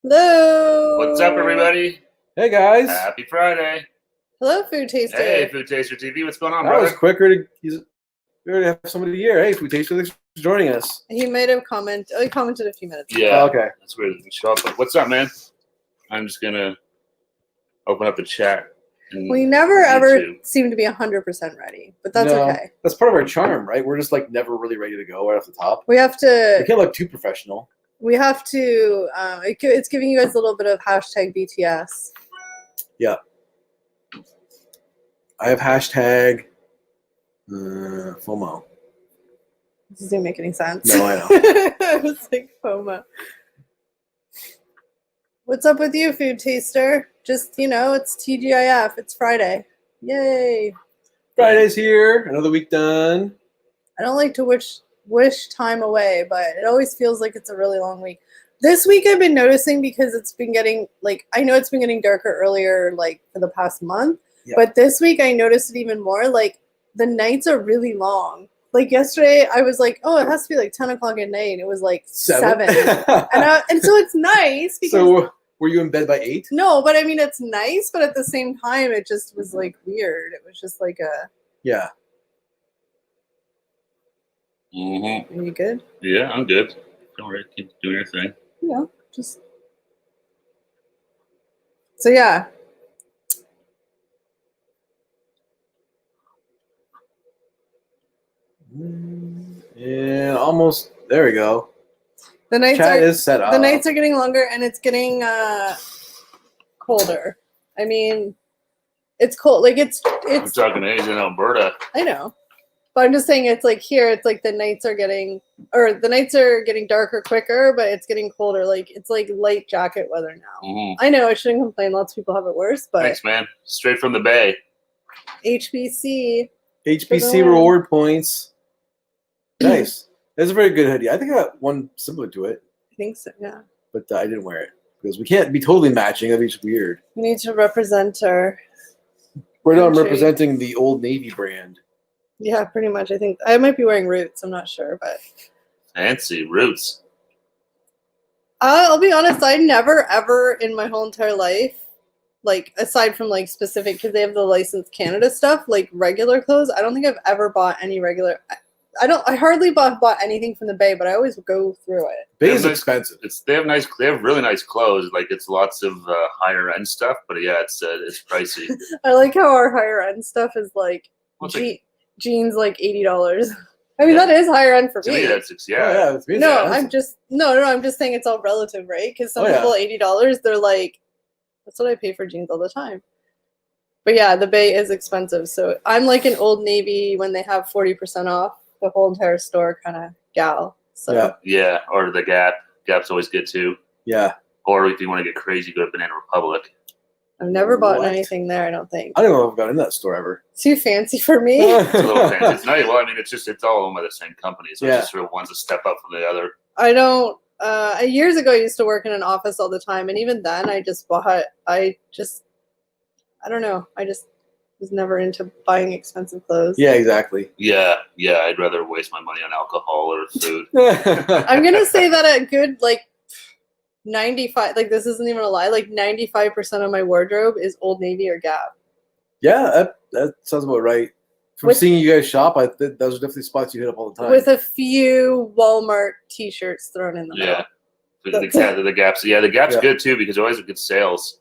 Hello. What's up, everybody? Hey guys. Happy Friday. Hello, Food Taster. Hey, Food Taster TV. What's going on, That brother? was quicker. We already have somebody here. Hey, Food Taster, thanks for joining us. He might have commented. Oh, he commented a few minutes ago. Yeah. Oh, okay. That's weird. Show up. What's up, man? I'm just going to open up the chat. We never ever seem to be 100% ready, but that's okay. That's part of our charm, right? We're just like never really ready to go right off the top. We have to. We can't look too professional. We have to. It's giving you guys a little bit of hashtag BTS. Yeah. I have hashtag FOMO. This doesn't make any sense. No, I know. I was like FOMO. What's up with you, Food Taster? Just, it's TGIF. It's Friday. Yay. Friday's here. Another week done. I don't like to wish time away, but it always feels like it's a really long week. This week I've been noticing because it's been getting, I know it's been getting darker earlier, for the past month. Yeah. But this week I noticed it even more. The nights are really long. Yesterday I was like, oh, it has to be 10 o'clock at night. It was 7. and so it's nice because... So were you in bed by 8? No, but I mean, it's nice, but at the same time, it just was weird. It was just Yeah. Mm-hmm. Are you good? Yeah, I'm good. Don't worry. Keep doing your thing. Yeah, just... So, yeah. Yeah, almost. There we go. The nights Chat is set up. The nights are getting longer, and it's getting colder. I mean, it's cold. It's. I'm talking to Asia in Alberta. I know, but I'm just saying it's here. It's the nights are getting darker quicker, but it's getting colder. It's light jacket weather now. Mm-hmm. I know I shouldn't complain. Lots of people have it worse, but thanks, man. Straight from the Bay. HBC reward points. Nice. That's a very good hoodie. I think I got one similar to it. I think so, yeah. But I didn't wear it because we can't be totally matching. That'd be just weird. We need to represent our Right now I'm representing the Old Navy brand. Yeah, pretty much. I think I might be wearing Roots. I'm not sure, but fancy Roots. I'll be honest. I never ever in my whole entire life, aside from specific, because they have the licensed Canada stuff, regular clothes. I don't think I've ever bought any regular. I hardly bought anything from the Bay, but I always go through it. Bay is expensive. They have really nice clothes. It's lots of higher end stuff, but yeah, it's pricey. I like how our higher end stuff is jeans $80. I mean, that is higher end for me. To me, that's I'm just saying it's all relative, right? Because some people $80, they're that's what I pay for jeans all the time. But yeah, the Bay is expensive, so I'm an Old Navy when they have 40% off the whole entire store kind of gal. So yeah, or the Gap. Gap's always good too. Yeah. Or if you want to get crazy, go to Banana Republic. I've never bought anything there, I don't think. I don't know if I've got in that store ever. Too fancy for me. It's a little fancy. It's nice. Well, I mean, it's all owned by the same company, so it's just sort of one's a step up from the other. I don't. Years ago, I used to work in an office all the time, and even then, I don't know. I just was never into buying expensive clothes. Yeah, exactly. Yeah. I'd rather waste my money on alcohol or food. I'm gonna say that a good 95. This isn't even a lie. 95% of my wardrobe is Old Navy or Gap. Yeah, that sounds about right. From seeing you guys shop, those are definitely spots you hit up all the time. With a few Walmart T-shirts thrown in the middle. The Gap's the Gap's good too because always good sales.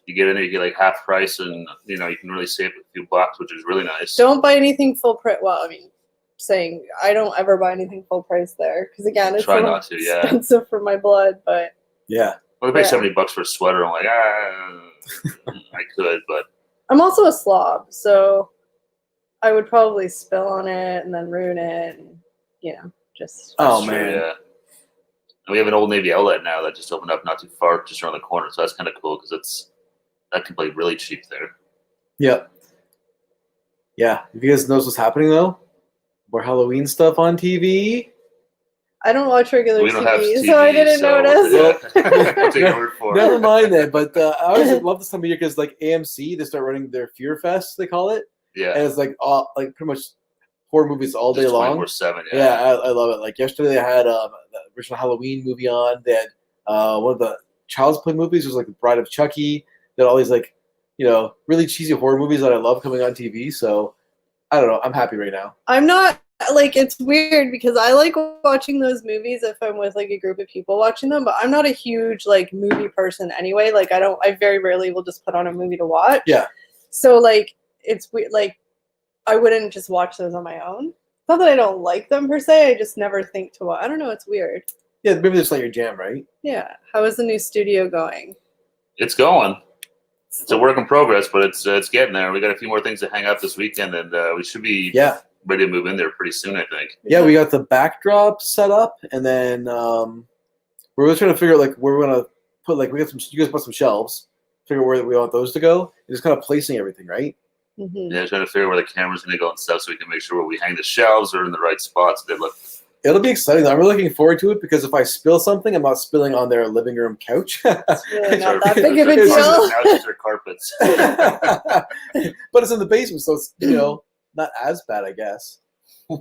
You get in there, you get half price, and you can really save a few bucks, which is really nice. Don't buy anything full price. Well, I mean, saying I don't ever buy anything full price there because again, it's expensive for my blood. But yeah, well, they pay $70 for a sweater. I'm I could, but I'm also a slob, so I would probably spill on it and then ruin it, and just. Oh man. Yeah. And we have an Old Navy outlet now that just opened up not too far, just around the corner. So that's kind of cool because that can play really cheap there. Yep. Yeah. Have you guys noticed what's happening though? More Halloween stuff on TV. I don't watch regular TV, so I didn't notice. I'll take your word for it. Never mind that. But I always love this time of year because AMC, they start running their Fear Fest, they call it. Yeah. And it's pretty much horror movies all day long. 24/7. Yeah, I love it. Yesterday they had the original Halloween movie on. They had one of the child's play movies. There's like The Bride of Chucky. That all these like, really cheesy horror movies that I love coming on TV. So I don't know. I'm happy right now. I'm not like, it's weird because I like watching those movies if I'm with like a group of people watching them, but I'm not a huge like movie person anyway. Like I very rarely will just put on a movie to watch. Yeah. So like it's weird. Like I wouldn't just watch those on my own. Not that I don't like them per se. I just never think to watch. I don't know. It's weird. Yeah, maybe that's not your jam, right? Yeah. How is the new studio going? It's going. It's a work in progress, but it's getting there. We got a few more things to hang up this weekend, and we should be ready to move in there pretty soon, I think. Yeah, we got the backdrop set up, and then we're really trying to figure out like where we're gonna put like you guys bought some shelves. Figure where we want those to go. And just kind of placing everything, right? Mm-hmm. Yeah, trying to figure where the camera's going to go and stuff, so we can make sure where we hang the shelves are in the right spots. They look. It'll be exciting. I'm really looking forward to it because if I spill something, I'm not spilling on their living room couch. It's really not that big of a deal. Couches or carpets. But it's in the basement, so it's not as bad, I guess.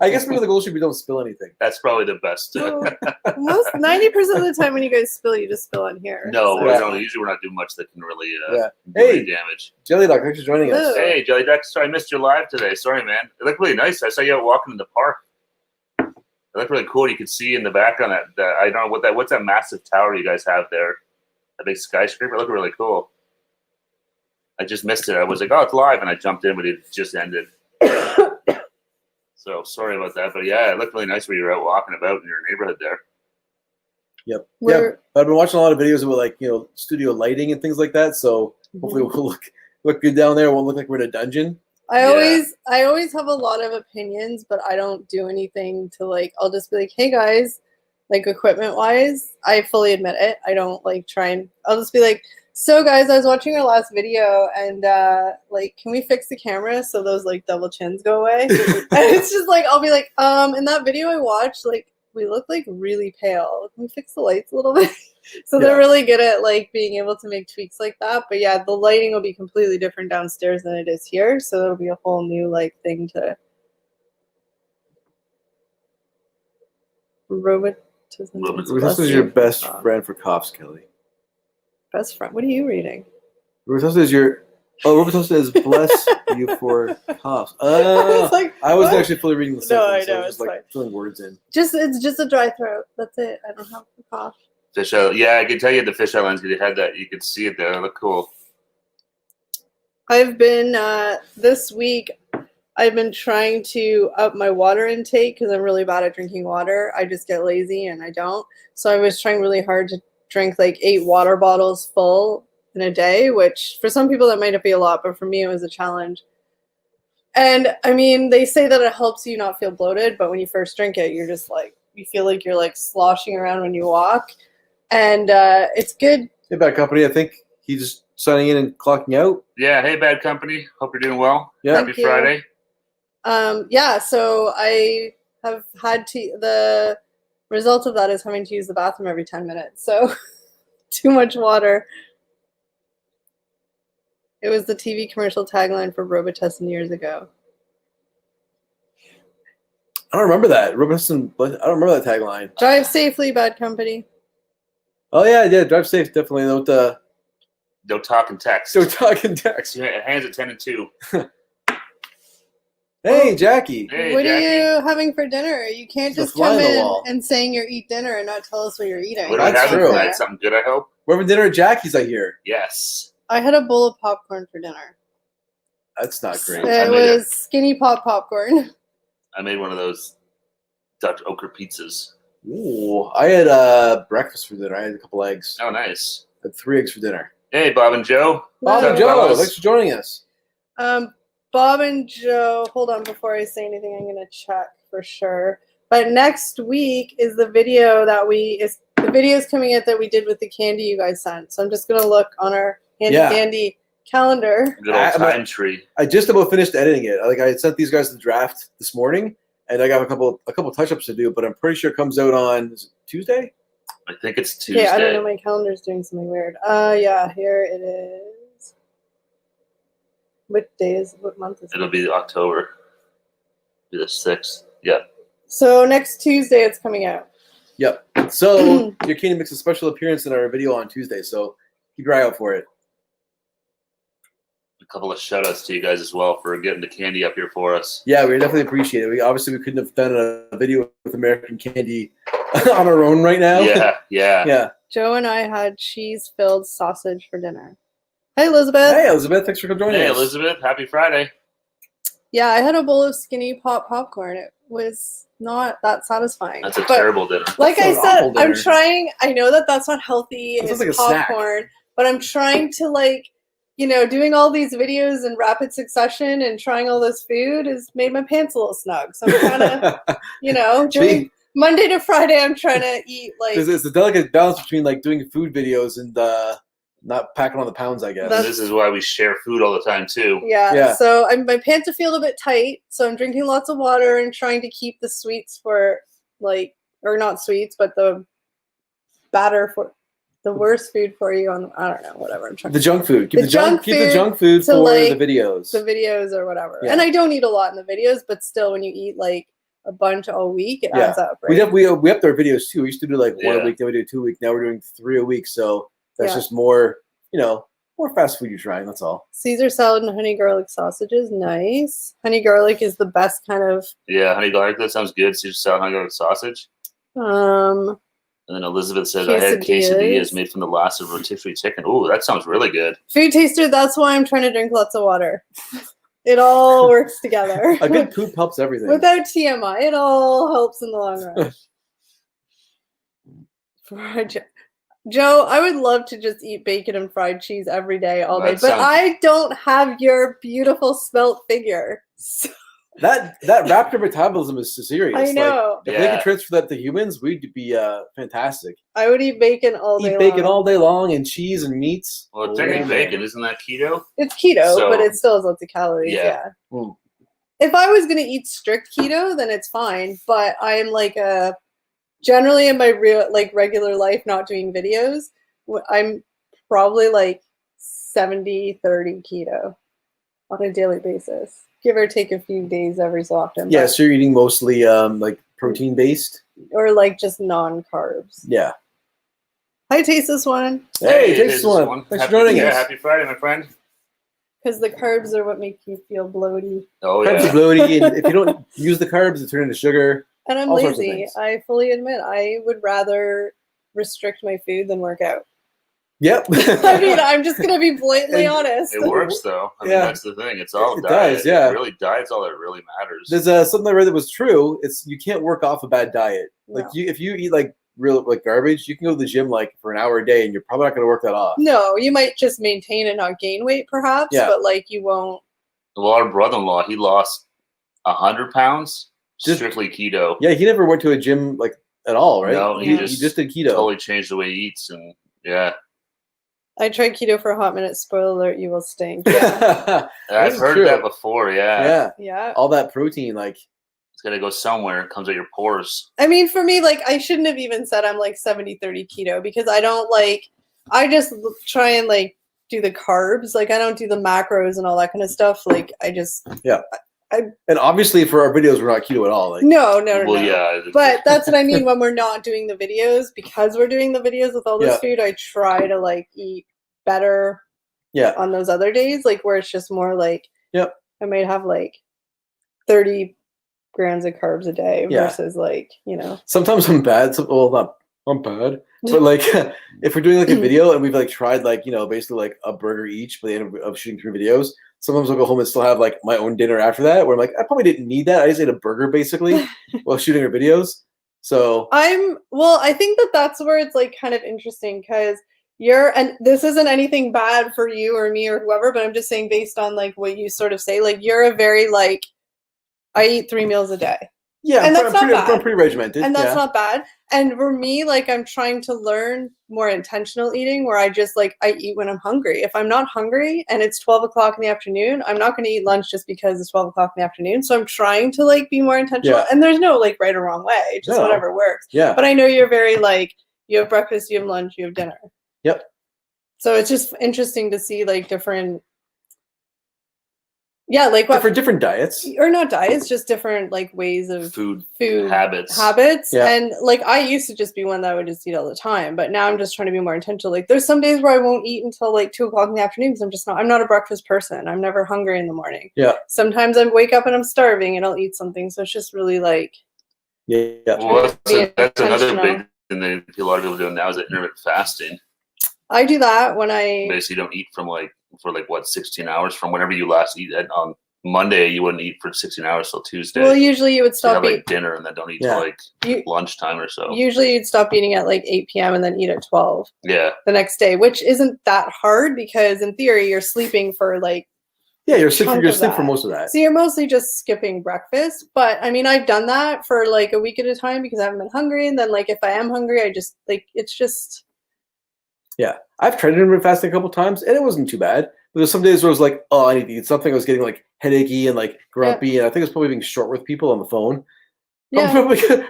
I guess maybe the goal should be don't spill anything. That's probably the best. Most 90% of the time when you guys spill, you just spill on here. No, so. we don't. Usually we're not doing much that can really do any damage. Jelly Doc, thanks for joining us. Hey, Jelly Doc, sorry I missed your live today. Sorry, man. It looked really nice. I saw you out walking in the park. It looked really cool. You could see in the background that I don't know what's that massive tower you guys have there? A big skyscraper. It looked really cool. I just missed it. I was like, oh, it's live, and I jumped in, but it just ended. So sorry about that, but yeah, it looked really nice when you were out walking about in your neighborhood there. Yep. I've been watching a lot of videos about like studio lighting and things like that. So hopefully we'll look good down there. It won't look like we're in a dungeon. I always have a lot of opinions, but I don't do anything to like. I'll just be like, hey guys, like equipment wise, I fully admit it. I don't like try and. I'll just be like, so guys, I was watching our last video and like, can we fix the camera so those like double chins go away? And it's just like I'll be like, in that video I watched, like we look like really pale. Can we fix the lights a little bit? So they're really good at like being able to make tweaks like that. But yeah, the lighting will be completely different downstairs than it is here. So it'll be a whole new like thing to This is your best friend for coughs, Kelly. Best friend. What are you reading? Robertosa is Robertosa is bless you for coughs. I wasn't actually fully reading the sentence. No, I know. I was just like filling words in. It's just a dry throat. That's it. I don't have a cough. Fish eye. Yeah, I can tell you the fish eye lens. They had that. You could see it there. It looked cool. I've been this week. I've been trying to up my water intake because I'm really bad at drinking water. I just get lazy and I don't. So I was trying really hard to drink like 8 water bottles full in a day, which for some people that might be a lot, but for me it was a challenge. And I mean, they say that it helps you not feel bloated, but when you first drink it, you're just like, you feel like you're like sloshing around when you walk. And it's good. Hey, Bad Company, I think he's just signing in and clocking out. Yeah, hey, Bad Company. Hope you're doing well. Yeah. Happy Friday. So I have had to, the result of that is having to use the bathroom every 10 minutes. So too much water. It was the TV commercial tagline for Robitussin years ago. I don't remember that. Robitussin, I don't remember that tagline. Drive safely, Bad Company. Oh, yeah, drive safe, definitely. No talk and text. No talk and text. Yeah, hands at 10 and 2. Hey, Jackie. Hey, what Jackie. are you having for dinner? You can't just come in and saying you're eat dinner and not tell us what you're eating. What do we have tonight? Something good, I hope? We're having dinner at Jackie's, I hear. Yes. I had a bowl of popcorn for dinner. That's not great. It was skinny pop popcorn. I made one of those Dutch ochre pizzas. Ooh, I had breakfast for dinner. I had a couple eggs. Oh, nice. I had 3 eggs for dinner. Hey, Bob and Joe. Bob and Joe, thanks for joining us. Bob and Joe, hold on, before I say anything, I'm going to check for sure. But next week is the video that the video's coming out that we did with the candy you guys sent. So I'm just going to look on our handy calendar. Good old time tree. I just about finished editing it. Like I had sent these guys the draft this morning, and I got a couple touch-ups to do, but I'm pretty sure it comes out on Tuesday? I think it's Tuesday. Okay, I don't know. My calendar's doing something weird. Yeah, here it is. What month is it? It'll be October. It'll be the 6th. Yeah. So next Tuesday it's coming out. Yep. So your candy makes a special appearance in our video on Tuesday. So keep your eye out for it. A couple of shout outs to you guys as well for getting the candy up here for us. Yeah, we definitely appreciate it. We couldn't have done a video with American Candy on our own right now. Yeah. Joe and I had cheese-filled sausage for dinner. Hey, Elizabeth. Hey, Elizabeth. Thanks for joining us. Hey, Elizabeth. Happy Friday. Yeah, I had a bowl of skinny pop popcorn. It was not that satisfying. That's a terrible dinner. Like I That's an said, awful dinner. I'm trying. I know that that's not healthy. That sounds It's like a snack. popcorn, but I'm trying to doing all these videos in rapid succession and trying all this food has made my pants a little snug. So I'm trying to, during Monday to Friday, I'm trying to eat It's a delicate balance between doing food videos and not packing on the pounds, I guess. This is why we share food all the time too. Yeah. So my pants are feeling a bit tight. So I'm drinking lots of water and trying to keep the sweets for or not sweets, but the batter for the worst food for you on, I don't know, whatever I'm trying the to junk food. Keep The the junk food to, for the videos. the videos or whatever. Yeah. And I don't eat a lot in the videos, but still when you eat a bunch all week, it adds up, right? We upped our videos too. We used to do 1 Yeah. a week, then we do 2 a week. Now we're doing 3 a week. So that's Yeah. just more, more fast food you're trying. That's all. Caesar salad and honey garlic sausages, nice. Honey garlic is the best kind of Yeah, honey garlic. That sounds good. Caesar salad, honey garlic sausage. And then Elizabeth says, I had quesadillas made from the last of rotisserie chicken. Ooh, that sounds really good. food taster. That's why I'm trying to drink lots of water. It all works together. A good poop helps everything. Without TMI, it all helps in the long run. Joe, I would love to just eat bacon and fried cheese every day, all day, but I don't have your beautiful spelt figure. So that raptor metabolism is serious. I know. If they could transfer that to humans, we'd be fantastic. I would eat bacon all day long. Eat bacon all day long and cheese and meats. Well, technically bacon, isn't that keto? It's keto, but it still has lots of calories. Yeah. Mm. If I was going to eat strict keto, then it's fine. But I'm generally in my regular life, not doing videos, I'm probably 70-30 keto on a daily basis. Give or take a few days every so often. Yeah, so you're eating mostly protein based? Or just non-carbs. Yeah. Hi, Taste This One. Hey, Taste This One. Thanks for joining us. Happy Friday, my friend. Because the carbs are what make you feel bloaty. Oh, Carbs yeah. are bloaty, and if you don't use the carbs, they turn into sugar. And I'm all sorts of lazy. things. I fully admit I would rather restrict my food than work out. Yep. I mean, I'm just going to be blatantly honest. It works, though. I mean, that's the thing. It's all It diet. does, yeah. Really, diet's all that really matters. There's something I read that was true. It's you can't work off a bad diet. No. If you eat real garbage, you can go to the gym for an hour a day, and you're probably not going to work that off. No, you might just maintain and not gain weight, perhaps, but you won't. Well, our brother-in-law, he lost 100 pounds strictly keto. Yeah, he never went to a gym at all, right? No, he just did keto. Totally changed the way he eats, and yeah. I tried keto for a hot minute. Spoiler alert, you will stink. Yeah. I've heard that before, yeah. Yeah. All that protein, it's got to go somewhere. It comes out your pores. I mean, for me, I shouldn't have even said I'm 70-30 keto because I don't I just try and do the carbs. I don't do the macros and all that kind of stuff. I just. Yeah. And obviously for our videos, we're not keto at all. No. Well, yeah. But that's what I mean when we're not doing the videos. Because we're doing the videos with all this food, I try to eat better on those other days. Where it's just more I might have 30 grams of carbs a day versus Sometimes I'm bad. I'm bad. But if we're doing a video and we've tried basically a burger each by the end of shooting 3 videos, sometimes I'll go home and still have my own dinner after that where I'm I probably didn't need that. I just ate a burger basically while shooting our videos. So I think that's where it's kind of interesting because and this isn't anything bad for you or me or whoever, but I'm just saying based on what you sort of say, you're a very I eat 3 meals a day. Yeah, and that's not bad. I'm pretty regimented. And that's not bad. And for me, I'm trying to learn more intentional eating where I just I eat when I'm hungry. If I'm not hungry and it's 12 o'clock in the afternoon, I'm not going to eat lunch just because it's 12 o'clock in the afternoon. So I'm trying to be more intentional. Yeah. And there's no right or wrong way, just whatever works. Yeah. But I know you're very you have breakfast, you have lunch, you have dinner. Yep. So it's just interesting to see different Yeah, like what for different diets. or not diets, just different like ways of Food habits. Yeah. And like I used to just be one that would just eat all the time, but now I'm just trying to be more intentional. Like there's some days where I won't eat until like 2 o'clock in the afternoon because I'm not a breakfast person. I'm never hungry in the morning. Yeah. Sometimes I wake up and I'm starving and I'll eat something. So it's just really like Well, that's another big thing that a lot of people do now is intermittent fasting. I do that when I basically don't eat for 16 hours from whenever you last eat. On Monday, you wouldn't eat for 16 hours till Tuesday. Well, usually you would So you stop have eating dinner and then don't eat till lunchtime or so. Usually you'd stop eating at like 8 p.m. and then eat at 12 Yeah. the next day, which isn't that hard because in theory you're sleeping for like you're asleep for most of that. So you're mostly just skipping breakfast. But I mean, I've done that for like a week at a time because I haven't been hungry. And then like if I am hungry, I just like it's just. Yeah, I've tried intermittent fasting a couple times and it wasn't too bad. But there's some days where I was like, oh, I need to eat something. I was getting like headachy and like grumpy, and I think it's probably being short with people on the phone. Yeah,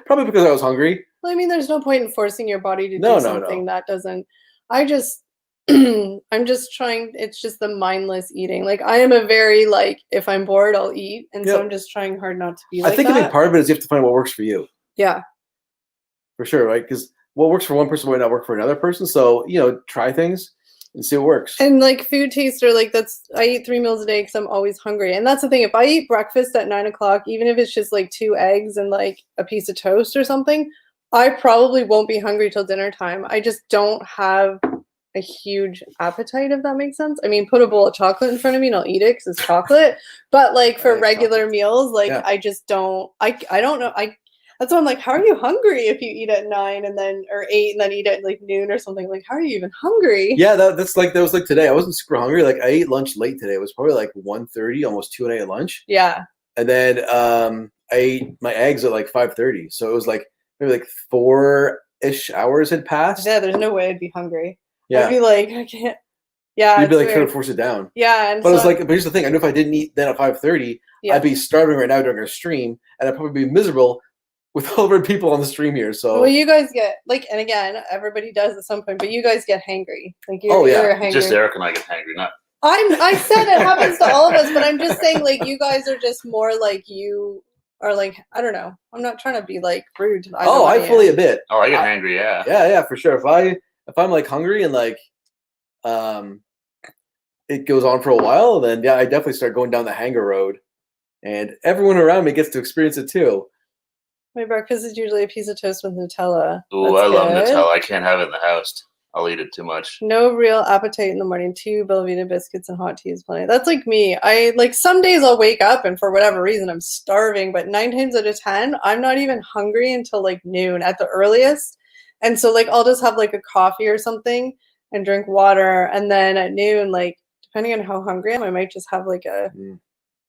probably because I was hungry. Well, I mean, there's no point in forcing your body to do something that doesn't. I just, I'm just trying. It's just the mindless eating. Like I am a very like, if I'm bored, I'll eat, and so I'm just trying hard not to be. I think a big part of it is you have to find what works for you. Yeah, for sure, right? Because what works for one person might not work for another person. So try things and see what works. And like food taster, like I eat 3 meals a day because I'm always hungry. And that's the thing. If I eat breakfast at 9 o'clock, even if it's just like 2 eggs and like a piece of toast or something, I probably won't be hungry till dinner time. I just don't have a huge appetite, if that makes sense. I mean, put a bowl of chocolate in front of me and I'll eat it because it's chocolate. But like for regular meals, like I just don't. I don't know. That's why I'm like, how are you hungry if you eat at 9 or 8 and then eat at like noon or something? Like, how are you even hungry? Yeah, that was like today. I wasn't super hungry. Like I ate lunch late today. It was probably like 1:30, almost 2 and I ate lunch. Yeah. And then I ate my eggs at like 5:30. So it was like maybe like 4-ish hours had passed. Yeah, there's no way I'd be hungry. Yeah. I'd be like, I can't. Yeah. You'd be like trying to force it down. Yeah. And but it's like, but here's the thing. I knew if I didn't eat then at 5:30, I'd be starving right now during our stream, and I'd probably be miserable with all of our people on the stream here. So well, you guys get like, and again, everybody does at some point, but you guys get hangry. Like you're hangry. Just Eric and I get hangry, not. I said it happens to all of us, but I'm just saying like you guys are just more like you are like, I don't know. I'm not trying to be like rude. I fully admit. Oh, I get hangry, yeah. Yeah, for sure. If I'm like hungry and like it goes on for a while, then I definitely start going down the hanger road. And everyone around me gets to experience it too. My breakfast is usually a piece of toast with Nutella. Ooh, I love Nutella. I can't have it in the house. I'll eat it too much. No real appetite in the morning. 2 Belvita biscuits and hot tea is plenty. That's like me. I like some days I'll wake up and for whatever reason I'm starving, but 9 times out of 10 I'm not even hungry until like noon at the earliest. And so like I'll just have like a coffee or something and drink water, and then at noon, like depending on how hungry I am, I might just have like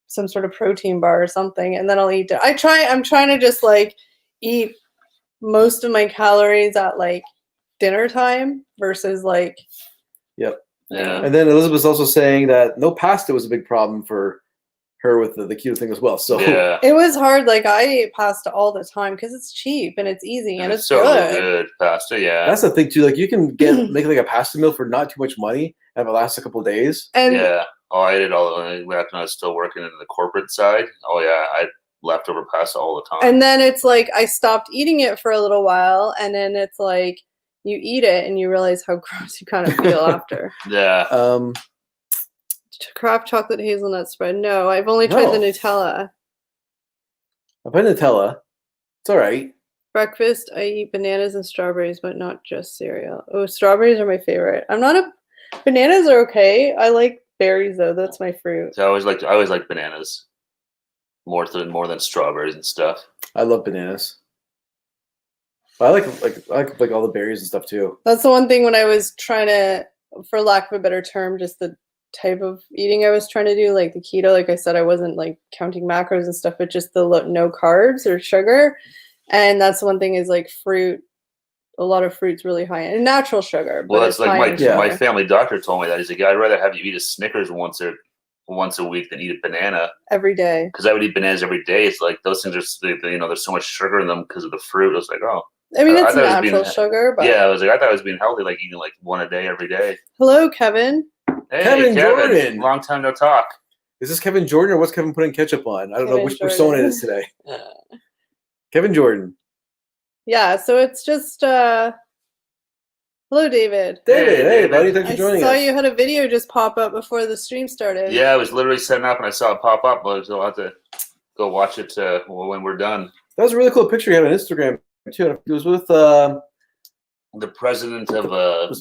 some sort of protein bar or something, and then I'll eat it. I'm trying to just like eat most of my calories at like dinner time versus like. Yep. Yeah. And then Elizabeth's also saying that no pasta was a big problem for her with the keto thing as well. So it was hard. Like I ate pasta all the time because it's cheap and it's easy and it's so good pasta. Yeah. That's the thing too. Like you can make like a pasta meal for not too much money and it lasts a couple of days. And oh, I did all back when I was still working in the corporate side. Oh yeah, I leftover pasta all the time. And then it's like I stopped eating it for a little while, and then it's like you eat it and you realize how gross you kind of feel after. Yeah. Kraft chocolate hazelnut spread. No, I've only tried the Nutella. I've had Nutella. It's all right. Breakfast, I eat bananas and strawberries, but not just cereal. Oh, strawberries are my favorite. Bananas are okay. I like berries though. That's my fruit. So I always like bananas more than strawberries and stuff. I love bananas. But I like all the berries and stuff too. That's the one thing when I was trying to, for lack of a better term, just the type of eating I was trying to do, like the keto. Like I said, I wasn't like counting macros and stuff, but just the no carbs or sugar. And that's the one thing is like fruit. A lot of fruit's really high in natural sugar. Well, that's like my family doctor told me that. He's like, I'd rather have you eat a Snickers once a week than eat a banana every day. Because I would eat bananas every day. It's like those things are, there's so much sugar in them because of the fruit. I was like, oh. I mean, it's natural sugar, but yeah, I thought I was being healthy, like eating like one a day every day. Hello, Kevin. Hey, Kevin Jordan. Long time no talk. Is this Kevin Jordan or what's Kevin putting ketchup on? I don't know Kevin which persona it is today. Kevin Jordan. Yeah, so it's just hello, David. David, hey buddy, thanks I for joining saw us. you had a video just pop up before the stream started. Yeah, I was literally setting up and I saw it pop up. But I'll have to go watch it when we're done. That was a really cool picture you had on Instagram too. It was with the president of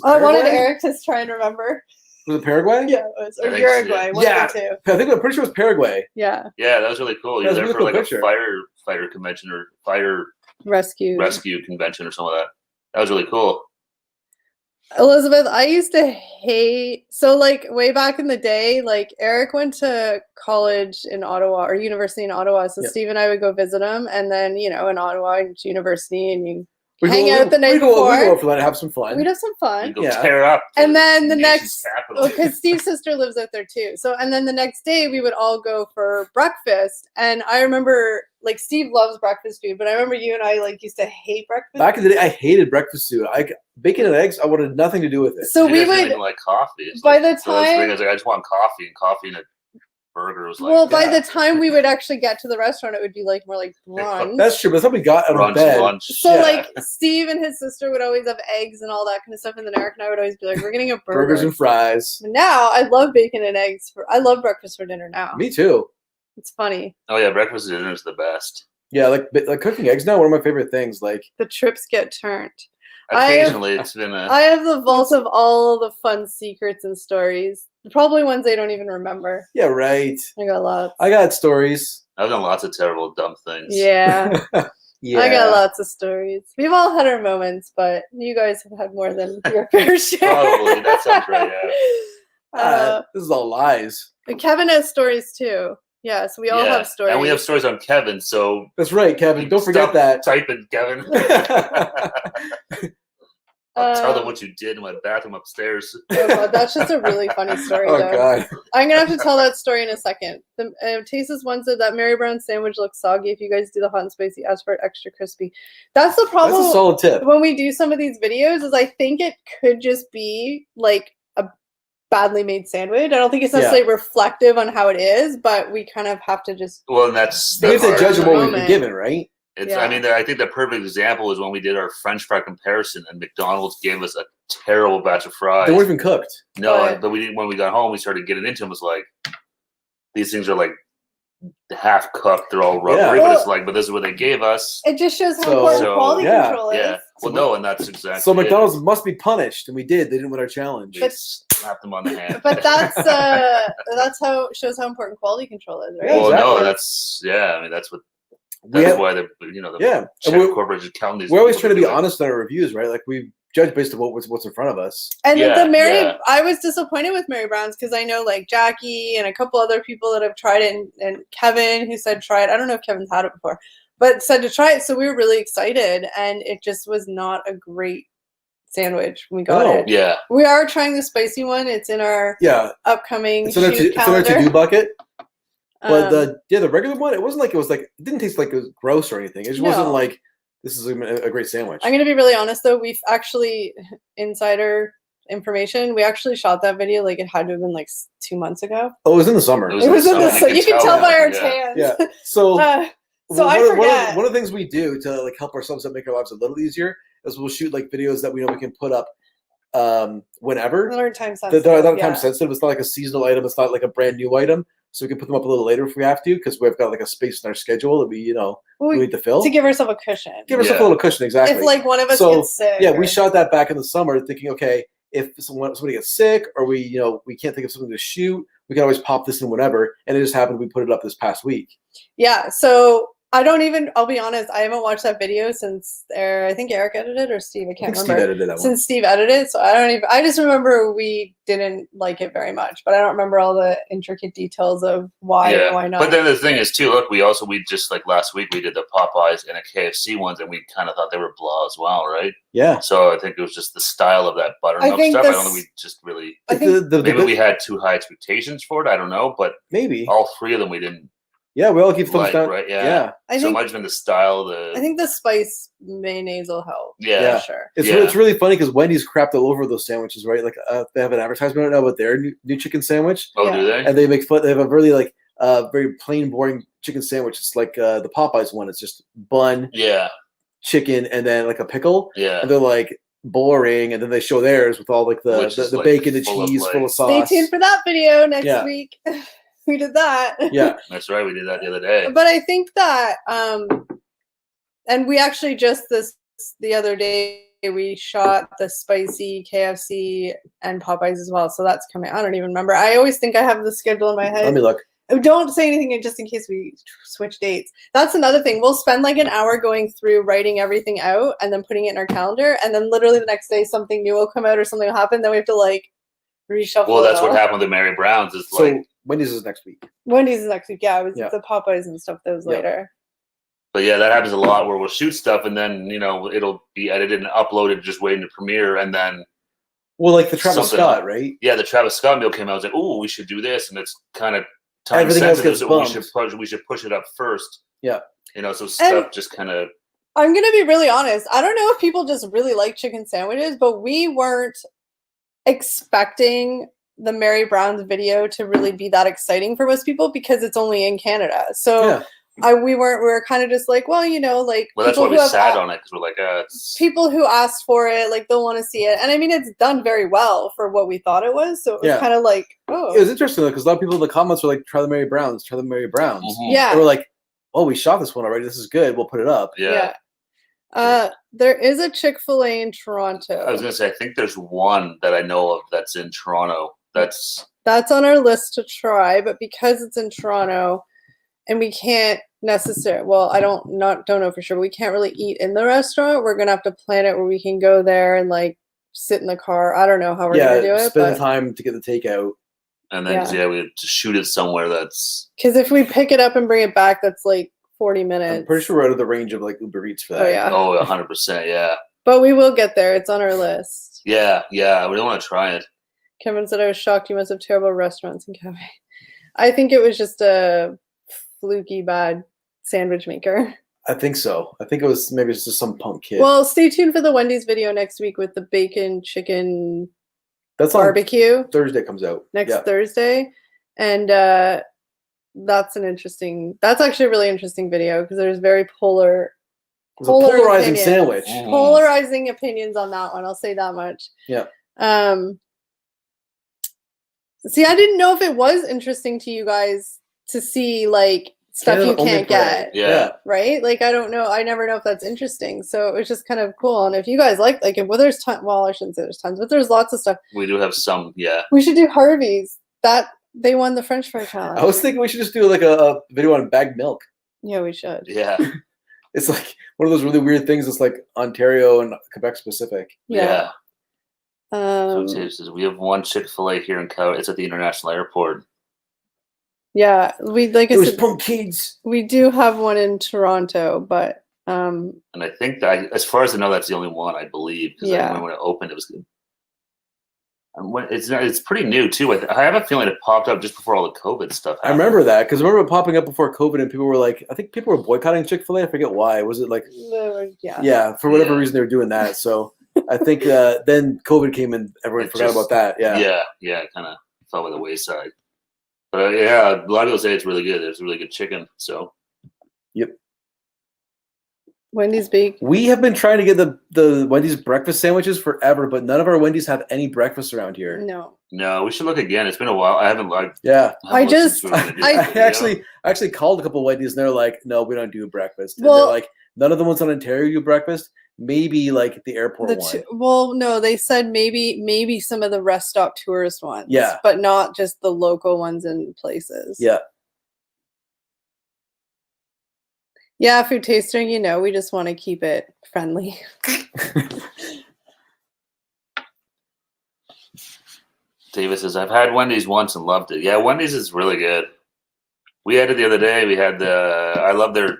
I wanted Eric to try and remember. Was it Paraguay? Yeah, it was. Or I think Uruguay. One yeah. of the two. I think I'm pretty sure it was Paraguay. Yeah. Yeah, that was really cool. You That were was there a for really like cool a firefighter convention or fire Rescue convention or something like that. That was really cool. Elizabeth, I used to hate, so like way back in the day, like Eric went to college in Ottawa or university in Ottawa. So Yep. Steve and I would go visit him. And then, in Ottawa, it's university and you We hang out the night we go before. for that and have some fun. We'd have some fun. You go Yeah. tear up. And then the nation's next, capital. because Steve's sister lives out there too. So, and then the next day we would all go for breakfast. And I remember, like, Steve loves breakfast food, but I remember you and I like used to hate breakfast. Back in the day, I hated breakfast food. Bacon and eggs, I wanted nothing to do with it. So You we guys didn't would, even like coffee. It's by like, the so that's the thing, time, I was like, I just want coffee and a burger was like well, by yeah. the time we would actually get to the restaurant, it would be like more like brunch. That's true. By the time we got out of brunch bed, lunch. So Yeah. like Steve and his sister would always have eggs and all that kind of stuff, and then Eric and I would always be like, "We're getting a burger." burgers and fries. Now I love bacon and eggs. I love breakfast for dinner now. Me too. It's funny. Oh yeah, breakfast and dinner is the best. Yeah, like cooking eggs now, one of my favorite things. Like, The trips get turned. Occasionally, it's been a. I have the vault of all the fun secrets and stories. Probably ones they don't even remember. yeah, right. I got lots. I got stories. I've done lots of terrible, dumb things. Yeah, Yeah, I got lots of stories. We've all had our moments, but you guys have had more than your fair share. Probably. That sounds right, This is all lies. Kevin has stories too. Yeah, so we all have stories. And we have stories on Kevin, so That's right, Kevin. Don't forget that. Type in Kevin. I'll tell them what you did in my bathroom upstairs. Oh God, that's just a really funny story, Oh though. God. I'm gonna have to tell that story in a second. Tastes one said that Mary Brown sandwich looks soggy. If you guys do the hot and spicy, ask for it extra crispy. That's the problem. That's a solid tip. When we do some of these videos, is I think it could just be like a badly made sandwich. I don't think it's necessarily reflective on how it is, but we kind of have to just. Well, and that's We have to That's judge our what we've been moment. given, right? It's. Yeah. I mean, I think the perfect example is when we did our French fry comparison, and McDonald's gave us a terrible batch of fries. They weren't even cooked. No, but we didn't. When we got home, we started getting into them. It was like these things are like half cooked. They're all rubbery, Yeah. but it's like, but this is what they gave us. It just shows how So- important quality yeah, control is. Yeah. Well, no, and that's exactly. So it. McDonald's must be punished, and we did. They didn't win our challenge. We slapped them on the hand. But that's how shows how important quality control is, right? Yeah, Well, exactly. no, that's I mean, that's what. We That's have- why the Yeah. chef And corporations count these. we're always people trying to be do it. honest in our reviews, right? Like we judge based on what's in front of us. And Yeah, the Mary, yeah. I was disappointed with Mary Brown's because I know like Jackie and a couple other people that have tried it, and Kevin who said try it. I don't know if Kevin's had it before, but said to try it. So we were really excited, and it just was not a great sandwich when we got Oh, it. Yeah. We are trying the spicy one. It's in our Yeah, upcoming it's in our shoot it's in our calendar. to-do bucket. But Um, the regular one, it wasn't like it didn't taste like it was gross or anything. It just wasn't No. like this is a great sandwich. I'm going to be really honest though. We've actually insider information. We actually shot that video like it had to have been like 2 months ago. Oh, it was in the summer. It was It was in summer. the sun. You can tell by our Yeah. tans. Yeah. So So I forget. one of the things we do to like help ourselves and make our lives a little easier is we'll shoot like videos that we know we can put up whenever. Another time They're sensitive. not yeah. time sensitive. It's not like a seasonal item. It's not like a brand new item. So we can put them up a little later if we have to, because we've got like a space in our schedule that we Well, we need to fill. to give ourselves a cushion. Give ourselves Yeah. a little cushion, exactly. If like one of us So, gets sick. yeah, or- we shot that back in the summer, thinking, okay, if somebody gets sick or we can't think of something to shoot, we can always pop this in whenever. And it just happened we put it up this past week. Yeah. So I'll be honest, I haven't watched that video since I think Eric edited or Steve. I I can't think Steve remember. edited that one. Since Steve edited, so I just remember we didn't like it very much, but I don't remember all the intricate details of why or why not. But then the thing is too, look, we just like last week we did the Popeyes and a KFC ones, and we kind of thought they were blah as well, right? Yeah. So I think it was just the style of that buttermilk think stuff. I this- don't think we just really. I think The Maybe we had too high expectations for it. I don't know, but maybe. all three of them we didn't. Yeah, we all keep thumbs like, down. right? Yeah. Yeah. I So think it might have been the style, I think the spice mayonnaise will help. Yeah. For sure. It's really funny because Wendy's crapped all over those sandwiches, right? Like they have an advertisement right now about their new chicken sandwich, Oh, do they? and they make fun. They have a really like very plain, boring chicken sandwich. It's like the Popeyes one. It's just bun, Yeah. chicken, and then like a pickle. Yeah. And they're like boring, and then they show theirs with all like the like, bacon, the full of, cheese, like- full of sauce. Stay tuned for that video next Yeah. week. We did that. Yeah, That's right. We did that the other day. But I think that and we actually just the other day we shot the spicy KFC and Popeyes as well. So that's coming. I don't even remember. I always think I have the schedule in my head. let me look. Don't say anything just in case we switch dates. That's another thing. We'll spend like an hour going through writing everything out and then putting it in our calendar. And then literally the next day something new will come out or something will happen. Then we have to like reshuffle. Well, that's it what all. happened with Mary Brown's. Is So like, Wendy's is next week. Wendy's is next week. Yeah, it was Yeah. the Popeyes and stuff that was Yeah. later. but yeah, that happens a lot where we'll shoot stuff and then it'll be edited and uploaded, just waiting to premiere, and then Well, like the Travis Something Scott, right? yeah, the Travis Scott meal came out. I was like, oh, we should do this, and it's kind of time Everything else sensitive, gets so bumped. we should push it up first. Yeah. So stuff just kind of. I'm gonna be really honest. I don't know if people just really like chicken sandwiches, but we weren't expecting the Mary Brown's video to really be that exciting for most people because it's only in Canada. So Yeah. we were kind of just like, well, like Well, that's people why we who have sat on it, because we're like, it's people who asked for it, like they'll want to see it. And I mean, it's done very well for what we thought it was. So it was Yeah. kind of like, oh, It was interesting though because a lot of people in the comments were like, "Try the Mary Browns, try the Mary Browns." Mhm. yeah. They were like, "Oh, we shot this one already. This is good. We'll put it up." yeah. There is a Chick-fil-A in Toronto. I was gonna say, I think there's one that I know of that's in Toronto. That's That's on our list to try, but because it's in Toronto and we can't necessarily, well, I don't know for sure, but we can't really eat in the restaurant. We're gonna have to plan it where we can go there and like sit in the car. I don't know how we're gonna do it, spend the but time to get the takeout. and then we have to shoot it somewhere that's. because if we pick it up and bring it back, that's like 40 minutes. I'm pretty sure we're out of the range of like Uber Eats for that. Oh, yeah. Oh, 100%. Yeah. But we will get there. It's on our list. Yeah. Yeah. We don't want to try it. Kevin said, I was shocked you must have terrible restaurants in Calgary. I think it was just a fluky bad sandwich maker. I think so. I think it was maybe it's just some punk kid. Well, stay tuned for the Wendy's video next week with the bacon chicken that's on barbecue Thursday comes out next Yeah. Thursday. And that's actually a really interesting video because there's very It's a polarizing opinions. sandwich. Mhm. Polarizing opinions on that one. I'll say that much. Yeah. See, I didn't know if it was interesting to you guys to see like stuff Canada you only can't parade. get, Yeah. right? Like I don't know. I never know if that's interesting. So it was just kind of cool. And if you guys like well, there's tons. Well, I shouldn't say there's tons, but there's lots of stuff. We do have some. Yeah. We should do Harvey's. That they won the French fry challenge. I was thinking we should just do like a video on bagged milk. Yeah, we should. Yeah. It's like one of those really weird things. It's like Ontario and Quebec specific. Yeah. Um, So it says we have one Chick-fil-A here in Calgary. It's at the international airport. yeah, we like I It was said, punk kids. we do have one in Toronto, but And I think that, as far as I know, that's the only one, I believe. Because Yeah. when it opened, it was good. And it's pretty new, too. I have a feeling it popped up just before all the COVID stuff I happened. remember that because I remember it popping up before COVID and people were like, I think people were boycotting Chick-fil-A. I forget why. Was it like, yeah. yeah, for whatever Yeah. reason they were doing that. So I think then COVID came and everyone It forgot just- about that. Yeah. Yeah, it kind of fell by the wayside. But yeah, a lot of people say it's really good. It's really good chicken. So Wendy's Bake. We have been trying to get the Wendy's breakfast sandwiches forever, but none of our Wendy's have any breakfast around here. No. no, we should look again. It's been a while. I haven't like. Yeah. I just- I actually called a couple Wendy's and they're like, no, we don't do breakfast. And Well- they're like, none of the ones on Ontario do breakfast. Maybe like the airport one. Well, no, they said maybe some of the rest stop tourist ones. Yeah. But not just the local ones in places. Yeah. Yeah, food tasting, we just want to keep it friendly. Davis says, I've had Wendy's once and loved it. Yeah, Wendy's is really good. We had it the other day. We had I love their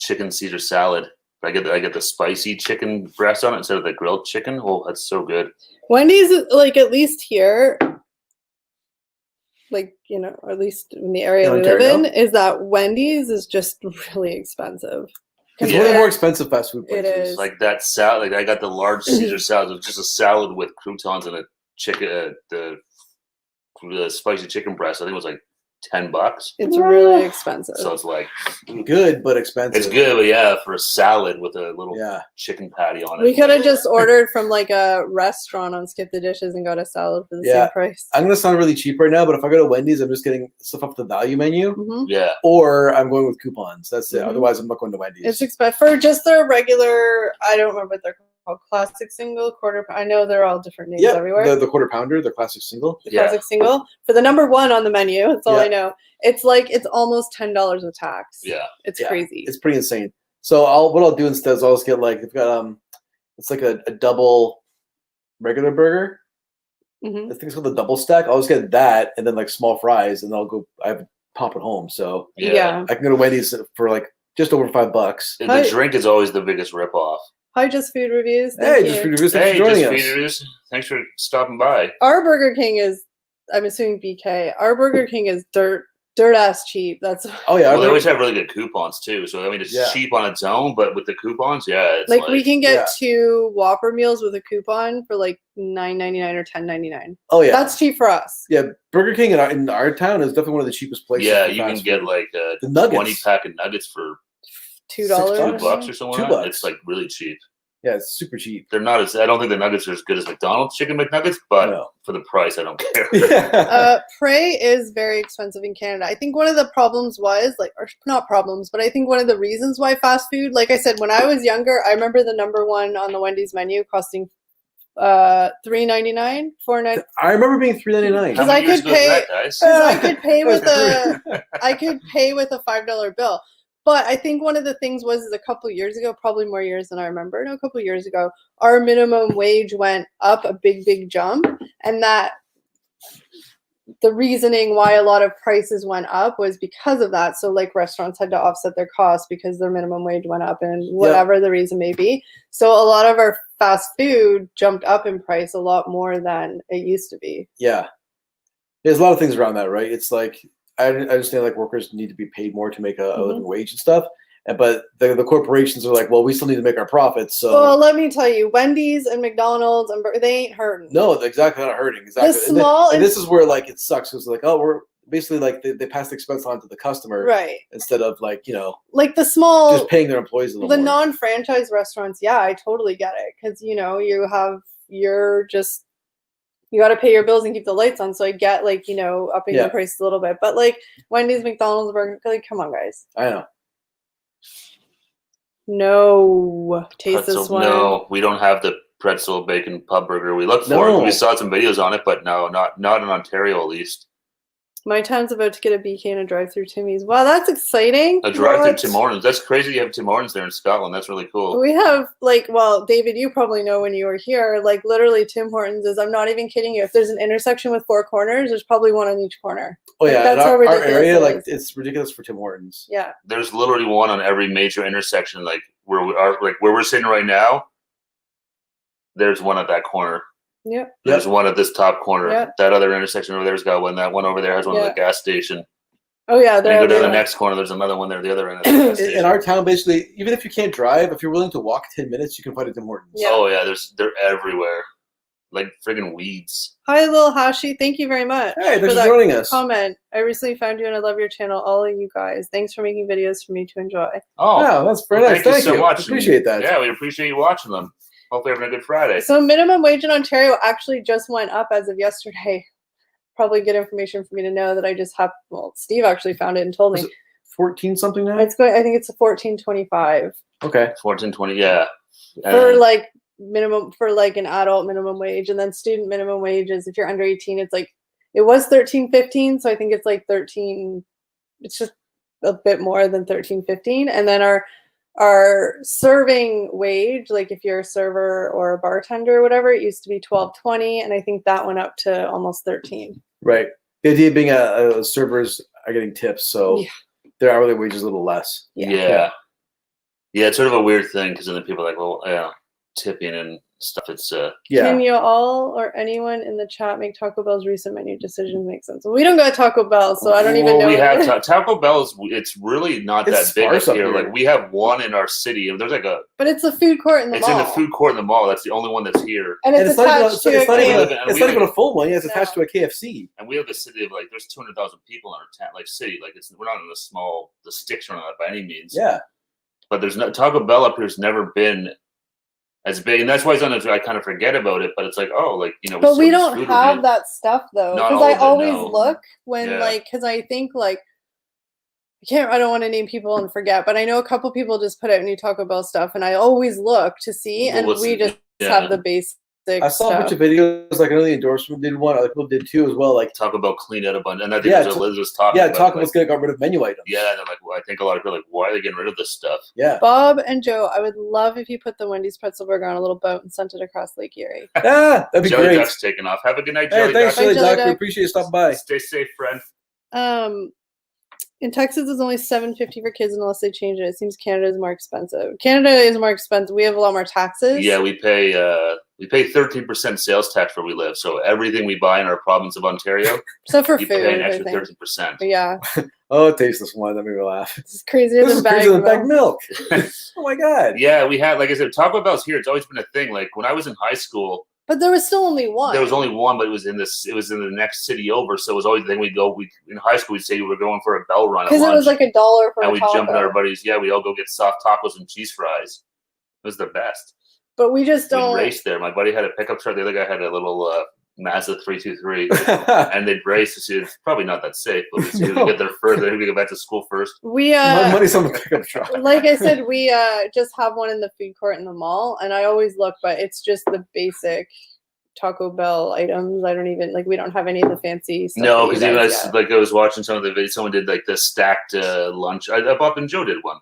chicken Caesar salad. I get the spicy chicken breast on it instead of the grilled chicken. Oh, that's so good. Wendy's, like, at least here, like, you know, or at least in the area In we live in, Ontario? is that Wendy's is just really expensive. It's Yeah. one of the more expensive fast food It places. is. Like that salad. Like I got the large Caesar salad. It was just a salad with croutons and a chicken, the spicy chicken breast. I think it was like $10. It's really expensive. So it's like Good, but expensive. it's good, but yeah, for a salad with a little Yeah. chicken patty on it. We could have just ordered from like a restaurant on Skip the Dishes and got a salad for the Yeah. same price. I'm gonna sound really cheap right now, but if I go to Wendy's, I'm just getting stuff off the value menu, Mhm. Yeah. or I'm going with coupons. That's it. Mhm. Otherwise, I'm not going to Wendy's. It's expensive for just their regular. I don't remember what they're called. Classic single, quarter. I know they're all different names everywhere. the quarter pounder, the classic single. The Yeah. classic single for the number one on the menu. That's all Yeah. I know. It's like it's almost $10 with tax. Yeah. It's Yeah. crazy. It's pretty insane. So what I'll do instead is I'll just get like they've got it's like a double regular burger. Mhm. I think it's called the double stack. I'll just get that and then like small fries, and I'll go. I have pop it home, so Yeah. I can go to Wendy's for like just over $5. And Hi. the drink is always the biggest ripoff. Hi, Just Food Reviews. Hey, Thank just you. for thanks for Hey, joining just us. feeders. Thanks for stopping by. Our Burger King is. I'm assuming BK. Our Burger King is dirt ass cheap. That's Oh yeah, Well, they I always have really good coupons too. So I mean, it's Yeah. cheap on its own, but with the coupons, yeah, it's like we can get yeah. 2 Whopper meals with a coupon for like $9.99 or $10.99. oh yeah, That's cheap for us. yeah. Burger King in our town is definitely one of the cheapest places. Yeah, for you can fast get food. like The a nuggets. 20-pack of nuggets for $2. $2 or something. $2. It's like really cheap. Yeah, it's super cheap. They're not as. I don't think the nuggets are as good as McDonald's chicken McNuggets, but No. for the price, I don't care. Yeah. Prey is very expensive in Canada. I think one of the problems was like, or not problems, but I think one of the reasons why fast food, like I said, when I was younger, I remember the number one on the Wendy's menu costing $3.99, $4.99. I remember being $3.99. Because How I many years could ago was pay- that, guys? I could pay with That's I could pay with a $5 bill. But I think one of the things was is a couple years ago, probably more years than I remember. No, a couple years ago, our minimum wage went up a big jump, and that the reasoning why a lot of prices went up was because of that. So like restaurants had to offset their costs because their minimum wage went up and whatever the reason may be. So a lot of our fast food jumped up in price a lot more than it used to be. Yeah, there's a lot of things around that, right? It's like I understand like workers need to be paid more to make a living wage and stuff, but the corporations are like, well, we still need to make our profits. So Well, let me tell you, Wendy's and McDonald's and they ain't hurting. no, exactly, not hurting. Exactly. The small and this is where like it sucks. It's like, oh, we're basically like they pass the expense on to the customer, Right. instead of like Like the small, just paying their employees a little the more. non-franchise restaurants. Yeah, I totally get it because you got to pay your bills and keep the lights on. So I get like upping the price a little bit, but like Wendy's, McDonald's, Burger, like come on, guys. I know. No, taste Pretzel, this one. no, we don't have the pretzel bacon pub burger. We looked for No. it. We saw some videos on it, but no, not in Ontario at least. My town's about to get a BK and a drive-through Timmy's. Wow, that's exciting. A drive-through What? Tim Hortons. That's crazy. You have Tim Hortons there in Scotland. That's really cool. We have well, David, you probably know when you were here, like literally Tim Hortons is, I'm not even kidding you. If there's an intersection with 4 corners, there's probably one on each corner. Oh Like, yeah, that's in how our ridiculous area, it like is. it's ridiculous for Tim Hortons. Yeah. There's literally one on every major intersection, like where we are, like where we're sitting right now. There's one at that corner. Yep. There's one at this top corner. Yep. That other intersection over there's got one. That one over there has one at Yeah. the gas station. Oh yeah, Then you go down the everywhere. next corner. There's another one there. The other end of the gas In station. our town, basically, even if you can't drive, if you're willing to walk 10 minutes, you can find a Tim Hortons. Yeah. Oh yeah, they're everywhere, like friggin' weeds. Hi, Lil Hashi. Thank you very much. Hey, thanks for that joining us. Comment. I recently found you and I love your channel. All of you guys. Thanks for making videos for me to enjoy. Oh, Wow, that's very nice. thank you so much. Appreciate that. Yeah, we appreciate you watching them. Hopefully, having a good Friday. So minimum wage in Ontario actually just went up as of yesterday. Probably good information for me to know that I just have. Well, Steve actually found it and told me. Was it 14 something now? It's going. I think it's a 14.25 Okay. 14.20. Yeah. for like minimum for like an adult minimum wage, and then student minimum wages. If you're under 18, it's like it was 13.15, so I think it's like 13. It's just a bit more than 13.15, and then our serving wage, like if you're a server or a bartender or whatever, it used to be 12.20, and I think that went up to almost 13. Right. The idea being a servers are getting tips, so Yeah. their hourly wage is a little less. Yeah. It's sort of a weird thing because then people are like, well, yeah, tipping and stuff. It's Can you all or anyone in the chat make Taco Bell's recent menu decisions make sense? Well, we don't got Taco Bell, so I don't even know. We have Taco Bell's. It's really not that big up here. Like we have one in our city, and there's like a. But it's a food court in the mall. It's in the food court in the mall. That's the only one that's here. And it's attached to it's not even a full one. Yeah, it's attached to a KFC. And we have a city of like there's 200,000 people in our town, like city. Like we're not in the sticks or not by any means. Yeah. But there's no Taco Bell up here's never been as big, and that's why sometimes I kind of forget about it. But it's like, oh, like But we don't have that stuff though, because I always look when because I think like I don't want to name people and forget, but I know a couple people just put out new Taco Bell stuff, and I always look to see, and we just have the basic. I saw a bunch of videos, like I know the endorsement did one, other people did too as well. Like Taco Bell cleaned out a bunch, and I think Liz was talking. Yeah, Taco Bell's got rid of menu items. Yeah, and like, I think a lot of people are like, why are they getting rid of this stuff? Yeah. Bob and Joe, I would love if you put the Wendy's pretzel burger on a little boat and sent it across Lake Erie. That'd be Jelly great. Duck's taking off. Have a good night, Jelly Duck. Thanks, Jelly Duck. We appreciate you stopping by. Stay safe, friend. In Texas, it's only $7.50 for kids unless they change it. It seems Canada is more expensive. Canada is more expensive. We have a lot more taxes. Yeah, we pay 13% sales tax where we live. So everything we buy in our province of Ontario, so for you food, pay an extra 13%. Yeah. Oh, taste this one. Let me laugh. It's crazier than bag milk. Oh my god. Yeah, we had, like I said, Taco Bell's here. It's always been a thing. Like when I was in high school. But there was still only one. There was only one, but it was in the next city over. So it was always the thing. In high school, we'd say we were going for a bell run. Because it was like $1 for and a we'd taco. jump in our buddies. Yeah, we all go get soft tacos and cheese fries. It was the best. But we just don't race there. My buddy had a pickup truck. The other guy had a little Mazda 323, and they'd race to see. It's probably not that safe, but we see who could get there further. Who could get back to school first. We my money's on the pickup truck. Like I said, we just have one in the food court in the mall, and I always look, but it's just the basic Taco Bell items. I don't even we don't have any of the fancy stuff. No, because even I was watching some of the videos. Someone did like the stacked lunch. Bob and Joe did one.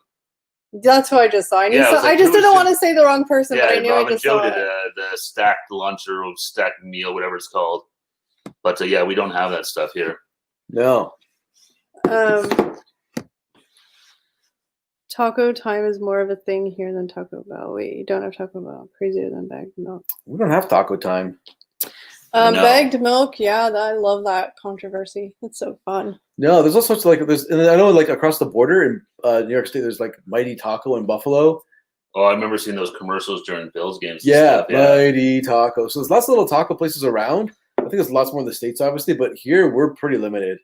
That's who I just saw. I just didn't want to say the wrong person, but I knew Bob I just and Joe saw did the stacked lunch or stacked meal, whatever it's called. But yeah, we don't have that stuff here. No. Taco time is more of a thing here than Taco Bell. Wait, you don't have Taco Bell. Crazier than bagged milk. We don't have taco time. No. Bagged milk, yeah, I love that controversy. It's so fun. No, there's all sorts of and I know across the border in New York State, there's Mighty Taco in Buffalo. Oh, I remember seeing those commercials during Bills games. Yeah, Mighty Taco. So there's lots of little taco places around. I think there's lots more in the States, obviously, but here we're pretty limited.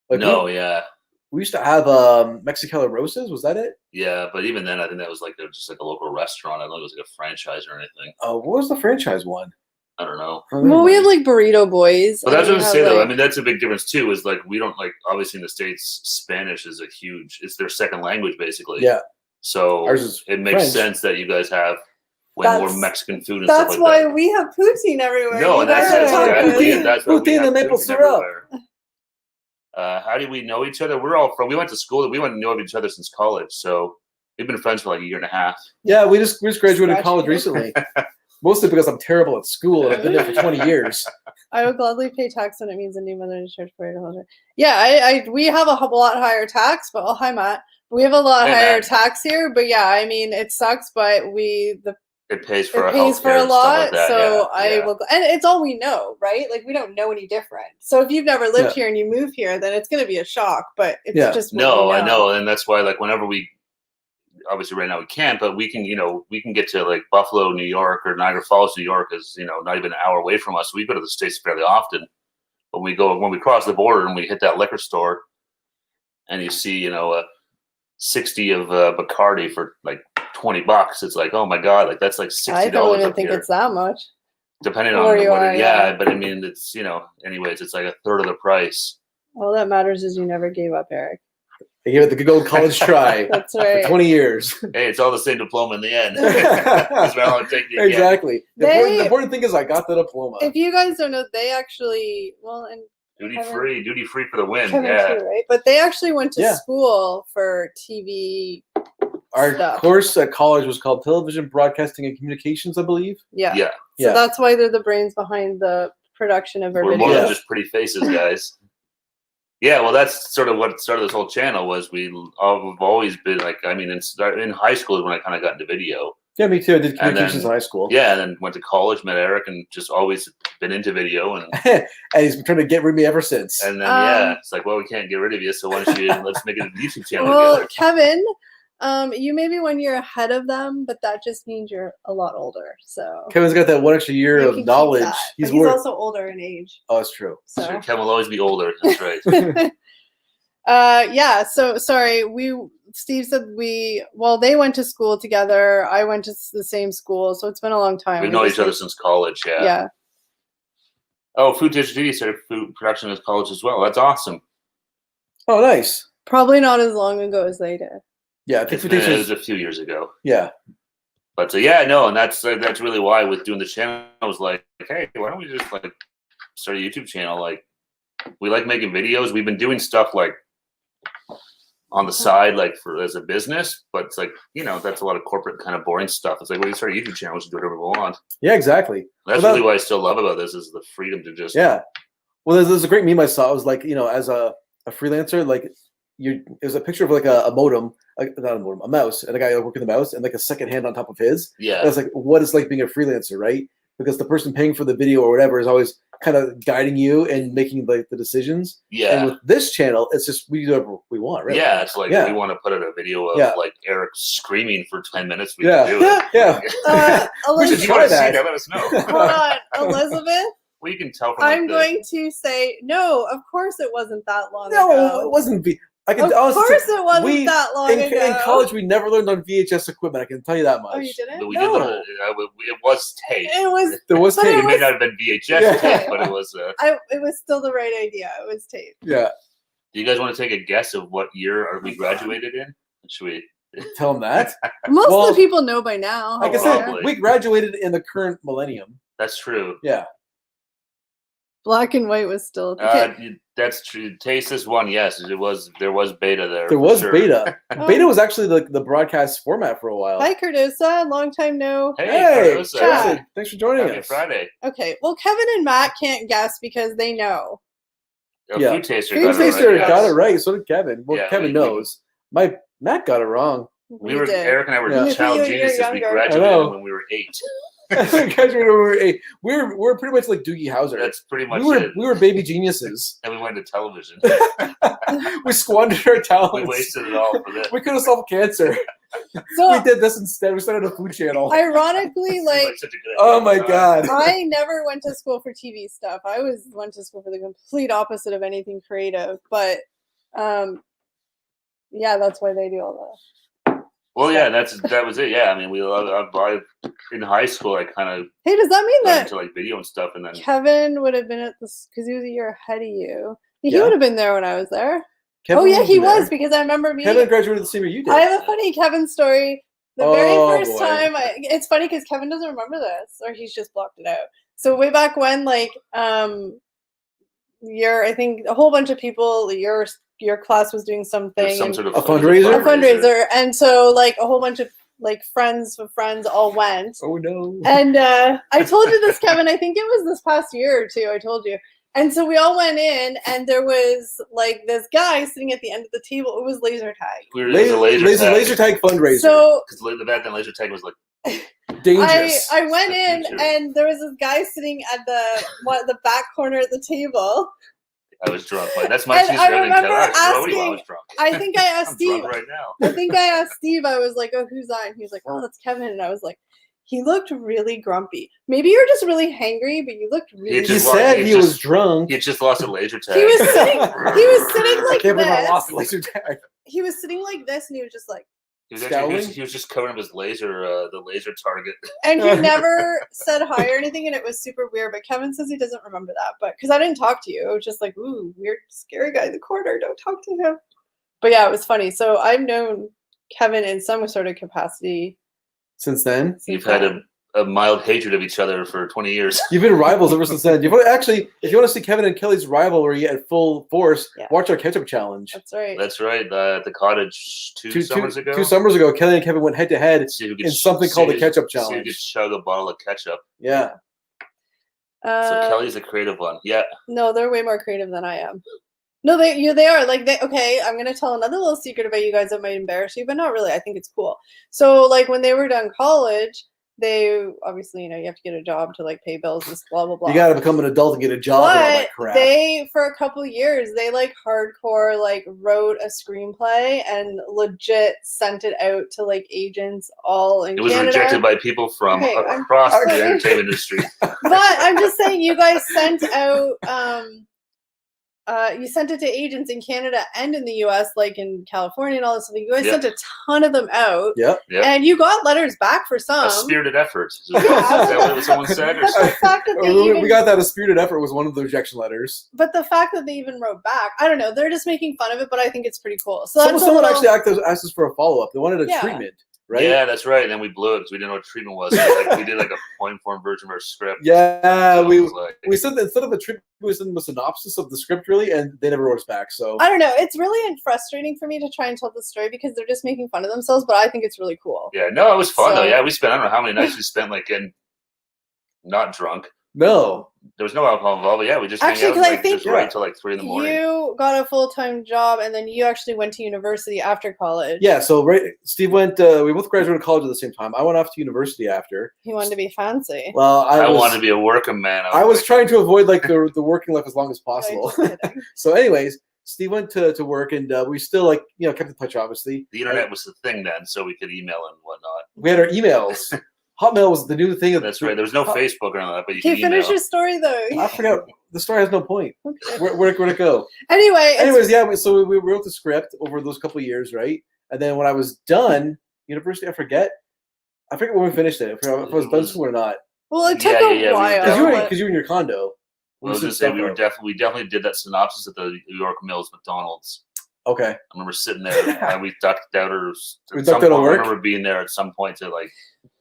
We used to have Mexicala Rosas. Was that it? Yeah, but even then, I think that was just a local restaurant. I don't think it was like a franchise or anything. Oh, what was the franchise one? I don't know. Well, we have Burrito Boys. But that's what I say though. I mean, that's a big difference too. Is we don't obviously in the States, Spanish is it's their second language basically. Yeah. So it makes French. sense that you guys have way more Mexican food and stuff like that. That's why we have poutine everywhere. No, and that's poutine and maple syrup. How do we know each other? We went to school. We went to know of each other since college. So we've been friends for a year and a half. Yeah, we just graduated college recently. Mostly because I'm terrible at school and I've been there for 20 years. I would gladly pay tax when it means a new mother to church for it. Yeah, we have a lot higher tax, but hi Matt. We have a lot higher tax here, but yeah, I mean it sucks, but it pays for a lot. Like so I will go, and it's all we know, right? We don't know any different. So if you've never lived here and you move here, then it's going to be a shock. But it's just I know, and that's why whenever we. Obviously, right now we can't, but we can get to Buffalo, New York, or Niagara Falls, New York, is not even an hour away from us. We go to the States fairly often. When we cross the border and we hit that liquor store, and you see 60 of Bacardi for $20, it's oh my god, that's $60. I don't even think it's that much. Depending on what but I mean it's anyways, it's a third of the price. All that matters is you never gave up, Eric. They gave it the good old college try. That's right. For 20 years. Hey, it's all the same diploma in the end. That's what I'll take you exactly. The important thing is I got the diploma. If you guys don't know, they actually duty free for the win. Kevin too, right? But they actually went to school for TV. Our course at college was called Television Broadcasting and Communications, I believe. Yeah. So that's why they're the brains behind the production of our videos. We're more than just pretty faces, guys. Yeah, well, that's sort of what started this whole channel. Was we've always been in high school is when I kind of got into video. Yeah, me too. I did And communications then- in high school. Yeah, and then went to college, met Eric, and just always been into video. And And he's been trying to get rid of me ever since. and then it's like, well, we can't get rid of you, so why don't you let's make it a YouTube channel Well, together. Kevin, you may be 1 year ahead of them, but that just means you're a lot older. So Kevin's got that one extra year you of can keep knowledge. that. He's But he's worth. also older in age. Oh, it's true. So Sure, Kevin will always be older. That's right. yeah. So sorry. Steve said they went to school together. I went to the same school, so it's been a long time. We've known each other since college. Yeah. Yeah. Oh, Food Digital TV started food production at college as well. That's awesome. Oh, nice. Probably not as long ago as they did. Yeah, I think It Food was a few years ago. Yeah. But yeah, no, and that's really why with doing the channel, I was like, hey, why don't we just like start a YouTube channel? Like, we like making videos. We've been doing stuff like on the side, like as a business, but it's like, that's a lot of corporate kind of boring stuff. It's like, well, you start a YouTube channel, we should do whatever we want. Yeah, exactly. That's really what I still love about this is the freedom to just Well, there's a great meme I saw. It was like, as a freelancer, like it was a picture of like a modem, not a modem, a mouse, and a guy working the mouse, and like a second hand on top of his. Yeah. And it's like, what is like being a freelancer, right? Because the person paying for the video or whatever is always kind of guiding you and making like the decisions. Yeah. And with this channel, it's just we do whatever we want, right? Yeah, it's like we want to put out a video of like Eric screaming for 10 minutes. We can do it. Yeah. We should Elizabeth, try that. Let us know. hold on, Elizabeth. Well, you can tell from I'm going to say no. Of course, it wasn't that long No, ago. it wasn't. I can Of honestly course, say, it wasn't that long ago. In college, we never learned on VHS equipment. I can tell you that much. Oh, you didn't? But we No. did it was tape. It was. There was But tape. It may not have been VHS tape, but it was. It was still the right idea. It was tape. Yeah. Do you guys want to take a guess of what year are we graduated in? Should we? Tell them that. Most Well, of the people know by now. Like I Oh, said, probably. we graduated in the current millennium. That's true. Yeah. Black and white was still. Okay. That's true. Taste this one. Yes, it was. There was beta there. There for was sure. beta. Beta was actually the broadcast format for a while. Hi, Cardosa. Long time no. Hey, Hey, Cardosa. Jackson, thanks for joining Happy us. Friday. Okay. Well, Kevin and Matt can't guess because they know. Yeah. Food taster. Food got it Taster right, got yes. it right. So did Kevin. Well, Yeah, Kevin we- knows. Matt got it wrong. We were did. Eric and I were Yeah. child You're geniuses. We younger. graduated I know. when we were 8. Guys, we're pretty much like Doogie Howser. That's pretty much we it. were baby geniuses. And we went to television. We squandered our talents. We wasted it all for this. We could have solved cancer. So, We did this instead. We started a food channel. ironically, Seemed like, such a good Oh idea my at the time. god. I never went to school for TV stuff. I went to school for the complete opposite of anything creative. But, yeah, that's why they do all Well, yeah, that was it. Yeah, I mean, I in high school, I kind of that. Hey, does that mean got that into like video and stuff, and then Kevin would have been at this because he was a year ahead of you? He Yeah. would have been there when I was there. Kevin Oh yeah, he there. was because I remember meeting. Kevin graduated the same year you did. I have a funny Kevin story. The Oh, very first boy. time, it's funny because Kevin doesn't remember this, or he's just blocked it out. So way back when, like, I think a whole bunch of people, your class was doing something, there's some sort of A fundraiser? a fundraiser, and so like a whole bunch of like friends of friends all went. Oh no. And I told you this, Kevin. I think it was this past year or two. I told you. And so we all went in, and there was like this guy sitting at the end of the table. It was laser tag. we were it was a laser tag fundraiser. So because the back then laser tag was like dangerous. I went in, Future. and there was this guy sitting at the back corner of the table. I was drunk. Like, that's my And excuse I for everything. remember I was asking- drunk. I think I asked I'm Steve. drunk right now. I think I asked Steve. I was like, "Oh, who's that?" And he was like, "Oh, that's Kevin." And I was like, "He looked really grumpy. Maybe you're just really hangry, but you looked really." he just said he he just- was drunk. He had just lost a laser tag. He was sitting. He was sitting I like can't believe I lost this. the laser tag. He was sitting like this, and he was just like, He was, actually, Scowling? he was just covering up his laser, the laser target. and he never said hi or anything, and it was super weird. But Kevin says he doesn't remember that, but because I didn't talk to you, it was just like, ooh, weird, scary guy in the corner. Don't talk to him. But yeah, it was funny. So I've known Kevin in some sort of capacity. Since then, You've had a mild hatred of each other for 20 years. you've been rivals ever since then. Actually, if you want to see Kevin and Kelly's rivalry at full force, Yeah. watch our ketchup challenge. That's right. That's right. At the cottage two summers ago. 2 summers ago, Kelly and Kevin went head to head See who could in something see called the who- ketchup see who challenge. could chug a bottle of ketchup. Yeah. So Kelly's a creative one. Yeah. No, they're way more creative than I am. No, they are like okay. I'm gonna tell another little secret about you guys that might embarrass you, but not really. I think it's cool. So like when they were done college, they obviously you have to get a job to like pay bills and blah blah blah. You got to become an adult and get a job and all that crap. They for a couple years they like hardcore like wrote a screenplay and legit sent it out to like agents all in Canada. It was rejected by people from across the entertainment industry. But I'm just saying, you guys sent out. You sent it to agents in Canada and in the U.S., like in California and all this stuff. You guys sent a ton of them out. Yep. And you got letters back for some. A spirited effort. Is that what someone said? But the fact that we got that a spirited effort was one of the rejection letters. But the fact that they even wrote back, I don't know. They're just making fun of it, but I think it's pretty cool. So someone actually asked us for a follow-up. They wanted a treatment. Right? Yeah, that's right. And then we blew it because we didn't know what treatment was. So we did like a point form version of our script. Yeah, we said that instead of a treatment, we sent them a synopsis of the script, really, and they never wrote us back. So I don't know. It's really frustrating for me to try and tell the story because they're just making fun of themselves. But I think it's really cool. Yeah, no, it was fun though. Yeah, we spent I don't know how many nights we spent like getting not drunk. No. There was no alcohol involved, but yeah, we just actually, because I think just right till like 3 a.m. You got a full-time job, and then you actually went to university after college. Yeah, so Steve went. We both graduated college at the same time. I went off to university after. He wanted to be fancy. Well, I wanted to be a working man. I was trying to avoid like the working life as long as possible. So, anyways, Steve went to work, and we still like kept in touch. Obviously, the internet was the thing then, so we could email and whatnot. We had our emails. Hotmail was the new thing. That's right. There was no Facebook or anything like that, but you can finish your story though. I forgot. The story has no point. Okay. Where'd it go? Anyways, yeah. So we wrote the script over those couple of years, right? And then when I was done university, I forget when we finished it. If I was done school or not. Well, it took a while. Because you were in your condo. I was going to say we definitely did that synopsis at the New York Mills McDonald's. Okay. I remember sitting there and we ducked out or I remember being there at some point to like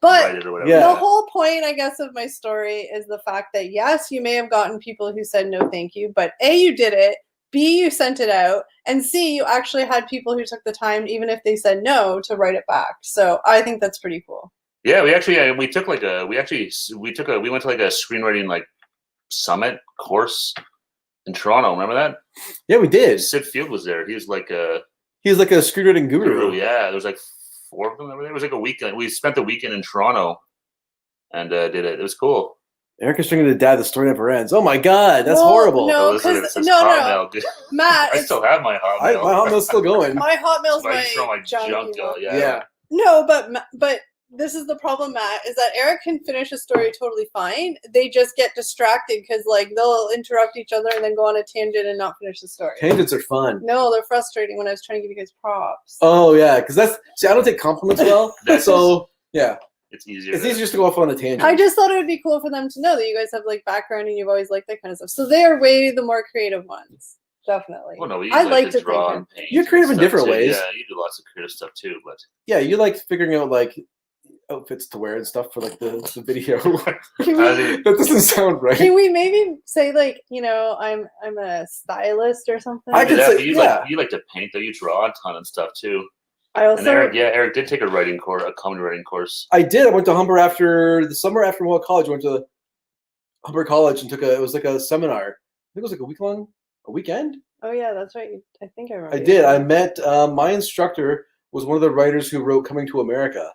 write it or whatever. Yeah. The whole point, I guess, of my story is the fact that yes, you may have gotten people who said no thank you, but A, you did it, B, you sent it out, and C, you actually had people who took the time, even if they said no, to write it back. So I think that's pretty cool. Yeah, we went to like a screenwriting like summit course in Toronto. Remember that? Yeah, we did. Sid Field was there. He was like a screenwriting guru. Yeah, there was like 4 of them over there. It was like a weekend. We spent the weekend in Toronto and did it. It was cool. Eric is stringing to Dad. The story never ends. Oh my God, that's horrible. No, no, Matt. I still have my Hotmail. My Hotmail's still going. My Hotmail's my junk. Yeah. No, but this is the problem, Matt, is that Eric can finish a story totally fine. They just get distracted because like they'll interrupt each other and then go on a tangent and not finish the story. Tangents are fun. No, they're frustrating when I was trying to give you guys props. Oh yeah, because I don't take compliments well. Yeah. It's easier. It's easier just to go off on a tangent. I just thought it would be cool for them to know that you guys have like background and you've always liked that kind of stuff. So they are way the more creative ones. Definitely. Well, no, I like to draw and paint. You're creative in different ways. Yeah, you do lots of creative stuff too, but yeah, you like figuring out like outfits to wear and stuff for like the video. That doesn't sound right. Can we maybe say like I'm a stylist or something? I could say you like to paint though. You draw a ton and stuff too. I also Eric did take a comedy writing course. I did. I went to Humber after the summer after Mohawk College. I went to Humber College and it was like a seminar. I think it was like a weekend. Oh yeah, that's right. I think I remember. I did. I met my instructor was one of the writers who wrote Coming to America.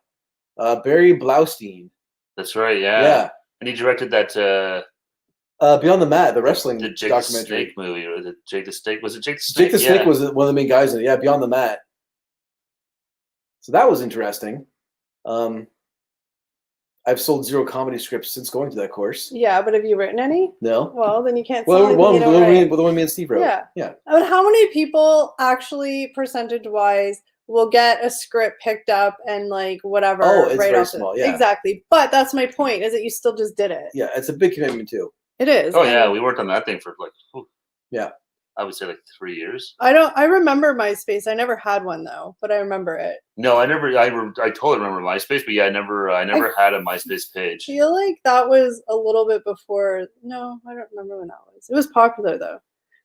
Barry Blaustein. That's right, yeah. Yeah. And he directed that Beyond the Mat, the wrestling Jake documentary. The Snake movie, or the Jake the Snake. Was it Jake the Snake? Jake the Snake was one of the main guys in it. Yeah, Beyond the Mat. So that was interesting. I've sold 0 comedy scripts since going to that course. Yeah, but have you written any? No. Well, then you can't. The one me and Steve wrote. Yeah. But how many people actually, percentage-wise, will get a script picked up and like whatever? Oh, it's very small. Yeah. Exactly. But that's my point. Is that you still just did it? Yeah, it's a big commitment too. It is. Oh yeah, we worked on that thing for like. Yeah. I would say like 3 years. I remember MySpace. I never had one though, but I remember it. No, I never. I totally remember MySpace, but yeah, I never had a MySpace page. I feel like that was a little bit before. No, I don't remember when that was. It was popular though.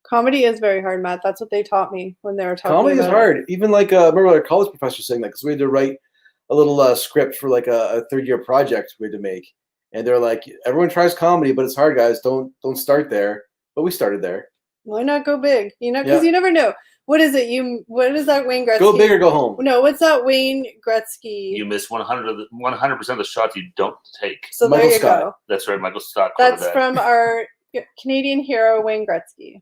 Comedy is very hard, Matt. That's what they taught me when they were talking. Comedy is hard. Even like I remember our college professor saying that because we had to write a little script for like a third-year project we had to make, and they're like, everyone tries comedy, but it's hard, guys. Don't start there. But we started there. Why not go big? You know, because Yeah. you never know. What is it? What is that Wayne Gretzky? Go big or go home. No, what's that Wayne Gretzky? You miss 100% of the shots you don't take. So Michael there you Scott. go. That's right, Michael Scott. That's from our Canadian hero Wayne Gretzky.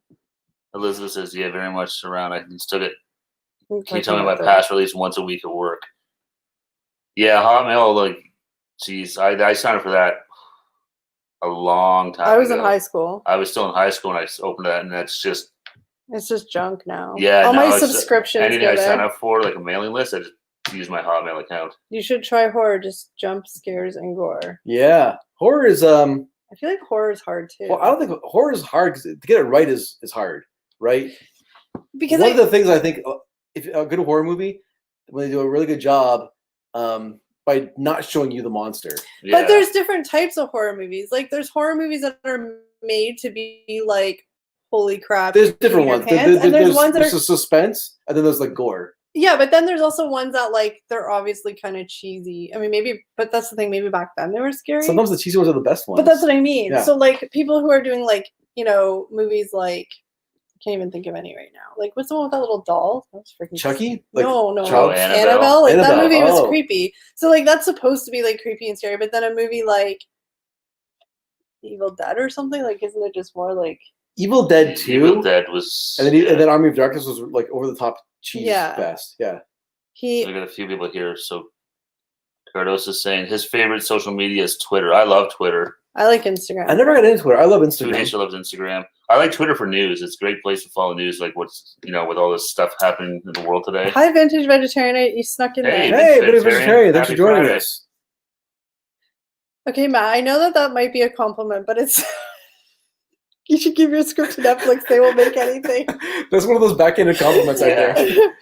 Elizabeth says, "Yeah, very much around. I can still get. Can you tell me my pass release once a week at work?" Yeah, Hotmail. Like, geez, I signed up for that a long time. I was ago. in high school. I was still in high school when I opened that, and that's just. It's just junk now. Yeah, all my it's subscriptions. anything go I there. sign up for, like a mailing list, I just use my Hotmail account. You should try horror, just jump scares and gore. Yeah, horror is I feel like horror is hard too. Well, I don't think horror is hard because to get it right is hard, right? Because one of the things I think, if a good horror movie, when they do a really good job, by not showing you the monster. But there's different types of horror movies. Like there's horror movies that are made to be like, holy crap. There's different ones. There's ones that are suspense, and then there's like gore. Yeah, but then there's also ones that like they're obviously kind of cheesy. I mean, maybe, but that's the thing. Maybe back then they were scary. Sometimes the cheesy ones are the best ones. But that's what I mean. Yeah. So like people who are doing like movies like I can't even think of any right now. Like what's the one with that little doll? That was freaking Chucky. Like, no, Annabelle. Like that Annabelle. movie was creepy. So like that's supposed to be like creepy and scary. But then a movie like Evil Dead or something, like isn't it just more like Evil Dead 2? Evil Dead was, and then Army of Darkness was like over the top cheese fest. Yeah. We got a few people here. So Cardos is saying his favorite social media is Twitter. I love Twitter. I like Instagram. I never got into Twitter. I love Instagram. Tunesha loves Instagram. I like Twitter for news. It's a great place to follow news, like what's with all this stuff happening in the world today. Hi, Vintage Vegetarian. You snuck in there. Hey, Vintage Vegetarian. Thanks for joining us. Okay, Matt. I know that might be a compliment, but it's. You should give your script to Netflix. They will make anything. That's one of those backhanded compliments right there.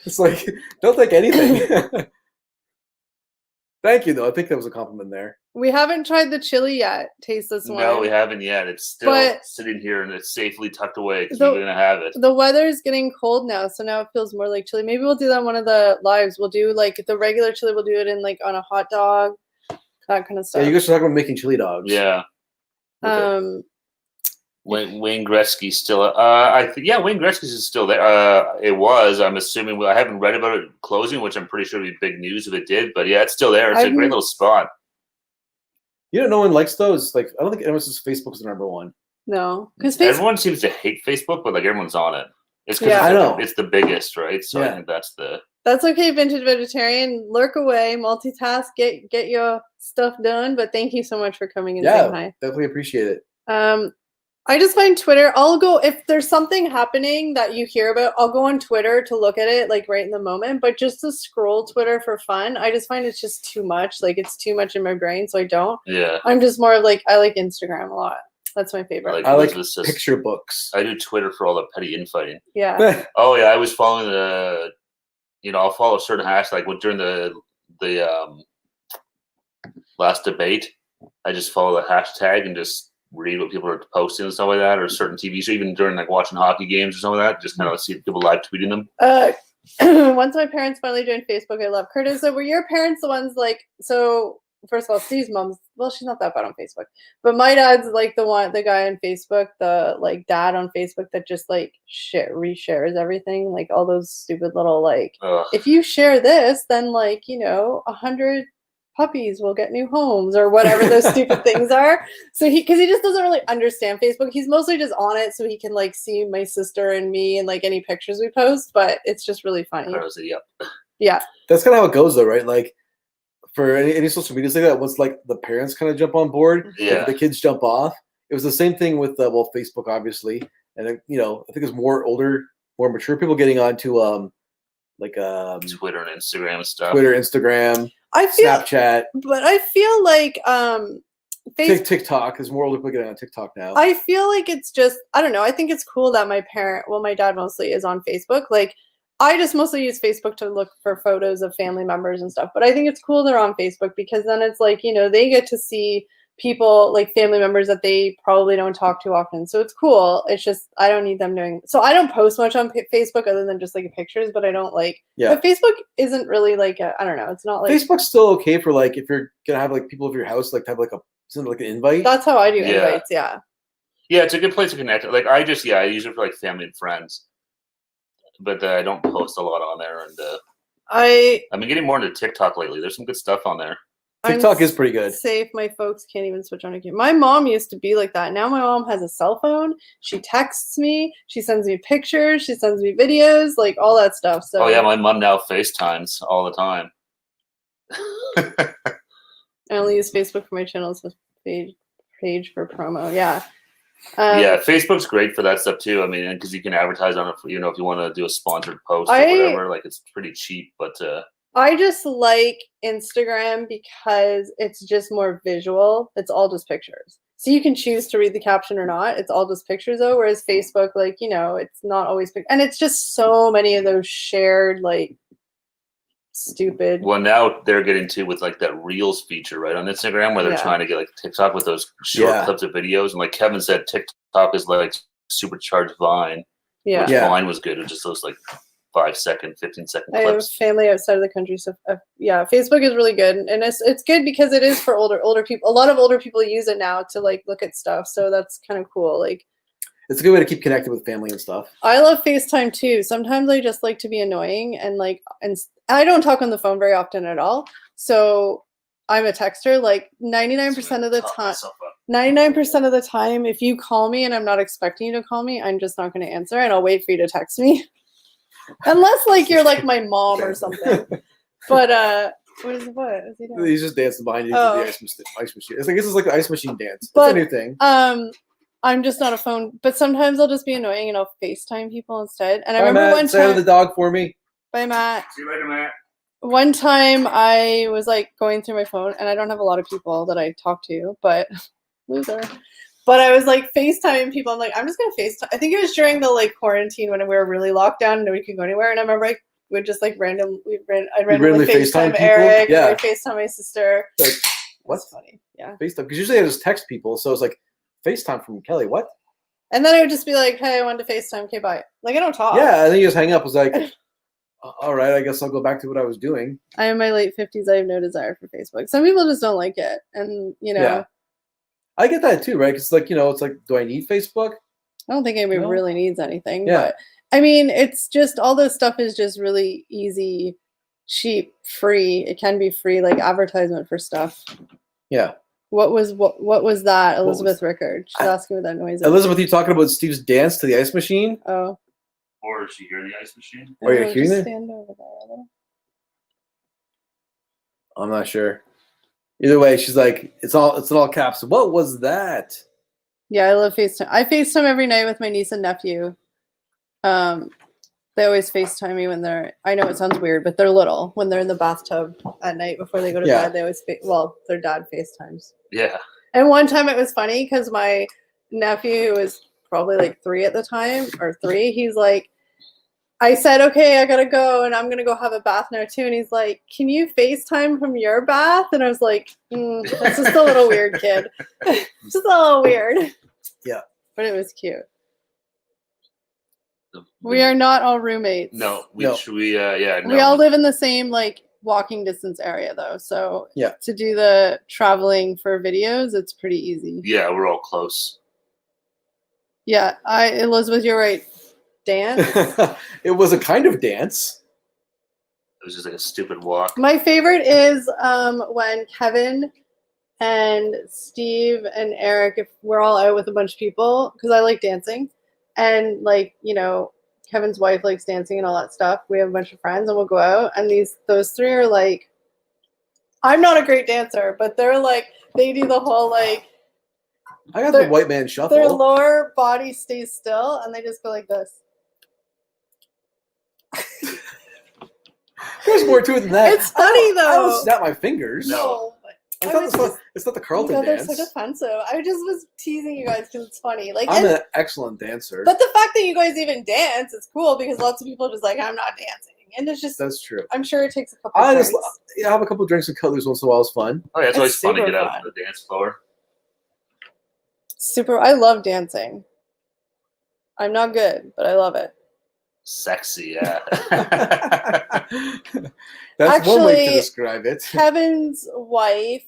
It's like, they'll take anything. Thank you, though. I think that was a compliment there. We haven't tried the chili yet. Taste this one. No, we haven't yet. It's still sitting here and it's safely tucked away because we're going to have it. The weather is getting cold now, so now it feels more like chili. Maybe we'll do that on one of the lives. We'll do like the regular chili. We'll do it in like on a hot dog, that kind of stuff. Yeah, you guys should talk about making chili dogs. Yeah. Wayne Gretzky still. Wayne Gretzky's is still there. It was. I'm assuming. I haven't read about it closing, which I'm pretty sure would be big news if it did. But yeah, it's still there. It's a great little spot. You know, no one likes those. Like, I don't think anyone says Facebook is the number one. No, because everyone seems to hate Facebook, but like everyone's on it. It's because I know it's the biggest, right? So I think that's the. That's okay, Vintage Vegetarian. Lurk away, multitask, get your stuff done. But thank you so much for coming and saying hi. Definitely appreciate it. I just find Twitter, I'll go, if there's something happening that you hear about, I'll go on Twitter to look at it, like, right in the moment. But just to scroll Twitter for fun, I just find it's just too much. Like, it's too much in my brain, so I don't. Yeah. I'm just more of, like, I like Instagram a lot. That's my favorite. I like picture books. I do Twitter for all the petty infighting. Yeah. Oh, yeah, I was following I'll follow a certain hashtag. Like, during the last debate, I just follow the hashtag and just read what people are posting and stuff like that, or certain TV shows, even during like watching hockey games or something like that, just kind of see people live tweeting them. Once my parents finally joined Facebook, I love Curtis. So were your parents the ones like, so first of all, Steve's mom's, well, she's not that bad on Facebook, but my dad's like the guy on Facebook, the like dad on Facebook that just like reshares everything, like all those stupid little like, if you share this, then like, 100 puppies will get new homes or whatever those stupid things are. So because he just doesn't really understand Facebook. He's mostly just on it so he can like see my sister and me and like any pictures we post, but it's just really funny. Yeah. That's kind of how it goes though, right? Like for any social media like that, once like the parents kind of jump on board, the kids jump off. It was the same thing with Facebook obviously. And I think it's more older, more mature people getting onto Twitter and Instagram and stuff. Twitter, Instagram, Snapchat. But I feel like TikTok is more older people getting on TikTok now. I feel like it's just, I don't know. I think it's cool that my dad mostly is on Facebook. Like I just mostly use Facebook to look for photos of family members and stuff. But I think it's cool they're on Facebook because then it's like, they get to see people like family members that they probably don't talk to often. So it's cool. It's just, I don't need them doing, so I don't post much on Facebook other than just like pictures, but I don't like, but Facebook isn't really like, I don't know. It's not like. Facebook's still okay for like, if you're going to have like people of your house, like to have like an invite. That's how I do invites. Yeah. Yeah, it's a good place to connect. Like I use it for like family and friends, but I don't post a lot on there. And I've been getting more into TikTok lately. There's some good stuff on there. TikTok is pretty good. Safe. My folks can't even switch on a camera. My mom used to be like that. Now my mom has a cell phone. She texts me. She sends me pictures. She sends me videos, like all that stuff. So. Oh yeah, my mom now FaceTimes all the time. I only use Facebook for my channels with page for promo. Yeah. Yeah, Facebook's great for that stuff too. I mean, because you can advertise on it. For, if you want to do a sponsored post or whatever, like it's pretty cheap. But I just like Instagram because it's just more visual. It's all just pictures, so you can choose to read the caption or not. It's all just pictures though. Whereas Facebook, like it's not always and it's just so many of those shared like stupid. Well, now they're getting to with like that Reels feature right on Instagram where they're trying to get like TikTok with those short clips of videos. And like Kevin said, TikTok is like supercharged Vine. Yeah. Which Vine was good. It was just those like 5-second, 15-second clips. I have family outside of the country, so Facebook is really good, and it's good because it is for older people. A lot of older people use it now to like look at stuff, so that's kind of cool. Like, it's a good way to keep connected with family and stuff. I love FaceTime too. Sometimes I just like to be annoying and I don't talk on the phone very often at all. So I'm a texter. Like 99% of the time, 99% of the time, if you call me and I'm not expecting you to call me, I'm just not going to answer, and I'll wait for you to text me. Unless like you're like my mom or something. But what is he doing? He's just dancing behind you with the ice machine. It's like this is like the ice machine dance. It's a new thing. I'm just not a phone, but sometimes I'll just be annoying and I'll FaceTime people instead. And I Bye, remember Matt. one time. Say hi to the dog for me. Bye, Matt. See you later, Matt. One time I was like going through my phone, and I don't have a lot of people that I talk to, but loser. But I was like FaceTiming people. I'm like, I'm just gonna FaceTime. I think it was during the like quarantine when we were really locked down and nobody could go anywhere. And I remember I would just like I'd randomly FaceTime Eric. Yeah. I'd FaceTime my sister. Like, what's funny? Yeah. FaceTime, because usually I just text people, so it's like FaceTime from Kelly. What? And then I would just be like, hey, I wanted to FaceTime. Okay, bye. Like I don't talk. Yeah, and then you just hang up. I was like, all right, I guess I'll go back to what I was doing. I am in my late 50s. I have no desire for Facebook. Some people just don't like it, and Yeah. I get that too, right? Because like it's like, do I need Facebook? I don't think anybody really needs anything. Yeah. But I mean, it's just all this stuff is just really easy, cheap, free. It can be free, like advertisement for stuff. Yeah. What was that? Elizabeth Rickard. She's asking what that noise is. Elizabeth, you talking about Steve's dance to the ice machine? Oh. Or is she hearing the ice machine? Are you hearing it? Stand over there. I'm not sure. Either way, she's like, it's in all caps. What was that? Yeah, I love FaceTime. I FaceTime every night with my niece and nephew. They always FaceTime me when I know it sounds weird, but they're little. When they're in the bathtub at night before they go to bed, they always, their dad FaceTimes. Yeah. And one time it was funny because my nephew, who was probably like 3 at the time, he's like, I said, okay, I gotta go, and I'm gonna go have a bath now too. And he's like, can you FaceTime from your bath? And I was like, that's just a little weird, kid. Just a little weird. Yeah. But it was cute. We are not all roommates. No, we No. We all live in the same like walking distance area though. So to do the traveling for videos, it's pretty easy. Yeah, we're all close. Yeah, Elizabeth, you're right. Dance. It was a kind of dance. It was just like a stupid walk. My favorite is when Kevin and Steve and Eric, if we're all out with a bunch of people, because I like dancing, and like Kevin's wife likes dancing and all that stuff. We have a bunch of friends and we'll go out, and those 3 are like, I'm not a great dancer, but they're like, they do the whole like, I got the white man shuffle. Their lower body stays still and they just go like this. There's more to it than that. It's funny though. I don't snap my fingers. No. It's not the Carlton dance. They're so defensive. I just was teasing you guys because it's funny. Like I'm an excellent dancer. But the fact that you guys even dance is cool because lots of people are just like, I'm not dancing. And it's just that's true. I'm sure it takes a couple drinks. I have a couple drinks and cutlers once in a while. It's fun. Oh yeah, it's always fun to get out on the dance floor. I love dancing. I'm not good, but I love it. Sexy, yeah. That's one way to describe it. Kevin's wife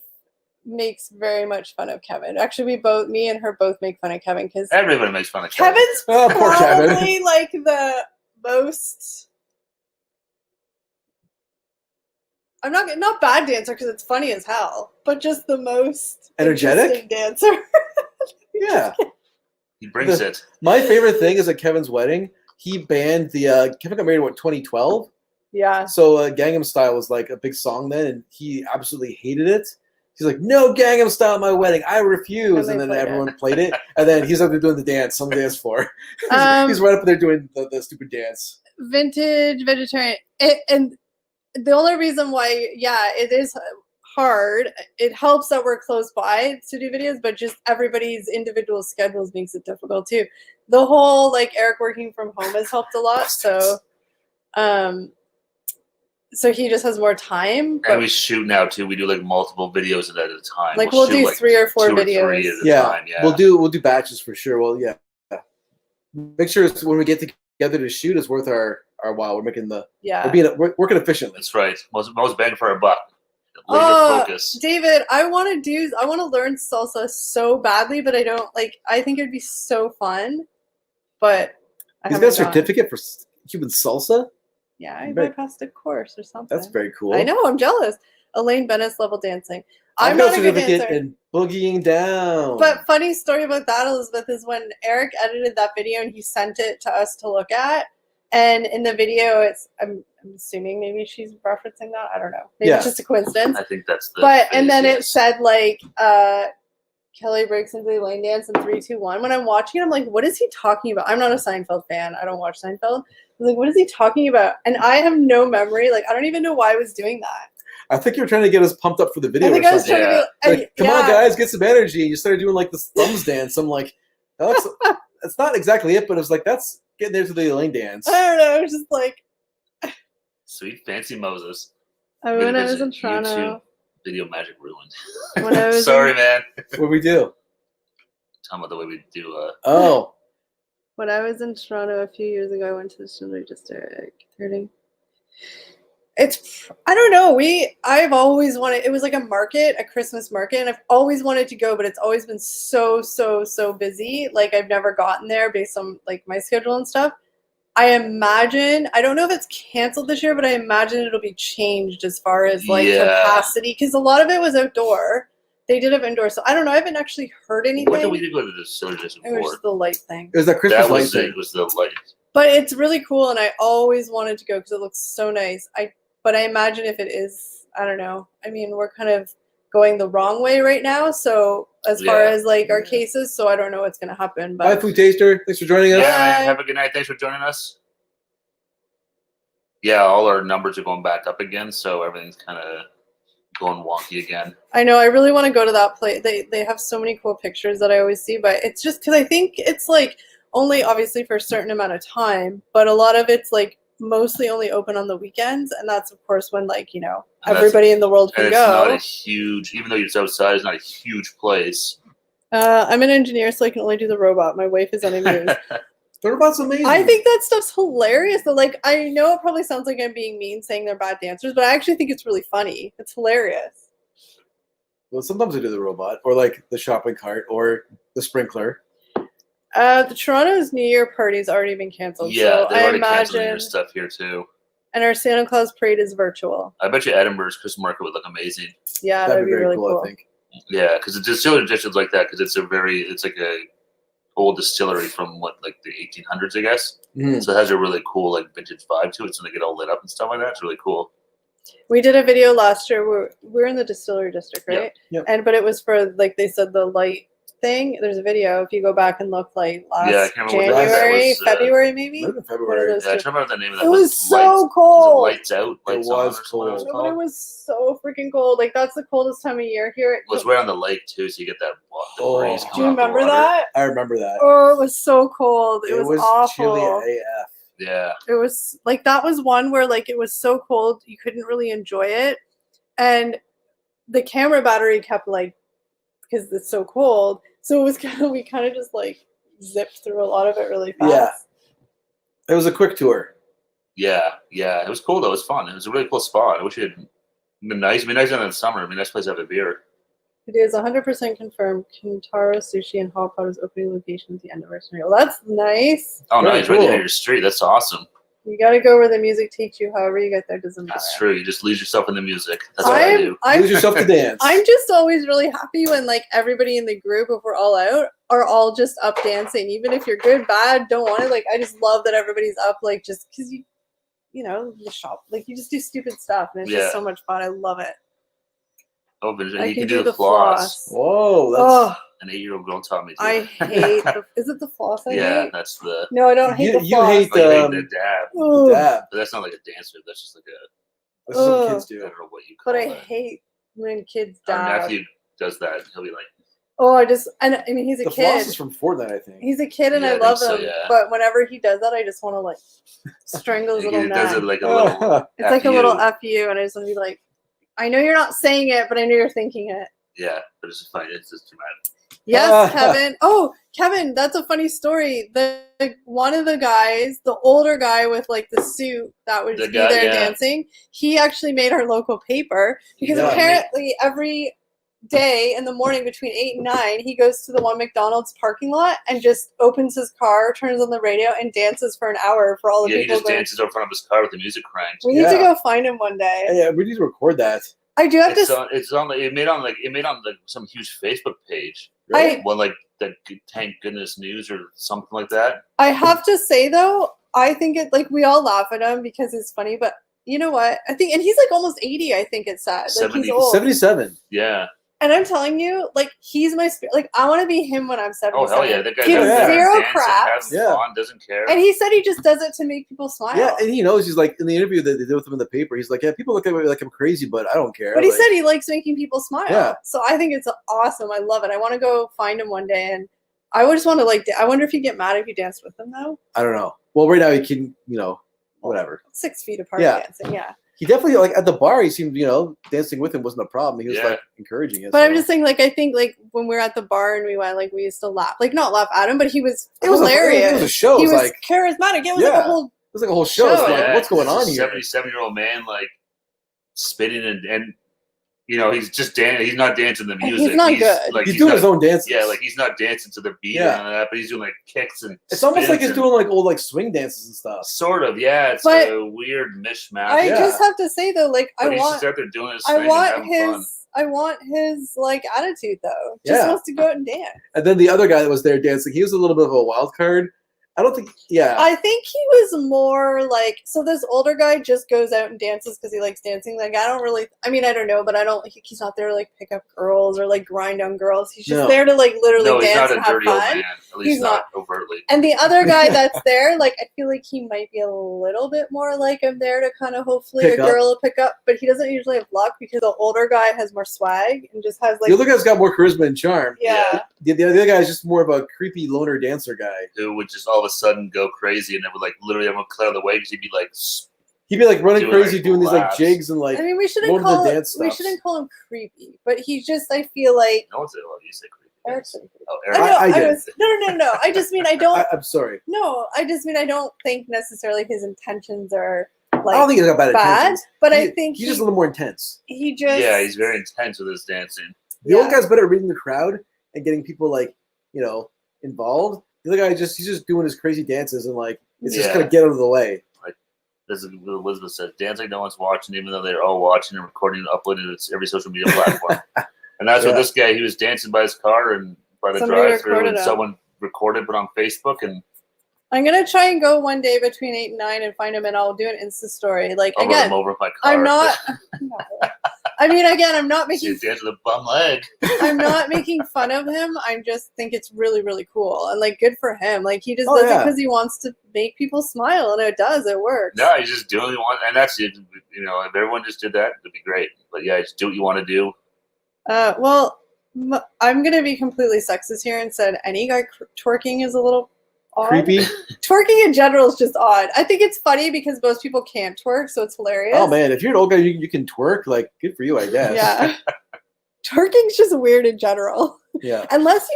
makes very much fun of Kevin. Actually, me and her both make fun of Kevin because Everybody makes fun of Kevin. Kevin's Oh, poor Kevin. probably like the most. I'm not bad dancer because it's funny as hell, but just the most Energetic dancer. Yeah. He brings it. My favorite thing is at Kevin's wedding, he banned the Kevin got married in 2012. Yeah. So Gangnam Style was like a big song then, and he absolutely hated it. He's like, no Gangnam Style at my wedding. I refuse. And then everyone played it. And then he's up there doing the dance on the dance floor. He's right up there doing the stupid dance. Vintage vegetarian. And the only reason why, yeah, it is hard. It helps that we're close by to do videos, but just everybody's individual schedules makes it difficult too. The whole like Eric working from home has helped a lot. So he just has more time. And we shoot now too. We do like multiple videos at a time. Like we'll do like 3 or 4 2 videos. or 3 at a time. Yeah. We'll do batches for sure. Well, yeah. Make sure it's, when we get together to shoot, it's worth our while. We're making we're working efficiently. That's right. Most bang for our buck. Laser focus. David, I want to learn salsa so badly, but I don't I think it'd be so fun. But he's got a certificate for Cuban salsa? Yeah, I bypassed a course or something. That's very cool. I know, I'm jealous. Elaine Bennett's level dancing. I'm not a good dancer. In boogieing down. But funny story about that, Elizabeth, is when Eric edited that video and he sent it to us to look at. And in the video, I'm assuming maybe she's referencing that. I don't know. Maybe it's just a coincidence. I think that's the. But and then it said Kelly breaks into the Elaine dance in 3, 2, 1. When I'm watching it, I'm like, what is he talking about? I'm not a Seinfeld fan. I don't watch Seinfeld. I was like, what is he talking about? And I have no memory. I don't even know why I was doing that. I think you were trying to get us pumped up for the video. I think I was trying to be come on, guys, get some energy. You started doing this thumbs dance. I'm like, that's not exactly it, but it was like, that's getting there to the Elaine dance. I don't know. It was just sweet fancy Moses. When I was in Toronto. YouTube video magic ruined. When I was Sorry, man. What we do? Tell me the way we do. When I was in Toronto a few years ago, I went to the Distillery District. I don't know. I've always wanted, it was like a Christmas market, and I've always wanted to go, but it's always been so busy. I've never gotten there based on my schedule and stuff. I imagine, I don't know if it's canceled this year, but I imagine it'll be changed as far as capacity, because a lot of it was outdoor. They did have indoor, so I don't know. I haven't actually heard anything. What did we go to the Distillery District for? It was just the light thing. It was that Christmas light thing. It was the light. But it's really cool, and I always wanted to go because it looks so nice. But I imagine if it is, I don't know. I mean, we're kind of going the wrong way right now. So as far as our cases, so I don't know what's going to happen. But bye, Food Taster. Thanks for joining us. Yeah, have a good night. Thanks for joining us. Yeah, all our numbers are going back up again, so everything's kind of going wonky again. I know. I really want to go to that place. They have so many cool pictures that I always see, but it's just because I think it's only obviously for a certain amount of time, but a lot of it's mostly only open on the weekends, and that's of course when everybody in the world can go. It's not a huge, even though it's outside, it's not a huge place. I'm an engineer, so I can only do the robot. My wife is unamused. The robot's amazing. I think that stuff's hilarious. So, I know it probably sounds like I'm being mean saying they're bad dancers, but I actually think it's really funny. It's hilarious. Well, sometimes I do the robot, or the shopping cart, or the sprinkler. The Toronto's New Year party's already been canceled. Yeah, so they already I canceled imagine your stuff here too. And our Santa Claus parade is virtual. I bet you Edinburgh's Christmas market would look amazing. Yeah, that'd be really cool. I think. Yeah, because the distillery district's like that, because it's like a old distillery from the 1800s, I guess. Mm. So it has a really cool vintage vibe to it. So they get all lit up and stuff like that. It's really cool. We did a video last year. We're in the distillery district, right? Yep. But it was for they said the light thing. There's a video if you go back and look last January, February maybe. February. I can't remember the name of that. It was so cold. Lights out. Lights it was on. cold. But it was so freaking cold. That's the coldest time of year here. It was right on the lake too, so you get that breeze. Do you remember that? I remember that. Oh, it was so cold. It was awful. Chilly AF. Yeah. It was that was one where it was so cold you couldn't really enjoy it, and the camera battery kept because it's so cold. So it was we kind of just zipped through a lot of it really fast. Yeah. It was a quick tour. Yeah. It was cool though. It was fun. It was a really cool spot. I wish it had been nice. It'd be nice in the summer. It'd be a nice place to have a beer. It is 100% confirmed. Kintaro Sushi and Hot Pot is opening location at the end of our street. Well, that's nice. Oh, Very nice. Right cool. in your street. That's awesome. You got to go where the music takes you. However you get there doesn't matter. That's true. You just lose yourself in the music. That's what I do. Lose yourself to dance. I'm just always really happy when like everybody in the group, if we're all out, are all just up dancing. Even if you're good, bad, don't want it. Like I just love that everybody's up. Like just because you know, the shop. Like you just do stupid stuff, and it's just so much fun. I love it. Oh, but I you can can do the the floss. Whoa, that's An 8-year-old girl taught me to. I hate. Is it the floss? I Yeah, hate? that's the. No, I don't hate the You floss. hate Oh, you hate the dab. Ugh. dab. But that's not like a dance move. That's just like a. That's what Ugh. kids I do. don't know what you call But I that. hate when kids Our dab. nephew does that. He'll be like, Oh, I mean, he's a The kid. floss is from Fortnite, I think. He's a kid, and Yeah, I I think love so, him. yeah. But whenever he does that, I just want to like strangle his he little does neck. it like a little. It's like a little FU. fu, and I just want to be like, I know you're not saying it, but I know you're thinking it. Yeah, but it's just fine. It's just dramatic. Yes, Kevin. Oh, Kevin, that's a funny story. One of the guys, the older guy with like the suit that would The be guy, there yeah. dancing, he actually made our local paper because Yeah. apparently every day in the morning between 8 and 9, he goes to the one McDonald's parking lot and just opens his car, turns on the radio, and dances for an hour for all the Yeah, he people just going. dances in front of his car with the music cranked. We need to Yeah. go find him one day. Yeah, we need to record that. I do have It's to. on. It's on. It made on like some huge Facebook page. I One like the Thank Goodness News or something like that. I have to say though, I think it like we all laugh at him because it's funny, but you know what? I think, and he's like almost 80. I think it's sad. Like 70. he's old. 77. Yeah. And I'm telling you, like he's my spirit. Like I want to be him when I'm 70. Oh hell yeah! That guy's Gives out there zero dancing, craps. having fun, doesn't care. And he said he just does it to make people smile. Yeah, and he knows. He's like, in the interview that they did with him in the paper, he's like, yeah, people look at me like I'm crazy, but I don't care. But he Like, said he likes making people smile. Yeah. So I think it's awesome. I love it. I want to go find him one day, and I would just want to like. I wonder if he'd get mad if you danced with him though. I don't know. Well, right now he can, whatever. 6 feet apart Yeah. dancing, yeah. He definitely, like, at the bar, he seemed, dancing with him wasn't a problem. He was, Yeah. like, encouraging it. But I'm so. just saying, like, I think, like, when we were at the bar and we went, like, we used to laugh. Like, not laugh at him, but he was It was hilarious. it was a show. He It was was like, charismatic. It was Yeah. like a whole. it was like a whole show. It's Show. like, what's going on He's a here? 77-year-old man, like spinning and he's just dancing. He's not dancing the And music. he's not good. Like He's doing not, his own dances. Yeah, like he's not dancing to the beat Yeah. and all that, but he's doing like kicks and. It's almost like spins he's and- doing, like, old, like, swing dances and stuff. Sort of, yeah. It's But a weird mishmash. I Yeah. just have to say, though, like, but I he's want. just out there doing his I thing and want having his. fun. I want his like attitude though. Just Yeah. wants to go out and dance. And then the other guy that was there dancing, he was a little bit of a wild card. I don't think, yeah. I think he was more like so. This older guy just goes out and dances because he likes dancing. Like I don't really. I mean, I don't know, but I don't. He's not there to like pick up girls or like grind on girls. He's just No. there to like literally No, he's dance not a and have dirty old fun. man. At least He's not overtly. And the other guy that's there, like I feel like he might be a little bit more like I'm there to kind of hopefully Pick a up. girl will pick up, but he doesn't usually have luck because the older guy has more swag and just has like The other guy's got more charisma and charm. yeah. The other guy is just more of a creepy loner dancer guy. Who would just all of a sudden go crazy and then would like literally everyone clear the way because he'd be like, He'd be like running Doing, crazy, like, doing these like laps. jigs and like. I mean, we More shouldn't of the call dance we stuff. shouldn't call him creepy, but he just I feel like no one's well, you say creepy. Eric's Oh, I Eric. know, I did. was, no. I just mean I don't. I'm sorry. No, I just mean I don't think necessarily his intentions are like I don't think he's got bad bad, intentions. but I He- think he's just a little more intense. he just Yeah, he's very intense with his dancing. The old Yeah. guy's better at reading the crowd and getting people like involved. The other guy he's just doing his crazy dances and like it's just Yeah. kind of get out of the way. As Elizabeth said, dancing no one's watching, even though they're all watching and recording and uploading it to every social media platform. And that's what Yeah. this guy, he was dancing by his car and by the Somebody drive-through, recorded and him. someone recorded it on Facebook, and I'm gonna try and go one day between 8 and 9 and find him, and I'll do an Insta story. Like I'll run again, him over with my car. I'm not. I mean, again, I'm not making. He's dancing with a bum leg. I'm not making fun of him. I just think it's really, really cool and like good for him. Like he just Oh, does it yeah. because he wants to make people smile, and it does. It works. No, he's just doing what he wants, and that's it. If everyone just did that, it'd be great. But yeah, just do what you want to do. Well, I'm gonna be completely sexist here and said any guy twerking is a little odd. Creepy. Twerking in general is just odd. I think it's funny because most people can't twerk, so it's hilarious. Oh man, if you're an old guy, you can twerk. Like, good for you, I guess. Yeah. Twerking's just weird in general. Yeah. Unless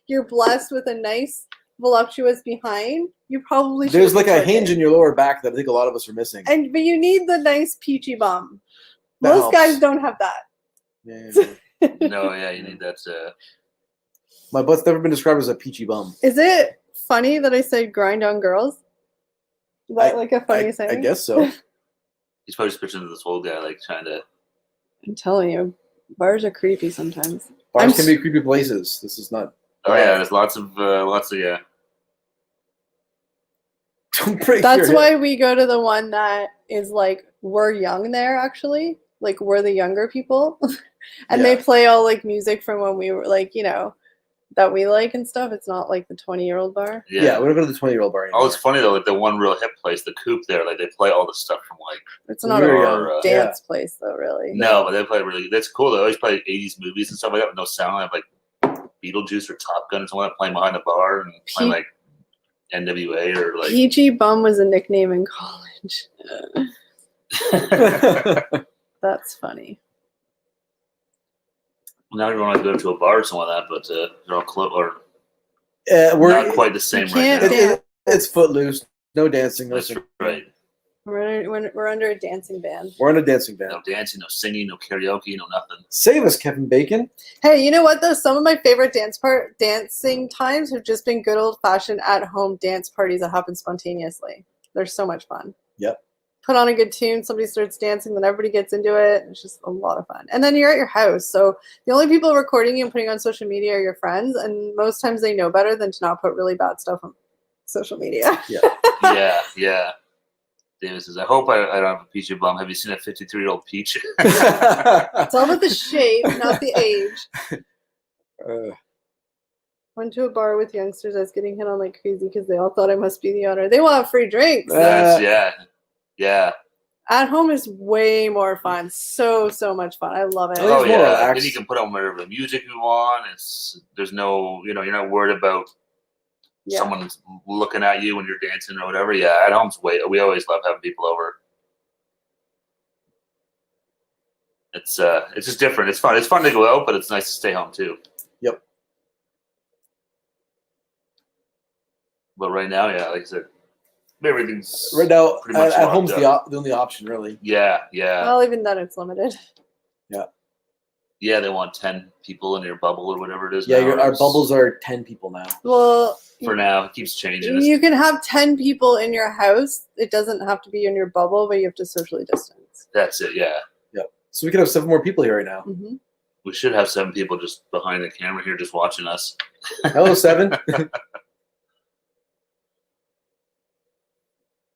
you're blessed with a nice voluptuous behind, you probably should. There's like a hinge in your lower back that I think a lot of us are missing. but you need the nice peachy bum. That Most helps. guys don't have that. Yeah. No, yeah, you need that. My butt's never been described as a peachy bum. Is it funny that I said grind on girls? Is that like a funny saying? I guess so. He's probably just picturing this old guy like trying to. I'm telling you, bars are creepy sometimes. Bars can be creepy places. This is not. Oh yeah, there's lots of yeah. That's why we go to the one that is like we're young there actually. Like we're the younger people. And they play all like music from when we were like, that we like and stuff. It's not like the 20-year-old bar. Yeah, we don't go to the 20-year-old bar anymore. Oh, it's funny though, like the one real hip place, the Coop there, like they play all the stuff from like. It's not a dance place though, really. No, but they play really. That's cool. They always play 80s movies and stuff like that with no sound. They have like Beetlejuice or Top Gun or something playing behind the bar and playing like NWA or like. Peachy Bum was a nickname in college. That's funny. Now you want to go to a bar or something like that, but they're all close or we're not quite the same right now. It's footloose. No dancing. No singing. Right. We're under a dancing ban. We're on a dancing ban. No dancing, no singing, no karaoke, no nothing. Save us, Kevin Bacon. Hey, you know what though? Some of my favorite dancing times have just been good old fashioned at home dance parties that happen spontaneously. They're so much fun. Yep. Put on a good tune, somebody starts dancing, then everybody gets into it. It's just a lot of fun. And then you're at your house. So the only people recording you and putting on social media are your friends. And most times they know better than to not put really bad stuff on social media. Yeah. yeah. David says, I hope I don't have a peachy bum. Have you seen a 53-year-old peach? It's all about the shape, not the age. Went to a bar with youngsters. I was getting hit on like crazy because they all thought I must be the owner. They want free drinks. Yeah. At home is way more fun. So much fun. I love it. Oh yeah. Then you can put on whatever music you want. There's no, you're not worried about someone's looking at you when you're dancing or whatever. Yeah, at home's we always love having people over. It's just different. It's fun. It's fun to go out, but it's nice to stay home too. Yep. But right now, yeah, like I said, everything's right now pretty much at home's the only option, really. Yeah. Well, even then, it's limited. Yeah, they want 10 people in your bubble or whatever it is. Yeah, our bubbles are 10 people now. Well, for now, it keeps changing. You can have 10 people in your house. It doesn't have to be in your bubble, but you have to socially distance. That's it. Yeah. Yep. So we could have 7 more people here right now. Mm-hmm. We should have 7 people just behind the camera here, just watching us. Hello, 7.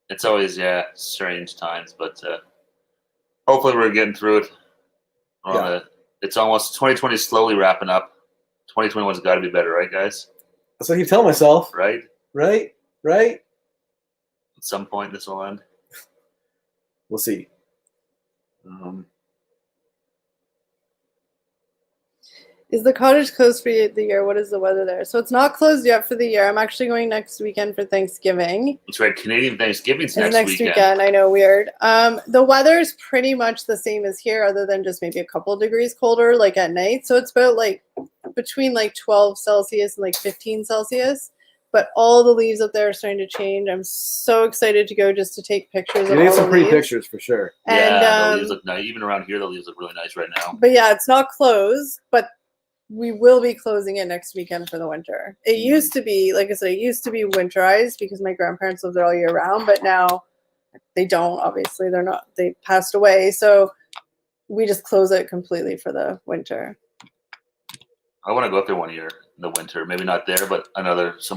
It's always strange times, but hopefully we're getting through it. It's almost 2020 is slowly wrapping up. 2021's got to be better, right, guys? That's what I keep telling myself. Right. At some point, this will end. We'll see. Is the cottage closed for the year? What is the weather there? So it's not closed yet for the year. I'm actually going next weekend for Thanksgiving. That's right. Canadian Thanksgiving's next weekend. I know, weird. The weather is pretty much the same as here, other than just maybe a couple of degrees colder, like at night. So it's about like between like 12 Celsius and like 15 Celsius. But all the leaves up there are starting to change. I'm so excited to go just to take pictures of all the leaves. Some pretty pictures for sure. And, the leaves look nice. Even around here, the leaves look really nice right now. But yeah, it's not closed, but we will be closing it next weekend for the winter. It used to be, like I said, it used to be winterized because my grandparents lived there all year round, but now they don't, obviously. They passed away. So we just close it completely for the winter. I want to go up there one year in the winter. Maybe not there, but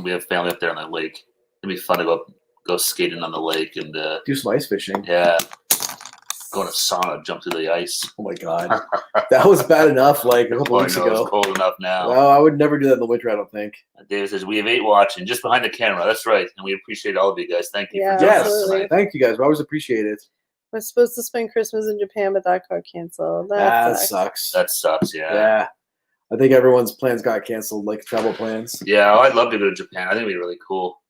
we have family up there on the lake. It'd be fun to go skating on the lake and do some ice fishing. Yeah. Go in a sauna, jump through the ice. Oh my god. That was bad enough like a couple weeks ago. It's cold enough now. Well, I would never do that in the winter, I don't think. David says, we have 8 watching just behind the camera. That's right. And we appreciate all of you guys. Thank you for joining us tonight. Thank you guys. We always appreciate it. I was supposed to spend Christmas in Japan, but that got canceled. That sucks. That sucks, yeah. Yeah. I think everyone's plans got canceled, like travel plans. Yeah, I'd love to go to Japan. I think it'd be really cool.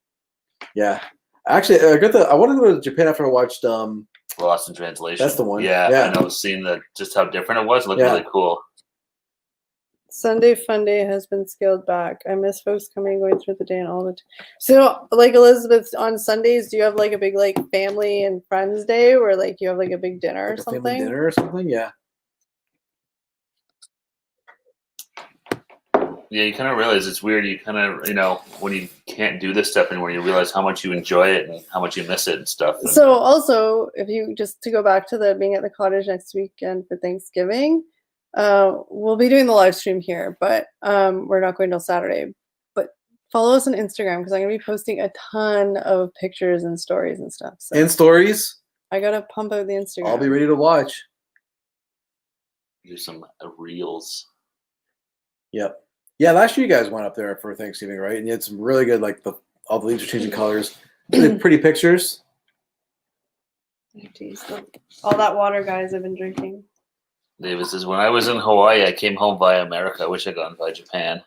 Yeah. Actually, I wanted to go to Japan after I watched Lost in Translation. That's the one. Yeah. And I was seeing just how different it was. It looked really cool. Sunday Fun Day has been scaled back. I miss folks coming and going through the day and all the time. So, like, Elizabeth, on Sundays, do you have like a big like family and friends day where like you have like a big dinner or something? Family dinner or something? Yeah. Yeah, you kind of realize it's weird. You kind of, when you can't do this stuff anymore, you realize how much you enjoy it and how much you miss it and stuff. And So also, if you just to go back to the being at the cottage next weekend for Thanksgiving, we'll be doing the live stream here, but we're not going till Saturday. But follow us on Instagram because I'm gonna be posting a ton of pictures and stories and stuff. So And stories. I gotta pump out the Instagram. I'll be ready to watch. do some reels. Yep. Yeah, last year you guys went up there for Thanksgiving, right? And you had some really good, like all the leaves are changing colors. Really pretty pictures. Jeez, all that water, guys, I've been drinking. David says, when I was in Hawaii, I came home via America. I wish I'd gone via Japan.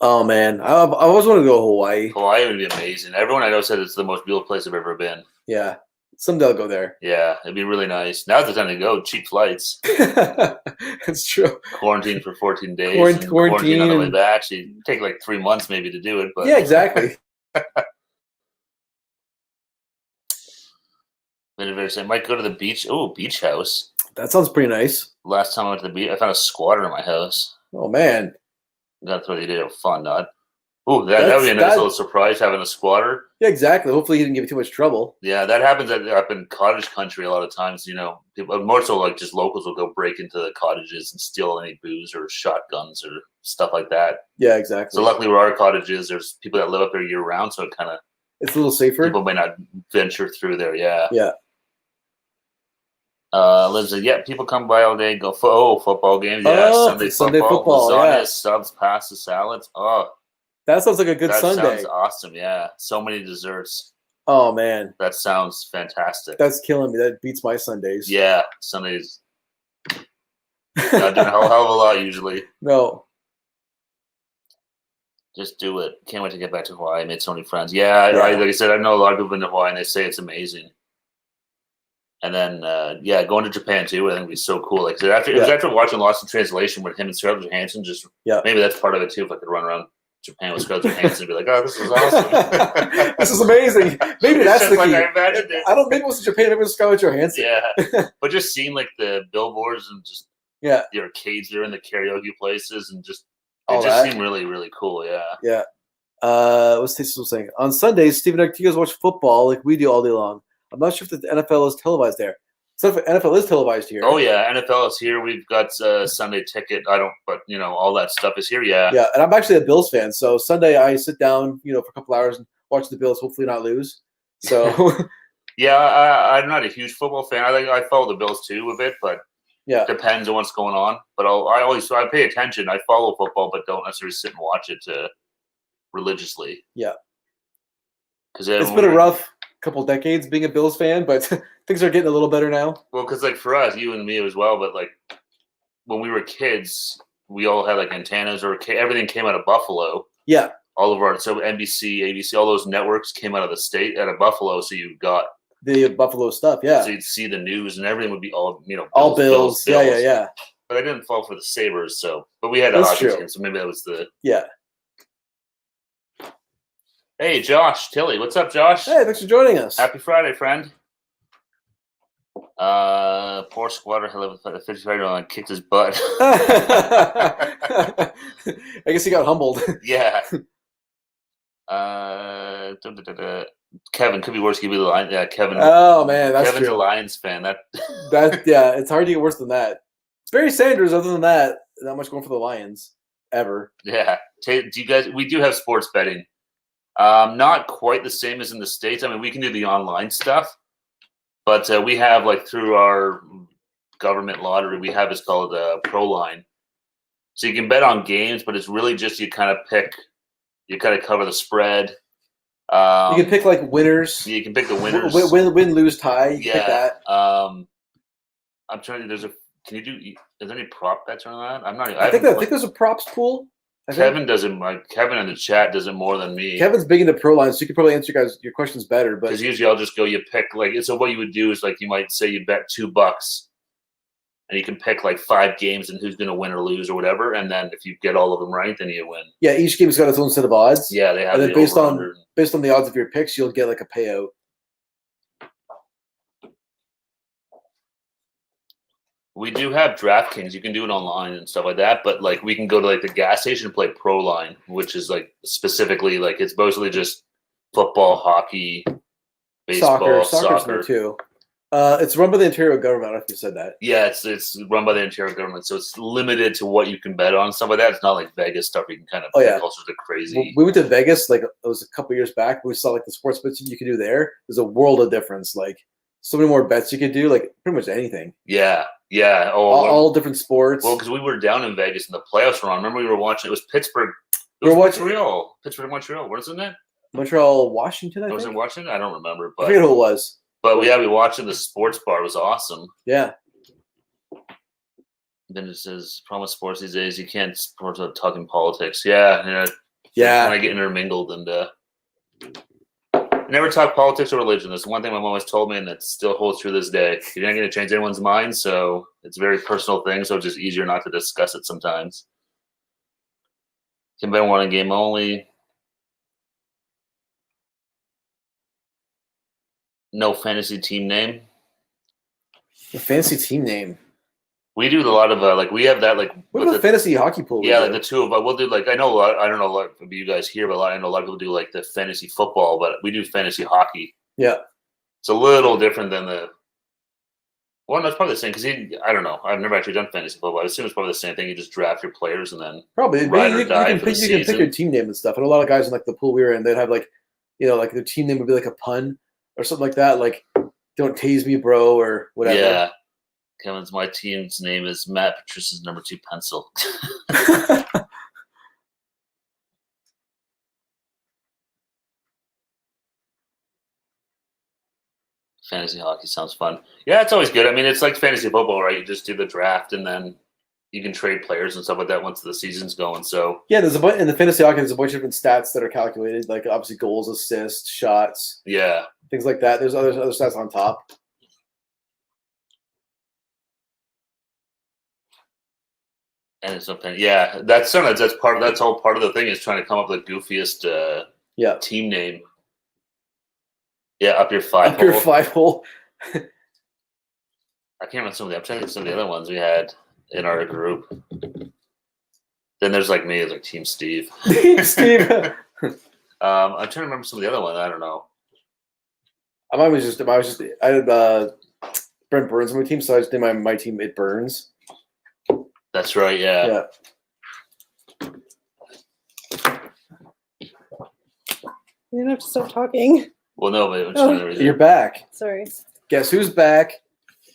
Oh man, I always want to go to Hawaii. Hawaii would be amazing. Everyone I know said it's the most beautiful place I've ever been. Yeah, someday I'll go there. Yeah, it'd be really nice. Now's the time to go. Cheap flights. That's true. Quarantine for 14 days. Quarantine on the way back. Actually, take like 3 months maybe to do it. But yeah, exactly. Might go to the beach. Oh, beach house. That sounds pretty nice. Last time I went to the beach, I found a squatter in my house. Oh man, That's what they did. Fun, not. Oh, that would be a nice little surprise having a squatter. Yeah, exactly. Hopefully, he didn't give you too much trouble. Yeah, that happens up in cottage country a lot of times. People more so like just locals will go break into the cottages and steal any booze or shotguns or stuff like that. Yeah, exactly. So luckily, where our cottage is, there's people that live up there year round, so it's a little safer. People may not venture through there. Yeah. Yeah. Liz said, yeah, people come by all day, go football games. Yeah, Sunday football, lasagna, yeah. subs, pasta, salads. Oh, that sounds like a good Sunday. That sounds awesome. Yeah, so many desserts. Oh man, that sounds fantastic. That's killing me. That beats my Sundays. Yeah, Sundays. Not doing a hell of a lot usually. No. Just do it. Can't wait to get back to Hawaii. I made so many friends. Yeah, like I said, I know a lot of people in Hawaii and they say it's amazing. And then, going to Japan too, I think would be so cool. Like it was after watching Lost in Translation with him and Scarlett Johansson. Maybe that's part of it too. If I could run around Japan with Scarlett Johansson and be like, "Oh, this is awesome! This is amazing." Maybe that's the key. I imagined it. I don't think it was Japan. Maybe it was Scarlett Johansson. Yeah, but just seeing like the billboards and just the arcades there and the karaoke places and just seemed really, really cool. Yeah. Yeah. What's Tasty saying? On Sundays, Stephen and you guys watch football like we do all day long. I'm not sure if the NFL is televised there. So if NFL is televised here. Oh yeah, NFL is here. We've got Sunday ticket. I don't, but all that stuff is here. Yeah. Yeah, and I'm actually a Bills fan, so Sunday I sit down, for a couple hours and watch the Bills. Hopefully not lose. So. Yeah, I'm not a huge football fan. I follow the Bills too a bit, but depends on what's going on. But I pay attention. I follow football, but don't necessarily sit and watch it religiously. Yeah. Because it's been a rough couple decades being a Bills fan, but things are getting a little better now. Well, because for us, you and me as well, but when we were kids, we all had antennas or everything came out of Buffalo. Yeah. All of NBC, ABC, all those networks came out of the state, out of Buffalo, so you got the Buffalo stuff. Yeah. So you'd see the news and everything would be all all Bills. Yeah. But I didn't fall for the Sabres, but we had a hockey team, so maybe that was the Hey, Josh, Tilly. What's up, Josh? Hey, thanks for joining us. Happy Friday, friend. Poor squatter who the 55-year-old kicked his butt. I guess he got humbled. Yeah. Kevin could be worse. Could be the Lions. Yeah, Kevin. Oh man, that's Kevin's true. a Lions fan. That it's hard to get worse than that. Barry Sanders, other than that, not much going for the Lions ever. Yeah. Do you guys? We do have sports betting. Not quite the same as in the States. I mean, we can do the online stuff, but we have through our government lottery, we have it's called ProLine. So you can bet on games, but it's really just you kind of cover the spread. You can pick winners. You can pick the winners. Win, lose, tie. You can pick that. I'm trying to. Is there any prop bets on that? I'm not. I think there's a props pool. Kevin doesn't Kevin in the chat does it more than me. Kevin's big into ProLine, so you can probably answer your questions better. But because usually I'll just go, you pick so what you would do is you might say you bet $2, and you can pick 5 games and who's going to win or lose or whatever, and then if you get all of them right, then you win. Yeah, each game's got its own set of odds. Yeah, they have. And then based on the odds of your picks, you'll get a payout. We do have DraftKings. You can do it online and stuff like that, but like we can go to like the gas station and play Pro Line, which is like specifically like it's mostly just football, hockey, baseball, Soccer's there too. It's run by the Ontario government. I don't know if you said that. Yeah, it's run by the Ontario government, so it's limited to what you can bet on and stuff like that. It's not like Vegas stuff. You can kind of pick all sorts of crazy. We went to Vegas like it was a couple years back. We saw like the sports bets you could do there. There's a world of difference. Like so many more bets you could do. Like pretty much anything. Yeah. Oh, all different sports. Well, because we were down in Vegas and the playoffs were on. Remember we were watching. It was Pittsburgh. Montreal. Montreal. Wasn't it? Montreal, Washington. I think. Was it Washington? I don't remember. But I forget who it was. But we watched it in the sports bar. It was awesome. Yeah. Then it says, promise sports these days, you can't support talking politics. Yeah. When I get intermingled and never talk politics or religion. That's one thing my mom always told me, and that still holds true this day. You're not going to change anyone's mind, so it's a very personal thing, so it's just easier not to discuss it sometimes. Can bet one game only. No fantasy team name. The fantasy team name. We do a lot of like we have that like. What about the fantasy hockey pool? Yeah, like the two of us. We'll do like I know a lot. I don't know a lot of you guys here, but I know a lot of people do like the fantasy football, but we do fantasy hockey. Yeah, it's a little different than the. Well, no, it's probably the same because I don't know. I've never actually done fantasy football. I assume it's probably the same thing. You just draft your players and then probably ride or you die can for the pick, you can pick your team name and stuff. And a lot of guys in like the pool we were in, they'd have like, like their team name would be like a pun or something like that, like "Don't tase me, bro" or whatever. Yeah. Kevin's my team's name is Matt Patricia's number 2 pencil. Fantasy hockey sounds fun. Yeah, it's always good. I mean, it's like fantasy football, right? You just do the draft and then you can trade players and stuff like that once the season's going. So yeah, there's a bunch in the fantasy hockey. There's a bunch of different stats that are calculated, like obviously goals, assists, shots, things like that. There's other stats on top. And it's something, that's all part of the thing is trying to come up with the goofiest team name. Yeah, up your 5 hole. Up your 5 hole. I can't remember I'm trying to think of some of the other ones we had in our group. Then there's like me, it's like Team Steve. Steve. I'm trying to remember some of the other ones. I don't know. I had Brent Burns on my team, so I just did my team. It Burns. That's right. Yeah. You don't have to stop talking. Well, no, but I'm trying to read it. You're back. Sorry. Guess who's back?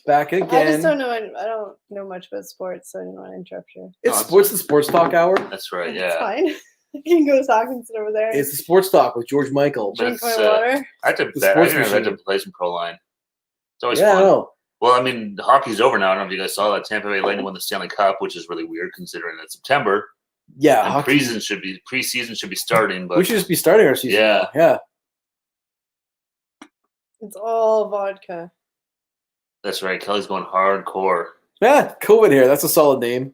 Back again. I just don't know. I don't know much about sports, so I didn't want to interrupt you. It's the sports talk hour. That's right. Yeah. It's fine. I can go talk and sit over there. It's the sports talk with George Michael. Drink my water. I had to play some Pro Line. It's always fun. I know. Well, I mean, hockey's over now. I don't know if you guys saw that. Tampa Bay Lightning won the Stanley Cup, which is really weird considering it's September. Yeah, and preseason should be starting, but we should just be starting our season. Yeah. It's all vodka. That's right. Kelly's going hardcore. Yeah, COVID here. That's a solid name.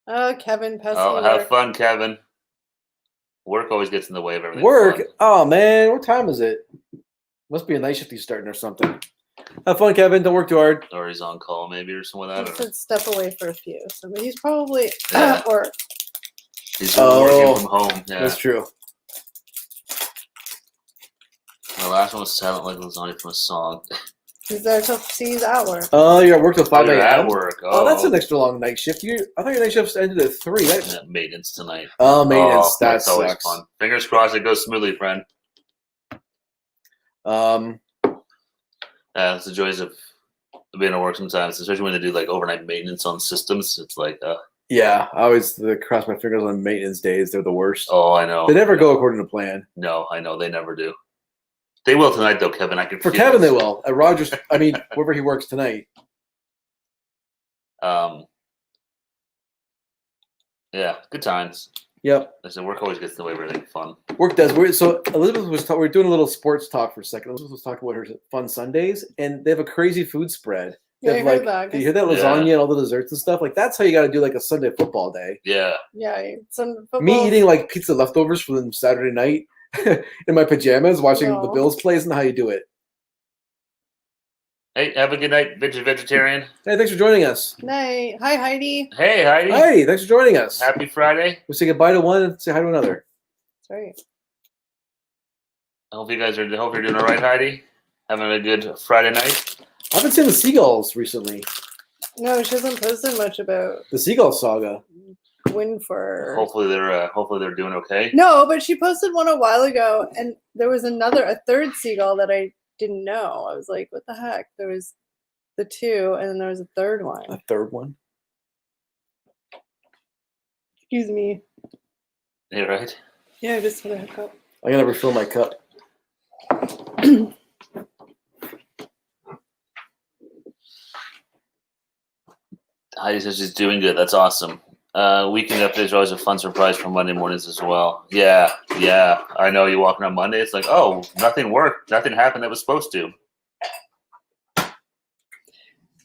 Oh, Kevin, pesky. Oh, have fun, Kevin. Work always gets in the way of everything. Work? Fun. Oh man, what time is it? Must be a night shift he's starting or something. Have fun, Kevin. Don't work too hard. Or he's on call, maybe, or something like that. He said step away for a few. So he's probably or he's working from home. Yeah, that's true. The last one was Silent Like Lasagna from a song. He's there till he's at work. Oh, you're at work till 5 a.m. At work. Oh, that's an extra long night shift. I thought your night shift ended at 3. Maintenance tonight. Oh, maintenance. That's always fun. Fingers crossed it goes smoothly, friend. It's the joys of being at work sometimes, especially when they do like overnight maintenance on systems. It's like, yeah, I always cross my fingers on maintenance days. They're the worst. Oh, I know. They never go according to plan. No, I know they never do. They will tonight, though, Kevin. I can. For Kevin, they will. At Rogers, I mean, wherever he works tonight. Yeah, good times. Yep. I said work always gets in the way of everything fun. Work does. So Elizabeth was we're doing a little sports talk for a second. Elizabeth was talking about her fun Sundays, and they have a crazy food spread. Yeah, you heard that. You hear that lasagna and all the desserts and stuff? Like that's how you got to do like a Sunday football day. Yeah. Yeah. Some Me eating like pizza leftovers from Saturday night in my pajamas, watching the Bills play isn't how you do it. Hey, have a good night, vegetarian. Hey, thanks for joining us. Night. Hi, Heidi. Hey, Heidi. Hi, thanks for joining us. Happy Friday. We'll say goodbye to one and say hi to another. That's right. I hope you're doing all right, Heidi. Having a good Friday night. I've been seeing the seagulls recently. No, she hasn't posted much about The seagull saga. Winford. Hopefully they're doing okay. No, but she posted one a while ago, and there was a third seagull that I didn't know. I was like, what the heck? There was the two, and then there was a third one. A third one? Excuse me. You right? Yeah, I just had a hiccup. I gotta refill my cup. Heidi says she's doing good. That's awesome. Weekend updates are always a fun surprise for Monday mornings as well. Yeah. I know you walking on Monday. It's like, oh, nothing worked. Nothing happened that was supposed to.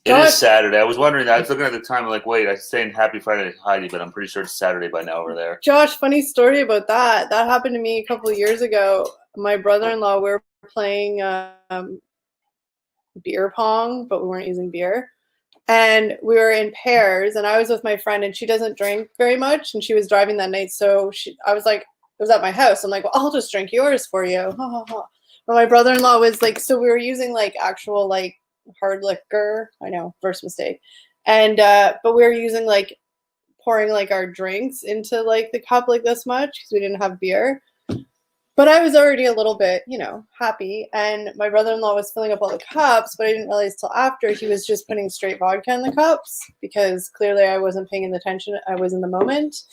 It is Saturday. I was wondering. I was looking at the time. I'm like, wait, I'm saying Happy Friday to Heidi, but I'm pretty sure it's Saturday by now over there. Josh, funny story about that. That happened to me a couple of years ago. My brother-in-law, we were playing beer pong, but we weren't using beer. And we were in pairs, and I was with my friend, and she doesn't drink very much, and she was driving that night. So I was like, it was at my house. I'm like, well, I'll just drink yours for you. But my brother-in-law was like, so we were using like actual like hard liquor. I know, first mistake. And but we were using like pouring like our drinks into like the cup like this much because we didn't have beer. But I was already a little bit, happy. And my brother-in-law was filling up all the cups, but I didn't realize till after he was just putting straight vodka in the cups because clearly I wasn't paying attention. I was in the moment.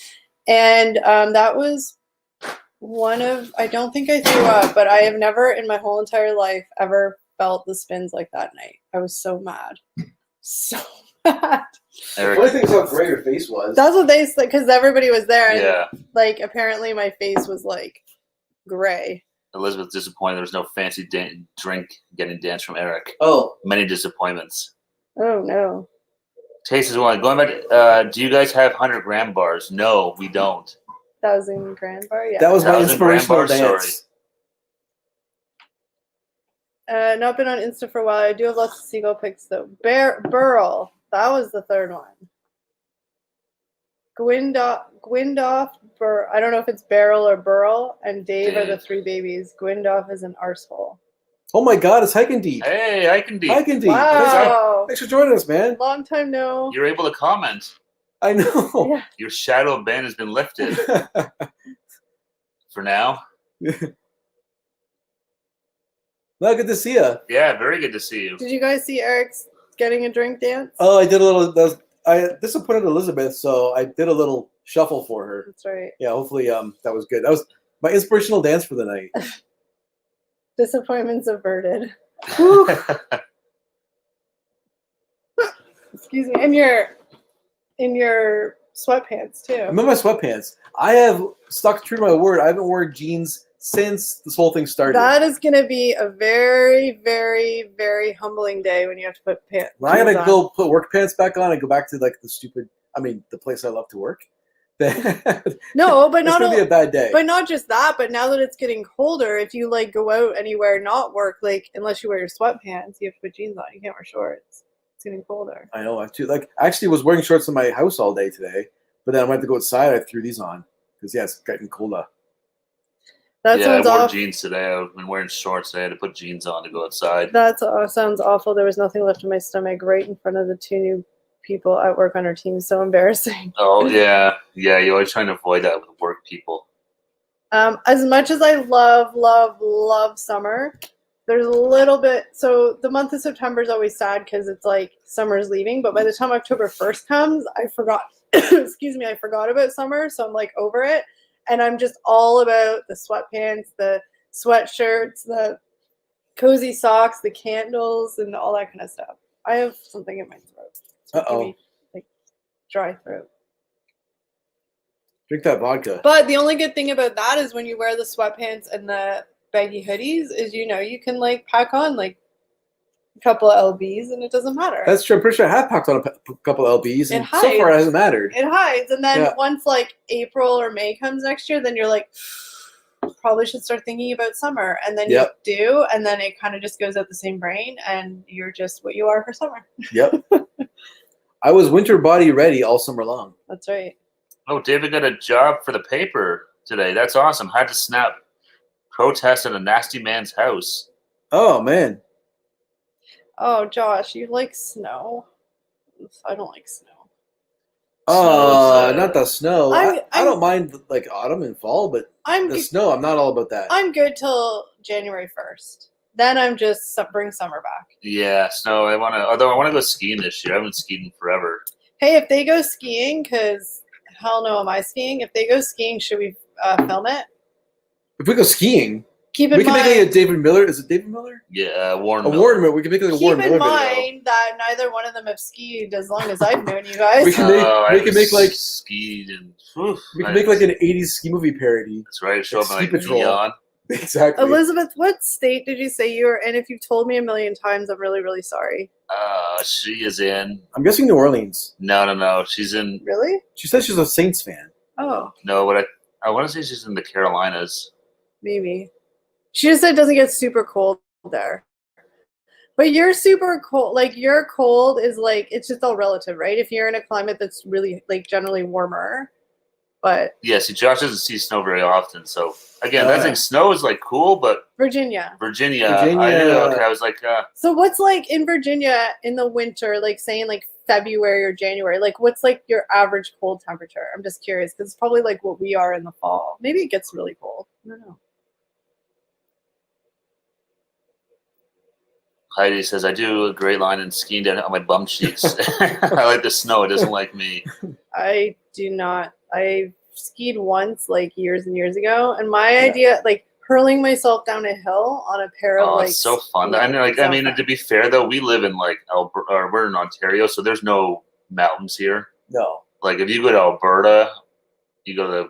And that was I don't think I threw up, but I have never in my whole entire life ever felt the spins like that night. I was so mad. So mad. The funny thing is how gray your face was. That's what they said because everybody was there. Yeah. And, like, apparently my face was like gray. Elizabeth disappointed. There was no fancy drink getting danced from Eric. Oh. Many disappointments. Oh, no. Taste is one. Going back, do you guys have 100-gram bars? No, we don't. 1,000 grand bar, yeah. That was my 1,000 gram inspirational bar, dance. Not been on Insta for a while. I do have lots of seagull pics, though. Burl. That was the third one. Gwyndoff, I don't know if it's Beryl or Burl, and Dave are the three babies. Gwyndoff is an arsehole. Oh my God, it's Hiking Deep. Hey, Hiking Deep. Hiking Deep. Wow. Thanks for joining us, man. Long time no. You're able to comment. I know. Yeah. Your shadow ban has been lifted for now. Well, good to see you. Yeah, very good to see you. Did you guys see Eric's getting a drink dance? Oh, I did a little. I disappointed Elizabeth, so I did a little shuffle for her. That's right. Yeah, hopefully that was good. That was my inspirational dance for the night. Disappointments averted. Excuse me. In your sweatpants too. I'm in my sweatpants. I have stuck true to my word. I haven't worn jeans since this whole thing started. That is going to be a very, very, very humbling day when you have to put pants. When I gotta go put work pants back on and go back to like the place I love to work. No, but it's gonna be a bad day. But not just that. But now that it's getting colder, if you like go out anywhere, not work, like unless you wear your sweatpants, you have to put jeans on. You can't wear shorts. It's getting colder. I know. I actually was wearing shorts in my house all day today, but then I went to go outside. I threw these on because it's getting colder. That I sounds wore awful. jeans today. I've been wearing shorts. I had to put jeans on to go outside. That sounds awful. There was nothing left in my stomach right in front of the two new people at work on our team. So embarrassing. Oh, yeah. Yeah, you're always trying to avoid that with work people. As much as I love summer, there's a little bit. So the month of September is always sad because it's like summer's leaving. But by the time October 1st comes, I forgot. Excuse me, I forgot about summer. So I'm like over it. And I'm just all about the sweatpants, the sweatshirts, the cozy socks, the candles, and all that kind of stuff. I have something in my throat. It's making me, like, dry throat. Drink that vodka. But the only good thing about that is when you wear the sweatpants and the baggy hoodies is, you can like pack on like a couple of LBs and it doesn't matter. That's true. I'm pretty sure I have packed on a couple of LBs, and hides. so far it hasn't mattered. It hides. And then once like April or May comes next year, then you're like, probably should start thinking about summer. And then Yep. you do, and then it kind of just goes out the same brain, and you're just what you are for summer. Yep. I was winter body ready all summer long. That's right. Oh, David got a job for the paper today. That's awesome. Had to snap. Protest at a nasty man's house. Oh man. Oh, Josh, you like snow? I don't like snow. Not the snow. I I'm- don't mind like autumn and fall, but the snow, I'm not all about that. I'm good till January 1st. Then I'm just bring summer back. Yeah, snow. I want to go skiing this year. I haven't skied in forever. Hey, if they go skiing, because hell no, am I skiing? If they go skiing, should we film it? If we go skiing, Keep in we can mind, make like a David Miller. Is it David Miller? Yeah, Warren. A Miller. Warren Miller. We can make like a Warren keep in Miller mind that neither one of them have skied as long as I've known you guys. We can make- I we can make, like- skied and video. We can make like an '80s ski movie parody. That's right. Show like up in, like Ski Patrol. neon. Exactly. Elizabeth, what state did you say you were in? If you've told me a million times, I'm really, really sorry. She is in. I'm guessing New Orleans. No. She's in. Really? She says she's a Saints fan. Oh, No, but I want to say she's in the Carolinas. maybe. She just said it doesn't get super cold there. But you're super cold. Like, your cold is like, it's just all relative, right? If you're in a climate that's really, like, generally warmer. But Yeah, see, Josh doesn't see snow very often. So again, Oh, that yeah. thing snow is like cool, but Virginia. Virginia. Virginia. I knew. Okay, I was like, So what's like in Virginia in the winter, like saying like February or January? Like, what's like your average cold temperature? I'm just curious because it's probably like what we are in the fall. Maybe it gets really cold. I don't know. Heidi says, I do a great line in skiing down on my bum cheeks. I like the snow. It doesn't like me. I do not. I skied once, like years and years ago, and my Yeah. idea, like hurling myself down a hill on a pair of Oh, like. it's so fun. no, I mean, like, it's not I mean, fun. to be fair though, we live in like Alberta, or we're in Ontario, so there's no mountains here. No. Like, if you go to Alberta, you go to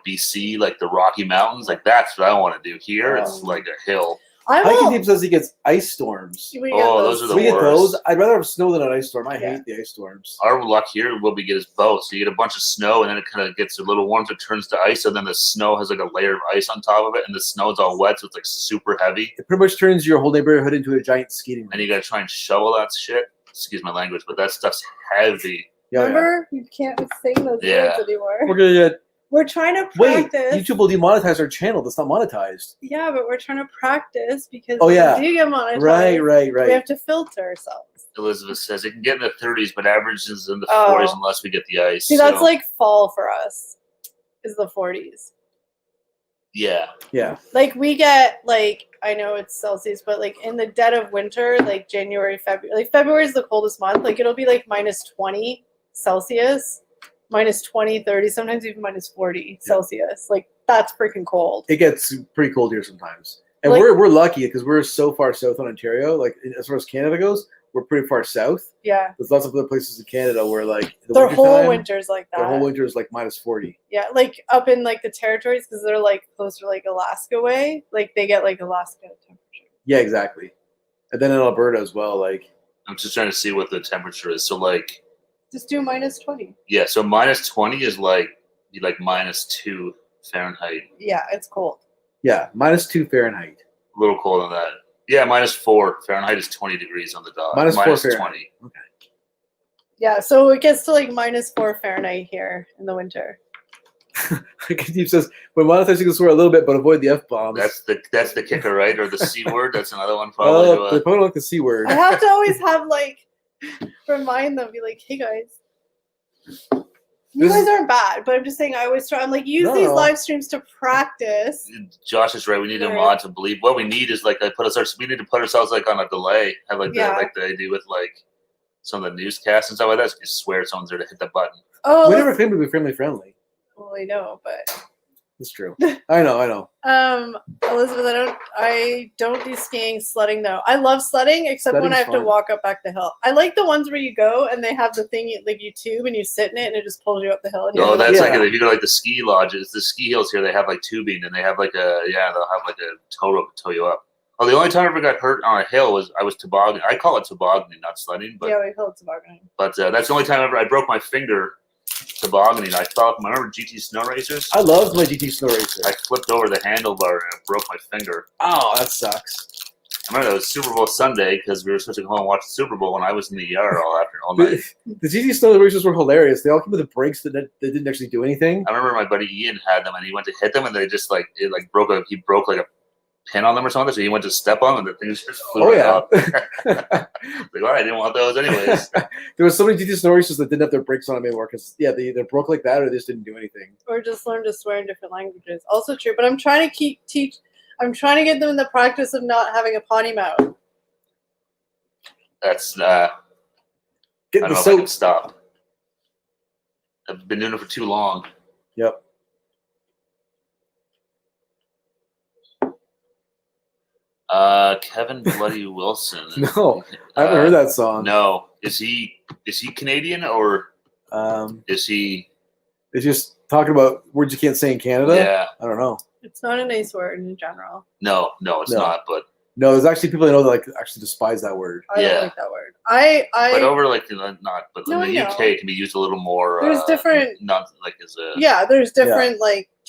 BC, like the Rocky Mountains, like that's what I want to do. Here, it's like a hill. I Hiking will. Deep says he gets ice storms. We get Oh, those are the We get worst. those. I'd rather have snow than an ice storm. I Yeah. hate the ice storms. Our luck here, what we get is both. So you get a bunch of snow, and then it kind of gets a little warm, so it turns to ice. So then the snow has like a layer of ice on top of it, and the snow's all wet, so it's like super heavy. It pretty much turns your whole neighborhood into a giant skating And rink. you got to try and shovel that shit. Excuse my language, but that stuff's heavy. Yeah, yeah. Remember, you can't say those Yeah. words anymore. We're gonna get. We're trying to Wait, practice. YouTube will demonetize our channel. That's not monetized. Yeah, but we're trying to practice because Oh, yeah. we do get monetized. Right. We have to filter ourselves. Elizabeth says it can get in the 30s, but averages in the Oh. 40s unless we get the ice. See, that's So, like fall for us, is the 40s. yeah. Yeah. Like, we get, like, I know it's Celsius, but, like, in the dead of winter, like, January, February. Like, February is the coldest month. Like, it'll be, like, minus 20 Celsius, minus 20, 30, sometimes even minus 40 Celsius. Like, that's freaking cold. It gets pretty cold here sometimes, and Like- we're lucky because we're so far south on Ontario. Like as far as Canada goes, we're pretty far south. Yeah. There's lots of other places in Canada where like Their whole wintertime, winter's like that. their whole winter is like minus 40. Yeah, like up in like the territories because they're like close to like Alaska way. Like they get like Alaska temperature. Yeah, exactly. And then in Alberta as well. Like I'm just trying to see what the temperature is. So, like, Just do minus 20. yeah, so minus 20 is like minus 2 Fahrenheit. Yeah, it's cold. yeah, minus 2 Fahrenheit. A little cold on that. Yeah, minus 4 Fahrenheit is 20 degrees on the dot. Minus 4 minus Fahrenheit. 20. Yeah, so it gets to like minus 4 Fahrenheit here in the winter. Deep says we're monetizing this word a little bit, but avoid the f bombs. That's the kicker, right? Or the C word. That's another one Oh, probably. they probably like the c word. I have to always have like remind them, be like, hey guys. You This guys is- aren't bad, but I'm just saying I always try. I'm like, use No. these live streams to practice. Josh is right. We need a Right. mod to believe. What we need is like we need to put ourselves like on a delay. Have like Yeah. they do with like some of the newscasts and stuff like that. So you swear someone's there to hit the button. Oh, We never claimed to be family friendly. well, I know, but That's true. I know. Elizabeth, I don't do skiing, sledding though. I love sledding, except when I Sledding's have to fun. walk up back the hill. I like the ones where you go and they have the thing like you tube and you sit in it and it just pulls you up the hill. And you're Oh, like, that's Yeah. like if you go to like the ski lodges, the ski hills here, they have like tubing and they have like they'll have like a tow rope to tow you up. Oh, the only time I ever got hurt on a hill was I was tobogganing. I call it tobogganing, not sledding, but yeah, we call it tobogganing. that's the only time ever I broke my finger tobogganing. I thought, remember GT Snow Racers? I loved my GT Snow Racer. I flipped over the handlebar and I broke my finger. Oh, that sucks. I remember that was Super Bowl Sunday because we were supposed to go home and watch the Super Bowl, and I was in the ER all night. The GT Snow Racers were hilarious. They all came with the brakes that didn't actually do anything. I remember my buddy Ian had them, and he went to hit them, and they just broke he broke like a pin on them or something. So he went to step on them, and the things just flew right off. Well, I didn't want those anyways. There was so many GT Snow Racers that didn't have their brakes on them anymore because they either broke like that or they just didn't do anything. Or just learn to swear in different languages. Also true, but I'm trying to I'm trying to get them in the practice of not having a potty mouth. That's I don't know if I can stop. I've been doing it for too long. Yep. Kevin Bloody Wilson. No, I haven't heard that song. No, is he Canadian or is he? It's just talking about words you can't say in Canada. Yeah, I don't know. It's not a nice word in general. No, it's not. But no, there's actually people I know that actually despise that word. I don't like that word. But over not. But in the UK, it can be used a little more. There's different. Not like as a. Yeah, there's different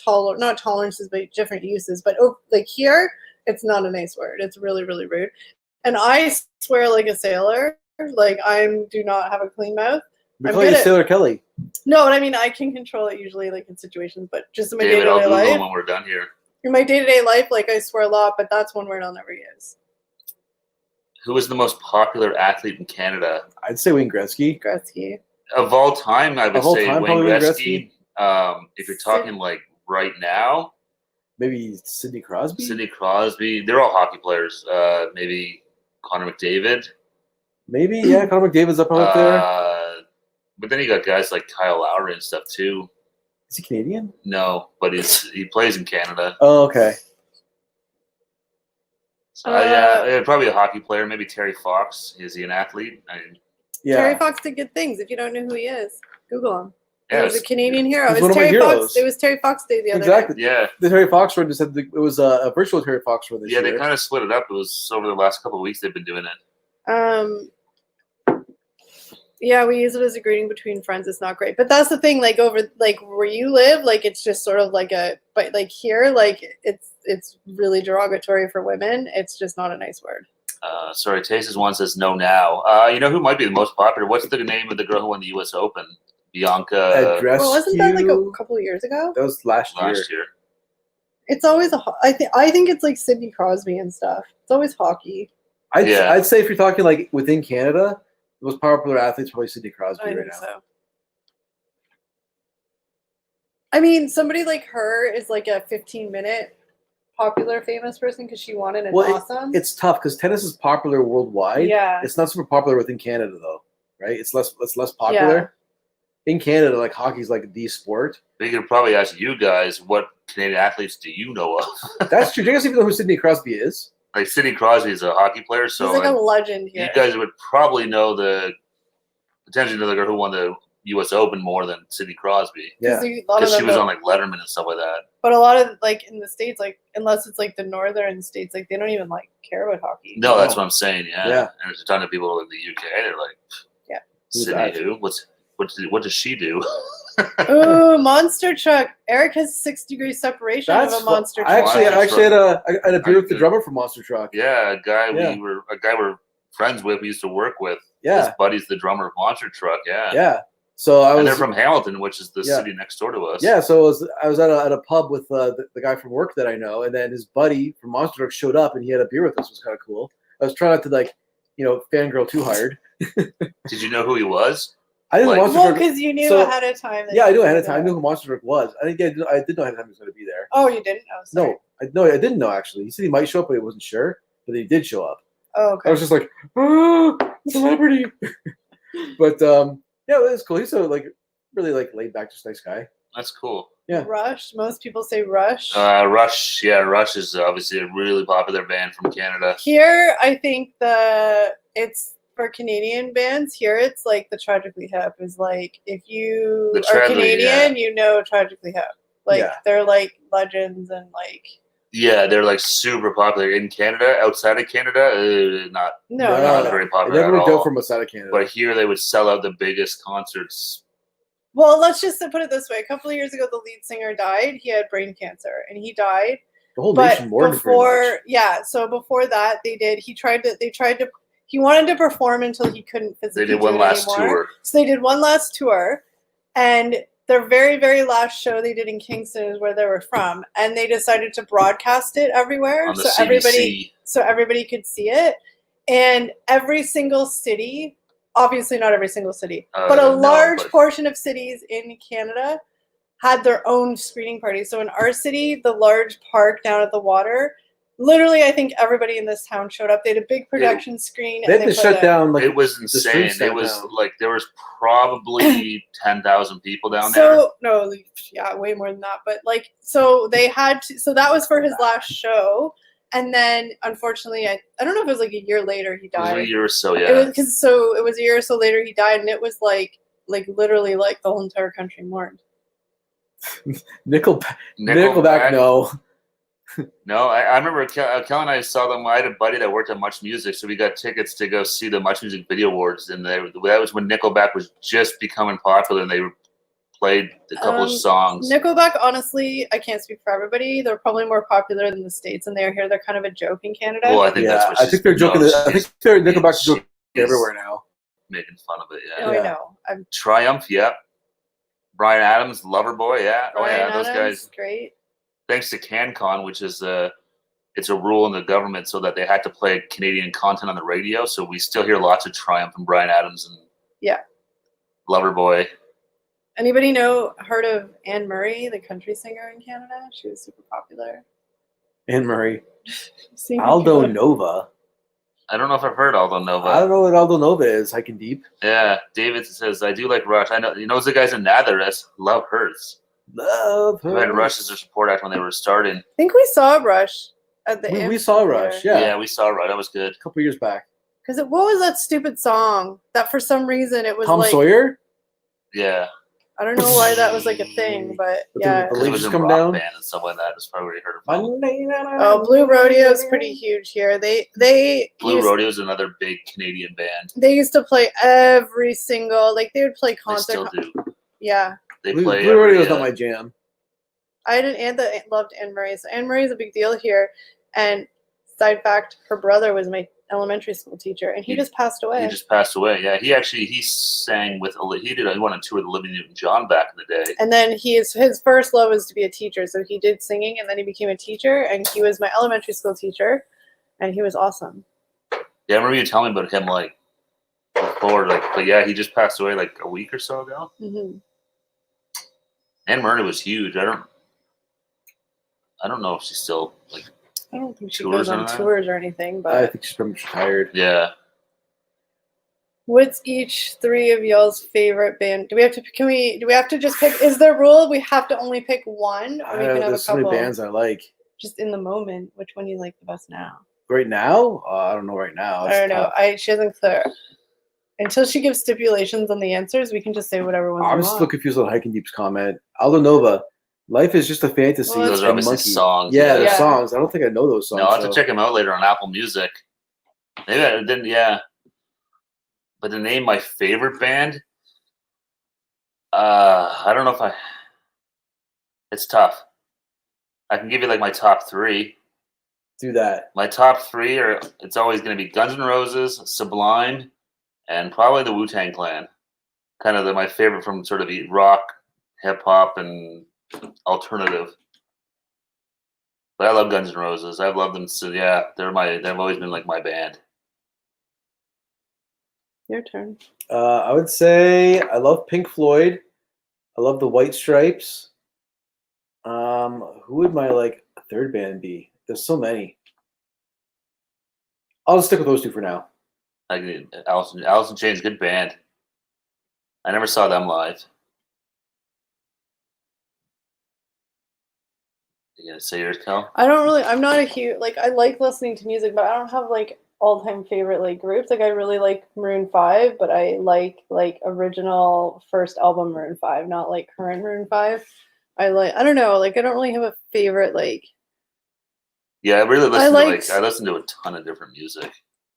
not tolerances, but different uses. But here, it's not a nice word. It's really, really rude. And I swear like a sailor. Like do not have a clean mouth. We call you Sailor Kelly. No, but I mean I can control it usually like in situations, but just in my David, day-to-day life. when we're done here. In my day-to-day life, like I swear a lot, but that's one word I'll never use. Who is the most popular athlete in Canada? I'd say Wayne Gretzky. Gretzky. Of all time, I would say Wayne Gretzky. If you're talking like right now, maybe Sidney Crosby. Sidney Crosby. They're all hockey players. Maybe Connor McDavid. Maybe Connor McDavid's up there. But then you got guys like Kyle Lowry and stuff too. Is he Canadian? No, but he plays in Canada. Oh, okay. So, probably a hockey player. Maybe Terry Fox. Is he an athlete? Terry Fox did good things. If you don't know who he is, Google him. Yeah, he was a Canadian hero. It was Terry Fox. It was Terry Fox Day the other day. Yeah. The Terry Fox run just said it was a virtual Terry Fox run this year. Yeah, they kind of split it up. It was over the last couple of weeks they've been doing it. Yeah, we use it as a greeting between friends. It's not great, but that's the thing. Like where you live, like it's just sort of like but like here, like it's really derogatory for women. It's just not a nice word. Sorry, Tases one says no now. You know who might be the most popular? What's the name of the girl who won the U.S. Open? Bianca. Well, wasn't that like a couple of years ago? That was last year. It's always I think it's like Sidney Crosby and stuff. It's always hockey. I'd say if you're talking like within Canada, the most popular athlete's probably Sidney Crosby right now. So. I mean, somebody like her is like a 15-minute popular famous person because she won it and awesome. It's tough because tennis is popular worldwide. Yeah. It's not super popular within Canada though, right? It's less popular. Yeah. In Canada, like hockey's like the sport. We could probably ask you guys, what Canadian athletes do you know of? That's true. Do you guys even know who Sidney Crosby is? Like Sidney Crosby is a hockey player, so he's like a legend here. You guys would probably know potentially the girl who won the U.S. Open more than Sidney Crosby. Yeah, because she was on like Letterman and stuff like that. But a lot of like in the States, like unless it's like the northern states, like they don't even like care about hockey. No, that's what I'm saying. Yeah, and there's a ton of people in the UK. They're like, Sydney who? What does she do? Ooh, monster truck. Eric has 6 degrees separation of a monster truck. I actually had a beer with the drummer for Monster Truck. Yeah, a guy we're friends with. We used to work with. Yeah, his buddy's the drummer of Monster Truck. Yeah. Yeah. So they're from Hamilton, which is the city next door to us. Yeah. So I was at a pub with the guy from work that I know, and then his buddy from Monster Truck showed up, and he had a beer with us. It was kind of cool. I was trying not to fangirl too hard. Did you know who he was? I didn't know Monster Truck. Because you knew ahead of time. I knew ahead of time. I knew who Monster Truck was. I did know ahead of time he was going to be there. Oh, you didn't? Oh, sorry. No, I didn't know actually. He said he might show up, but he wasn't sure. But he did show up. Oh, okay. I was just like, celebrity. But it was cool. He's so really laid back, just nice guy. That's cool. Yeah. Rush. Most people say Rush. Rush. Yeah, Rush is obviously a really popular band from Canada. Here, I think it's for Canadian bands. Here, it's like the Tragically Hip is like if you are Canadian, you know Tragically Hip. Like they're like legends and like. Yeah, they're like super popular in Canada. Outside of Canada, not very popular. They never worked out from outside of Canada. But here, they would sell out the biggest concerts. Well, let's just put it this way. A couple of years ago, the lead singer died. He had brain cancer, and he died. The whole But nation mourned pretty much. so before that, he wanted to perform until he couldn't physically They did one do it last anymore. tour. So they did one last tour, and their very, very last show they did in Kingston is where they were from, and they decided to broadcast it everywhere On the so CBC. everybody could see it. And every single city, obviously not every single city, but a large portion of cities in Canada had their own screening party. So in our city, the large park down at the water, literally, I think everybody in this town showed up. They had a big production screen. They had to shut down. Like, it was insane. It was like there was probably 10,000 people down there. So no, yeah, way more than that. But like, so they had to. So that was for his last show, and then unfortunately, I don't know if it was like a year later he died. It was a year or so, yeah. It was a year or so later he died, and it was like literally like the whole entire country mourned. Nickelback, no. No, I remember Kel and I saw them. I had a buddy that worked at Much Music, so we got tickets to go see the Much Music Video Awards, and that was when Nickelback was just becoming popular, and they played a couple of songs. Nickelback, honestly, I can't speak for everybody. They're probably more popular than the States, and they're here. They're kind of a joke in Canada. Well, I think that's what I think they're joking. I think they're Nickelback's joking everywhere now. Making fun of it, yeah. Oh, I know. Triumph, yep. Bryan Adams, Loverboy, yeah. Bryan those Adams, guys. great. Thanks to CanCon, which is it's a rule in the government so that they had to play Canadian content on the radio. So we still hear lots of Triumph and Bryan Adams and Loverboy. Anybody heard of Anne Murray, the country singer in Canada? She was super popular. Anne Murray. Aldo Nova. I don't know if I've heard Aldo Nova. I don't know what Aldo Nova is. Hiking Deep. Yeah, David says I do like Rush. I know the guys in Natheress. Love Hurts. Love Hurts. We had Rush as their support act when they were starting. I think we saw Rush at the. We saw Rush. Yeah. Yeah, we saw Rush. That was good. A couple years back. Because what was that stupid song that for some reason it was Tom like Sawyer? Yeah. I don't know why that was like a thing, but yeah. Because it was a rock down band and stuff like that. That's probably where you heard of. Oh, Blue Rodeo is pretty huge here. Blue Rodeo is another big Canadian band. They used to play every single they would play concert. They still do. Yeah. They play. Blue Rodeo is not my jam. I loved Anne Murray. So Anne Murray is a big deal here. And side fact, her brother was my elementary school teacher, and he just passed away. He just passed away. Yeah, he sang with he went on tour with Olivia Newton-John back in the day. And then his first love was to be a teacher, so he did singing, and then he became a teacher, and he was my elementary school teacher, and he was awesome. Yeah, I remember you telling me about him before, but yeah, he just passed away like a week or so ago. Mm-hmm. Anne Murray was huge. I don't know if she's still I don't think she goes on tours or anything, but I think she's pretty much retired. Yeah. What's each three of y'all's favorite band? Do we have to just pick? Is there a rule we have to only pick one, or we can have a couple? There's so many bands I like. Just in the moment, which one you like the best now? Right now? I don't know. Right now, I don't know. She doesn't clear. Until she gives stipulations on the answers, we can just say whatever one. I'm still confused on Hiking Deep's comment. Aldo Nova. Life is just a fantasy. Those are obviously songs. Yeah, they're songs. I don't think I know those songs. No, I'll have to check them out later on Apple Music. Maybe I didn't. Yeah. But to name my favorite band, I don't know if it's tough. I can give you my top three. Do that. My top three it's always going to be Guns N' Roses, Sublime, and probably the Wu-Tang Clan. Kind of my favorite from sort of rock, hip hop, and alternative. But I love Guns N' Roses. I've loved them. So yeah, they've always been my band. Your turn. I would say I love Pink Floyd. I love the White Stripes. Who would my third band be? There's so many. I'll just stick with those two for now. Alice in Chains, good band. I never saw them live. You gonna say yours, Cal? I'm not a huge I like listening to music, but I don't have all-time favorite groups. I really like Maroon 5, but I like original first album Maroon 5, not current Maroon 5. I don't know, I don't really have a favorite Yeah, I really listen I listen to a ton of different music.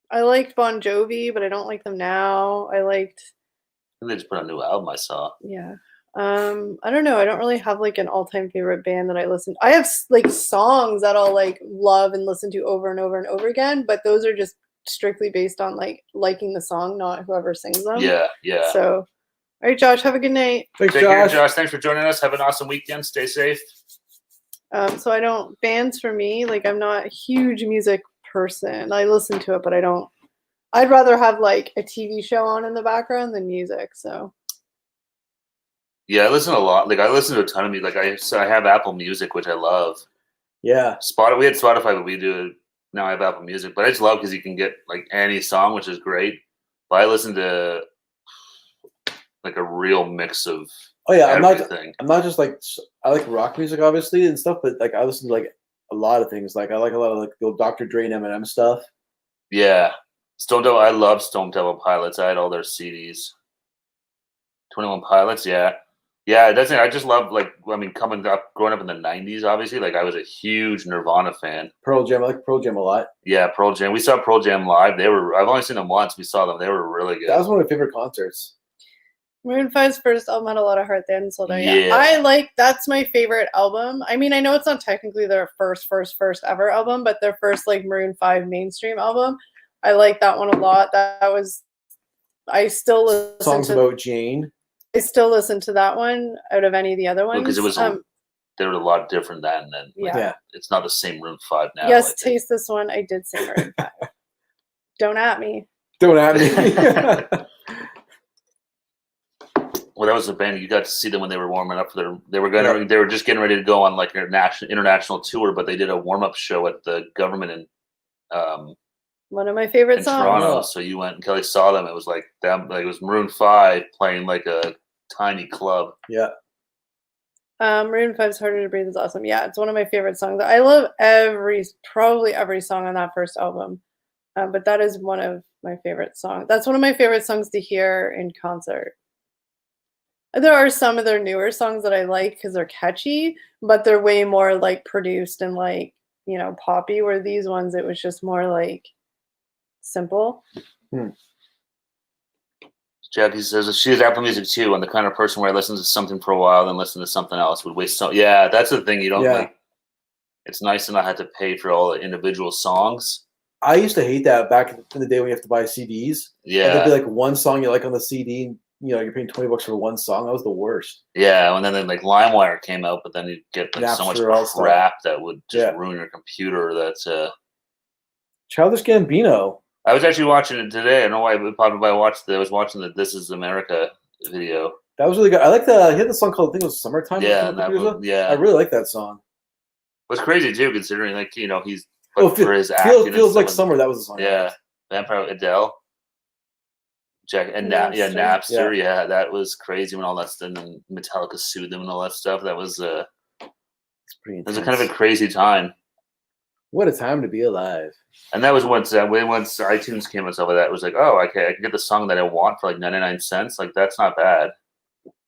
I liked Bon Jovi, but I don't like them now. I think they just put a new album I saw. Yeah. I don't know. I don't really have like an all-time favorite band that I listen. I have like songs that I'll like love and listen to over and over and over again, but those are just strictly based on like liking the song, not whoever sings them. Yeah, yeah. So, all right, Josh, have a good night. Thanks, Take care, Josh. Josh. Thanks for joining us. Have an awesome weekend. Stay safe. So I don't bands for me. Like I'm not a huge music person. I listen to it, but I don't. I'd rather have like a TV show on in the background than music. So. Yeah, I listen a lot. Like I listen to a ton of music. Like I have Apple Music, which I love. Yeah. We had Spotify, but we do now. I have Apple Music, but I just love because you can get like any song, which is great. But I listen to like a real mix of everything. I'm not just like I like rock music obviously and stuff, but like I listen to like a lot of things. Like I like a lot of like the old Dr. Dre and Eminem stuff. Yeah, Stone Temple. I love Stone Temple Pilots. I had all their CDs. 21 Pilots. Yeah. Yeah, that's it. I just love growing up in the '90s. Obviously, like I was a huge Nirvana fan. Pearl Jam, I like Pearl Jam a lot. Yeah, Pearl Jam. We saw Pearl Jam live. I've only seen them once. We saw them. They were really good. That was one of my favorite concerts. Maroon 5's first album had a lot of heart. They hadn't sold out yet. Yeah. That's my favorite album. I mean, I know it's not technically their first ever album, but their first like Maroon 5 mainstream album. I like that one a lot. I still listen to songs about Jane. I still listen to that one out of any of the other ones. Because it was they were a lot different then. Yeah. It's not the same Maroon 5 now. Yes, Taste This One. I did say Maroon 5. Don't at me. Don't at me. Well, that was a band you got to see them when they were warming up for they were just getting ready to go on like their international tour, but they did a warm up show at the government in one of my favorite songs. Toronto. So you went and Kelly saw them. It was like them. Like it was Maroon 5 playing like a tiny club. Yeah. Maroon 5's Harder to Breathe is awesome. Yeah, it's one of my favorite songs. I love probably every song on that first album. But that is one of my favorite songs. That's one of my favorite songs to hear in concert. There are some of their newer songs that I like because they're catchy, but they're way more like produced and like, poppy, where these ones, it was just more like simple. Jackie says she has Apple Music too, and the kind of person where I listen to something for a while, then listen to something else would waste so. Yeah, that's the thing. You don't like. It's nice to not have to pay for all the individual songs. I used to hate that back in the day when you have to buy CDs. Yeah, and there'd be like one song you like on the CD. And, you're paying $20 for one song. That was the worst. Yeah, and then like LimeWire came out, but then you get like so much crap that would just ruin your computer. That's Childish Gambino. I was actually watching it today. I don't know why it popped up. I was watching the "This Is America" video. That was really good. I like he had the song called I think it was "Summertime." Yeah, I really like that song. It was crazy too, considering he's for his acting. Feels like summer. That was the song. Yeah, Vampire Adele. Napster. Yeah, that was crazy when all that stuff, and Metallica sued them and all that stuff. That was it's pretty intense. It was kind of a crazy time. What a time to be alive. And that was once iTunes came and stuff like that. It was like, oh, okay, I can get the song that I want for like 99 cents. Like that's not bad.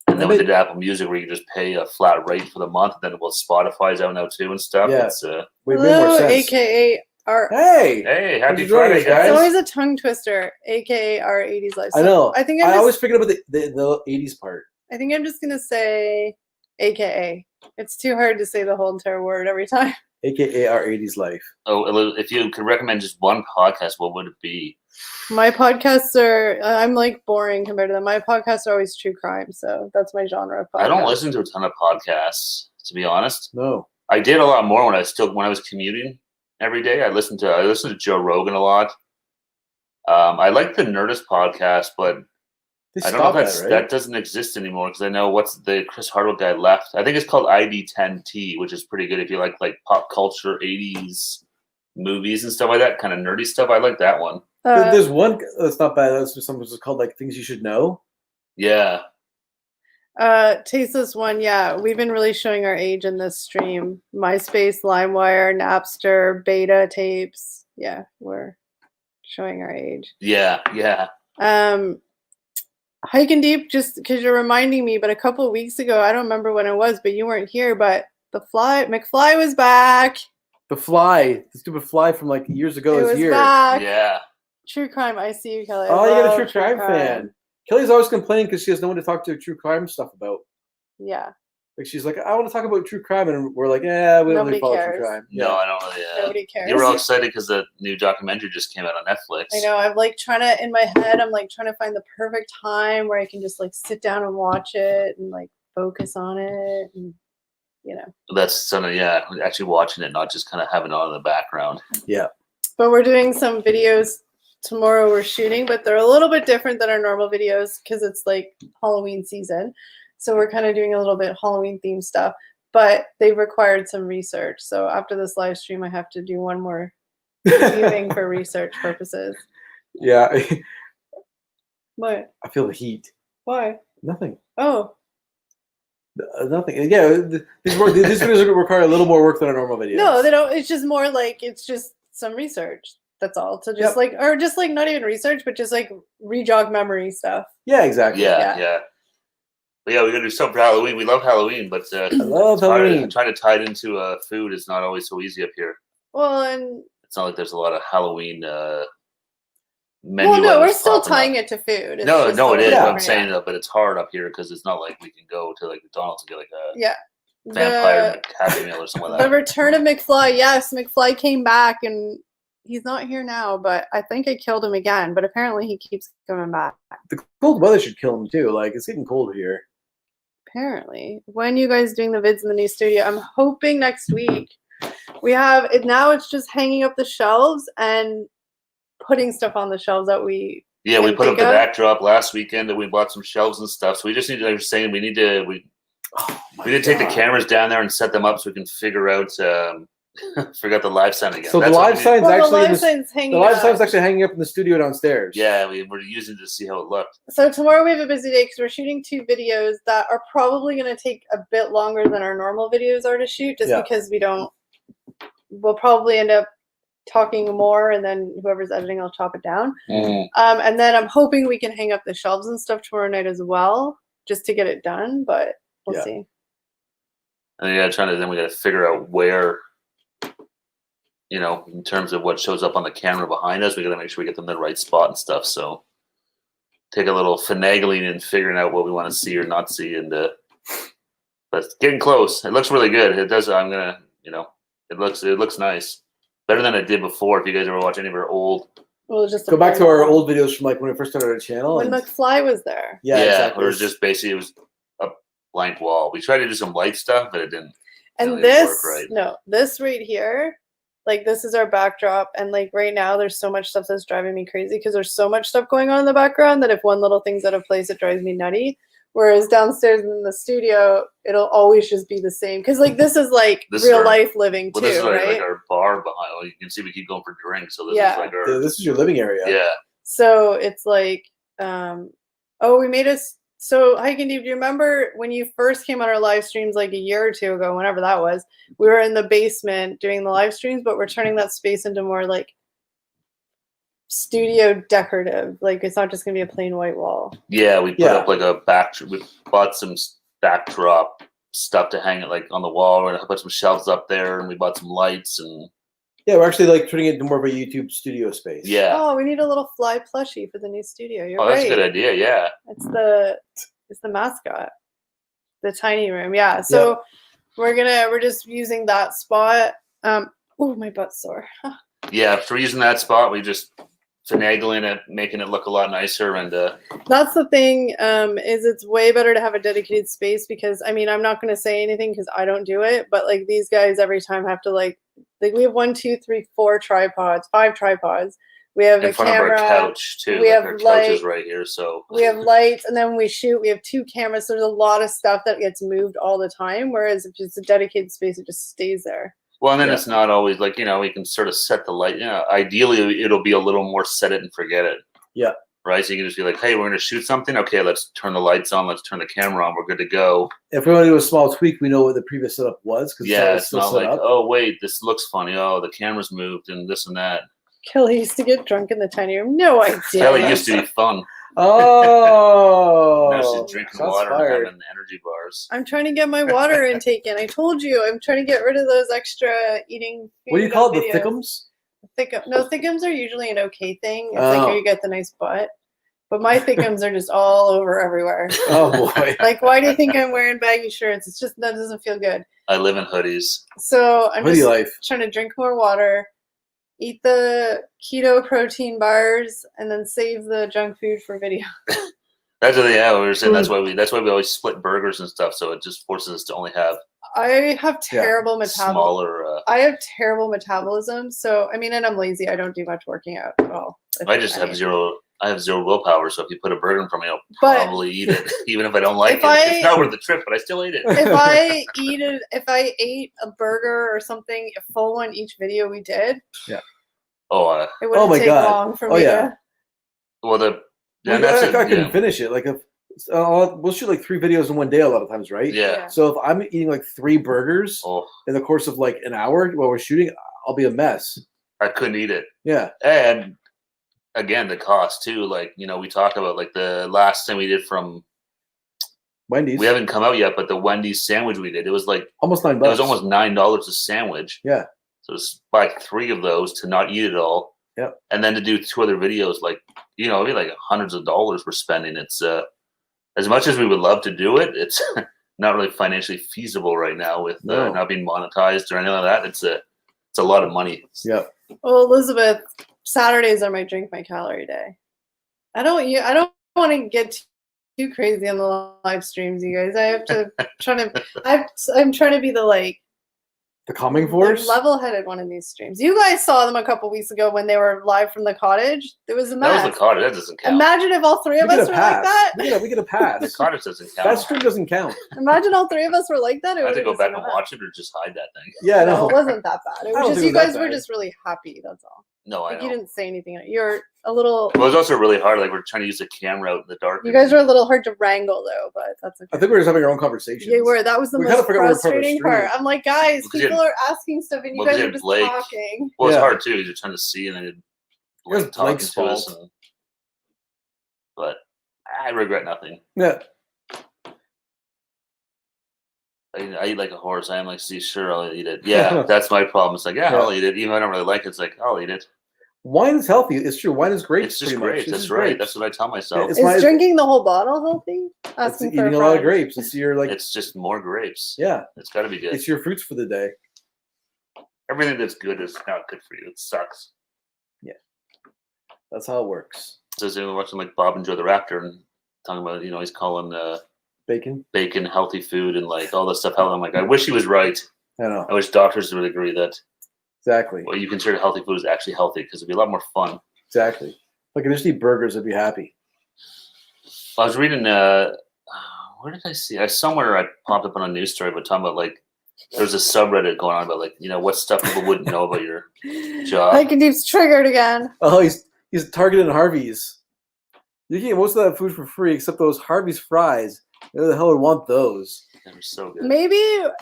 And then we did Apple Music where you just pay a flat rate for the month. And then Spotify's out now too and stuff. Yeah. It's hello, AKA our Hey, happy Friday, guys. It's always a tongue twister, AKA our 80s lifestyle. I know. I always forget about the 80s part. I think I'm just gonna say AKA. It's too hard to say the whole entire word every time. AKA our 80s life. Oh, if you could recommend just one podcast, what would it be? My podcasts are, I'm like boring compared to them. My podcasts are always true crime, so that's my genre of podcast. I don't listen to a ton of podcasts, to be honest. No. I did a lot more when I was commuting every day. I listened to Joe Rogan a lot. I like the Nerdist podcast, but I don't know if that doesn't exist anymore because I know what's the Chris Hardwick guy left. I think it's called ID10T, which is pretty good if you like pop culture, 80s movies and stuff like that, kind of nerdy stuff. I like that one. There's one that's not bad. That's something that's called like Things You Should Know. Yeah. Taste This One. Yeah, we've been really showing our age in this stream. MySpace, LimeWire, Napster, beta tapes. Yeah, we're showing our age. Yeah. Hiking Deep, just because you're reminding me, but a couple of weeks ago, I don't remember when it was, but you weren't here, but McFly was back. The stupid fly from like years ago is here. Back. Yeah. True crime. I see you, Kelly. Oh, you got a true crime fan. Kelly's always complaining because she has no one to talk to true crime stuff about. Yeah. Like she's like, I want to talk about true crime, and we're like, yeah, we don't Nobody really follow cares. true crime. No, I don't really. Nobody cares. You were all excited because the new documentary just came out on Netflix. I know. I'm like trying to, in my head, I'm like trying to find the perfect time where I can just like sit down and watch it and like focus on it, and you know. That's something. Yeah, actually watching it, not just kind of having it on in the background. Yeah. But we're doing some videos tomorrow. We're shooting, but they're a little bit different than our normal videos because it's like Halloween season. So we're kind of doing a little bit Halloween themed stuff, but they've required some research. So after this live stream, I have to do one more viewing for research purposes. Yeah. What? I feel the heat. Why? Nothing. Oh, Nothing. Yeah, these videos require a little more work than our normal videos. no, they don't. It's just more like it's just some research. That's all. To just like, or just like not even research, but just like re-jog memory stuff. Yeah, exactly. Yeah. But yeah, we're gonna do something for Halloween. We love Halloween, but I love Halloween. Trying to tie it into food is not always so easy up here. Well, and It's not like there's a lot of Halloween menu. well, no, items we're still popping tying up. it to food. It's No, just it is. yeah. I'm saying that, but it's hard up here because it's not like we can go to like McDonald's and get like a Yeah. vampire Happy Meal or something like The that. return of McFly. Yes, McFly came back, and he's not here now. But I think I killed him again. But apparently, he keeps coming back. The cold weather should kill him too. Like it's getting cold here. Apparently, when you guys doing the vids in the new studio? I'm hoping next week. We have it now. It's just hanging up the shelves and putting stuff on the shelves that we. Yeah, we can put up think the of. backdrop last weekend, and we bought some shelves and stuff. So we just need to, like you're saying, we need to take the cameras down there and set them up so we can figure out. Forgot the live sign again. So That's the what live we sign's Well, the actually live in sign's hanging the live up. sign's actually hanging up in the studio downstairs. Yeah, we're using it to see how it looked. So tomorrow we have a busy day because we're shooting 2 videos that are probably going to take a bit longer than our normal videos are to shoot, just because we'll probably end up talking more, and then whoever's editing will chop it down. And then I'm hoping we can hang up the shelves and stuff tomorrow night as well, just to get it done. But we'll see. And then we got to figure out where. You know, in terms of what shows up on the camera behind us, we got to make sure we get them in the right spot and stuff. So take a little finagling and figuring out what we want to see or not see, and but it's getting close. It looks really good. It does. It looks nice, better than it did before. If you guys ever watch any of our old, Well, just go back to our old videos from like when we first started our channel. when McFly was there. Yeah, exactly. it was just basically it was a blank wall. We tried to do some light stuff, but it didn't. And this right here. Like, this is our backdrop, and like right now there's so much stuff that's driving me crazy because there's so much stuff going on in the background that if one little thing's out of place, it drives me nutty. Whereas downstairs in the studio, it'll always just be the same. Because like this is like real life living too, this is right? like our bar behind. Well, you can see we keep going for drinks, so this is like our. This is your living area. Yeah. So it's like, we made us. So, Hiking Deep, do you remember when you first came on our live streams like a year or two ago, whenever that was, we were in the basement doing the live streams, but we're turning that space into more like studio decorative. Like, it's not just going to be a plain white wall. Yeah, we put up like a we bought some backdrop stuff to hang it like on the wall. We're going to put some shelves up there, and we bought some lights and. Yeah, we're actually like turning it into more of a YouTube studio space. Yeah. Oh, we need a little fly plushie for the new studio. You're right. That's a good idea. Yeah. It's the mascot, the tiny room. Yeah. So we're just using that spot. Oh, my butt's sore. Yeah, if we're using that spot, we just finagling it, making it look a lot nicer, and that's the thing. Is it's way better to have a dedicated space because I'm not going to say anything because I don't do it, but like these guys every time have to like we have 1, 2, 3, 4 tripods, 5 tripods. We have in a front camera. Of our couch too. We have our couch is right here, so we have lights, and then when we shoot, we have 2 cameras. So there's a lot of stuff that gets moved all the time. Whereas if it's a dedicated space, it just stays there. Well, and then it's not always like we can sort of set the light. Ideally, it'll be a little more set it and forget it. Yeah. Right. So you can just be like, hey, we're going to shoot something. Okay, let's turn the lights on. Let's turn the camera on. We're good to go. If we want to do a small tweak, we know what the previous setup was. It's not like, oh, wait, this looks funny. Oh, the camera's moved and this and that. Kelly used to get drunk in the tiny room. No idea. Kelly used to be fun. Oh. Now she's drinking water and having energy bars. I'm trying to get my water intake in. I told you. I'm trying to get rid of those extra eating. What do you call it? The thickums? No, thickums are usually an okay thing. It's like here you get the nice butt. But my thickums are just all over everywhere. Oh boy. Like, why do you think I'm wearing baggy shirts? It's just that doesn't feel good. I live in hoodies. So I'm Hoodie just life. trying to drink more water, eat the keto protein bars, and then save the junk food for video. That's what we were saying. That's why we always split burgers and stuff. So it just forces us to only have I have terrible metabolism. smaller. I have terrible metabolism. So I mean, and I'm lazy. I don't do much working out at all. I just have zero. I have zero willpower. So if you put a burger in front of me, I'll But probably eat it, even if I don't like if it. I- It's not worth the trip, but I still ate it. If I ate a burger or something, a full one each video we did, Oh, it Oh wouldn't my take God. long for Oh, me yeah. to. well, I couldn't finish it. Like, if we'll shoot like 3 videos in one day a lot of times, right? Yeah. So if I'm eating like 3 burgers Oh, in the course of like an hour while we're shooting, I'll be a mess. I couldn't eat it. Yeah. And again, the cost too. Like, we talk about like the last thing we did from Wendy's. we haven't come out yet, but the Wendy's sandwich we did, it was like almost $9. it was almost $9 a sandwich. Yeah. So it's buy 3 of those to not eat it all. Yep. And then to do 2 other videos, like it'd be like hundreds of dollars we're spending. It's as much as we would love to do it, it's not really financially feasible right now with not being monetized or anything like that. It's a lot of money. Yep. Well, Elizabeth, Saturdays are my drink my calorie day. I don't want to get too crazy on the live streams, you guys. I have to I'm trying to be the The calming force. level-headed one in these streams. You guys saw them a couple weeks ago when they were live from the cottage. It was a mess. That was the cottage. That doesn't count. Imagine if all 3 of us were like that. We get a pass. The cottage doesn't count. That stream doesn't count. Imagine all 3 of us were like that. I have to would've go just back been and a mess. watch it or just hide that thing. Yeah, No, no. it wasn't that bad. It I don't was just think it you was guys that were bad. just really happy. That's all. No, I Like know. you didn't say anything. You're a little. Well, it was also really hard. Like we're trying to use the camera out in the dark. You guys were a little hard to wrangle though, but that's okay. I think we're just having our own conversations. Yeah, were. That was the We kinda most forgot we were part of the frustrating part. stream. I'm like, guys, Because you people are asking stuff and you well, guys because you are had just Blake. talking. Well, it's Yeah. hard too. You're trying to see and then It Blake was talking Blake's to us. fault. But I regret nothing. Yeah. I eat like a horse. I am like, see, sure, I'll eat it. Yeah, that's my problem. It's like, yeah, I'll eat it. Even if I don't really like it, it's like, I'll eat it. Wine is healthy. It's true. Wine is great. It's just great. That's right. That's what I tell myself. It's Is drinking the whole bottle healthy? It's Asking for eating a lot of grapes. It's your like. It's just more grapes. Yeah. It's got to be good. It's your fruits for the day. Everything that's good is not good for you. It sucks. That's how it works. So we're watching like Bob Enjoy the Raptor and talking about, he's calling Bacon. bacon healthy food and like all this stuff healthy. I'm like, I wish he was right. I know. I wish doctors would agree that Exactly. what you consider healthy food is actually healthy because it'd be a lot more fun. Exactly. If I could just eat burgers, I'd be happy. I was reading, where did I see? Somewhere I popped up on a news story, but talking about like, there's a subreddit going on about like, what stuff people wouldn't know about your job. Mike and Deep's triggered again. Oh, he's targeting Harvey's. You can get most of that food for free except those Harvey's fries. Who the hell would want those? They're so good. Maybe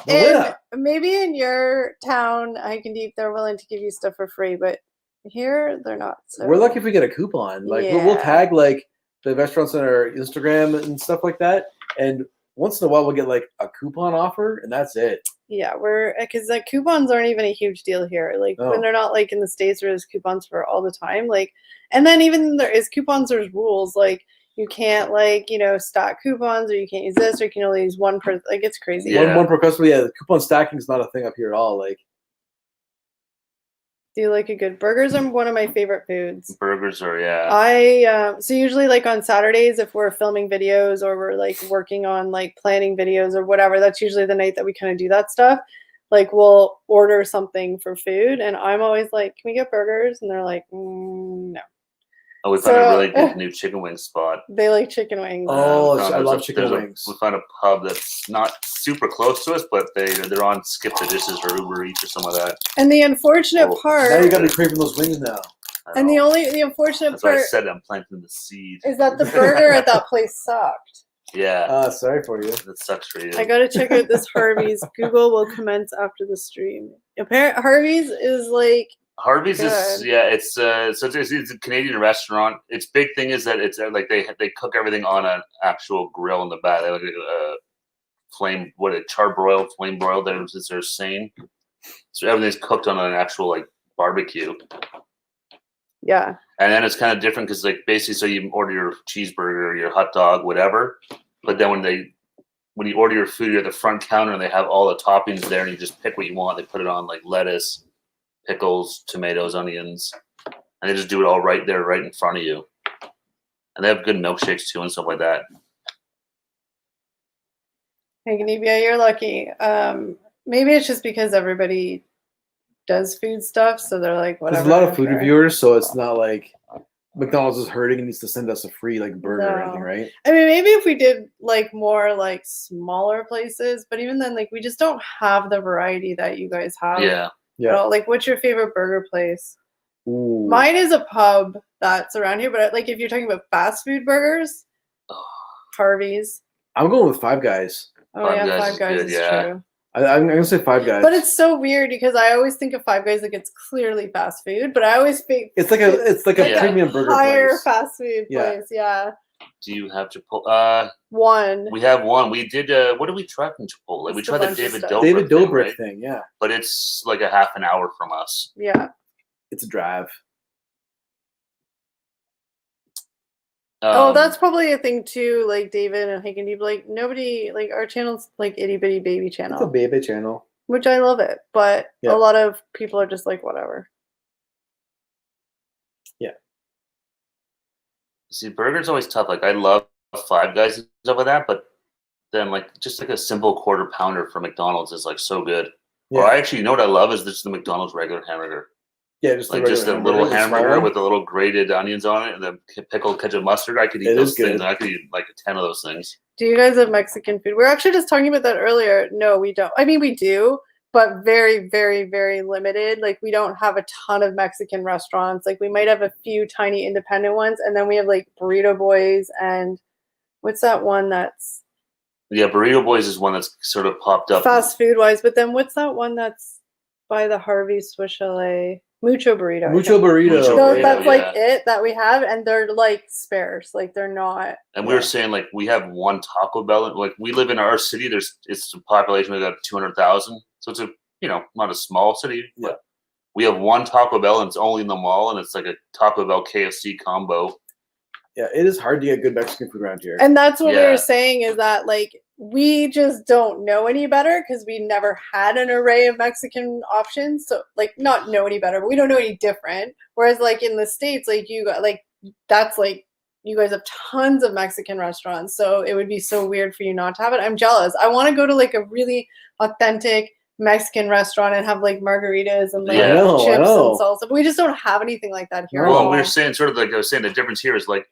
yeah. maybe in your town, Hike and Deep, they're willing to give you stuff for free, but here they're not. So We're lucky if we get a coupon. Like we'll tag like the restaurants on our Instagram and stuff like that. And once in a while we'll get like a coupon offer, and that's it. Yeah, we're because like coupons aren't even a huge deal here. Like when they're not like in the States where there's coupons for all the time. Like, and then even there is coupons, there's rules like you can't like stack coupons or you can't use this or you can only use one per. Like it's crazy. Yeah. One per customer. Yeah, the coupon stacking is not a thing up here at all. Like, do you like a good burgers? Are one of my favorite foods. Burgers are So usually like on Saturdays if we're filming videos or we're like working on like planning videos or whatever, that's usually the night that we kind of do that stuff. Like we'll order something for food and I'm always like, can we get burgers? And they're like, no. Oh, we found a really good new chicken wing spot. They like chicken wings. oh, I love chicken wings. We found a pub that's not super close to us, but they're on Skip the Dishes or Uber Eats or something like that. And the unfortunate part. Now you got me craving those wings now. And the unfortunate that's part. what I said. I'm planting the seed. Is that the burger at that place sucked? Yeah. Sorry for you. That sucks for you. I gotta check out this Harvey's. Google will commence after the stream. Apparently, Harvey's is like. Harvey's good. is it's a Canadian restaurant. Its big thing is that it's like they cook everything on an actual grill in the back. They have like a flame broiled. They're saying so everything's cooked on an actual like barbecue. Yeah. And then it's kind of different because, like, basically, so you order your cheeseburger, your hot dog, whatever. But then when you order your food, you're at the front counter and they have all the toppings there, and you just pick what you want. They put it on like lettuce, pickles, tomatoes, onions, and they just do it all right there, right in front of you. And they have good milkshakes too and stuff like that. Hey, Ganivia, you're lucky. Maybe it's just because everybody does food stuff, so they're like, whatever. There's a lot of food reviewers, so it's not like McDonald's is hurting and needs to send us a free like burger or anything, right? I mean, maybe if we did like more like smaller places, but even then, like we just don't have the variety that you guys have. Yeah. Yeah. Like, what's your favorite burger place? Ooh. Mine is a pub that's around here, but like if you're talking about fast food burgers, Harvey's. I'm going with Five Guys. Oh Five yeah, Guys Five is Guys good, is yeah. true. I'm gonna say Five Guys. But it's so weird because I always think of Five Guys like it's clearly fast food, but I always think it's like a premium burger higher place. fast food place. Yeah. Do you have Chipotle? One. We have one. We did. What did we try from Chipotle? We Just a tried the bunch of David stuff. Dobrik. David Dobrik right? thing, yeah. But it's like a half an hour from us. Yeah. It's a drive. Oh, that's probably a thing too. Like David and Hick and Deep, like nobody, like our channel's like itty bitty baby It's a channel, baby channel. which I love it. But Yeah. a lot of people are just like whatever. Yeah. See, burgers always tough. Like I love Five Guys and stuff like that, but then like just like a simple quarter pounder from McDonald's is like so good. Yeah. Or I actually, you know what I love is just the McDonald's regular hamburger. Yeah, just Like just a little hamburger with a little grated onions on it and then pickled ketchup mustard. I could eat those things. I could eat like 10 of those things. Do you guys have Mexican food? We are actually just talking about that earlier. No, we don't. I mean, we do, but very, very, very limited. Like we don't have a ton of Mexican restaurants. Like we might have a few tiny independent ones, and then we have like Burrito Boys and what's that one that's Yeah, Burrito Boys is one that's sort of popped up. fast food wise. But then what's that one that's by the Harvey Swiss Chalet? Mucho Burrito. Mucho Burrito. Mucho So Burrito, that's like yeah. it that we have, and they're like sparse. Like they're not. And we were saying like we have one Taco Bell. Like we live in our city. It's a population of about 200,000. So it's a not a small city. Yeah. But we have one Taco Bell and it's only in the mall and it's like a Taco Bell KFC combo. Yeah, it is hard to get good Mexican food around here. And that's what we Yeah. were saying is that like we just don't know any better because we never had an array of Mexican options. So like not know any better, but we don't know any different. Whereas like in the States, like you got like that's like you guys have tons of Mexican restaurants. So it would be so weird for you not to have it. I'm jealous. I want to go to like a really authentic Mexican restaurant and have like margaritas and like Yeah. chips and know. salsa. But we just don't have anything like that here. at Well, all. we were saying sort of like I was saying the difference here is like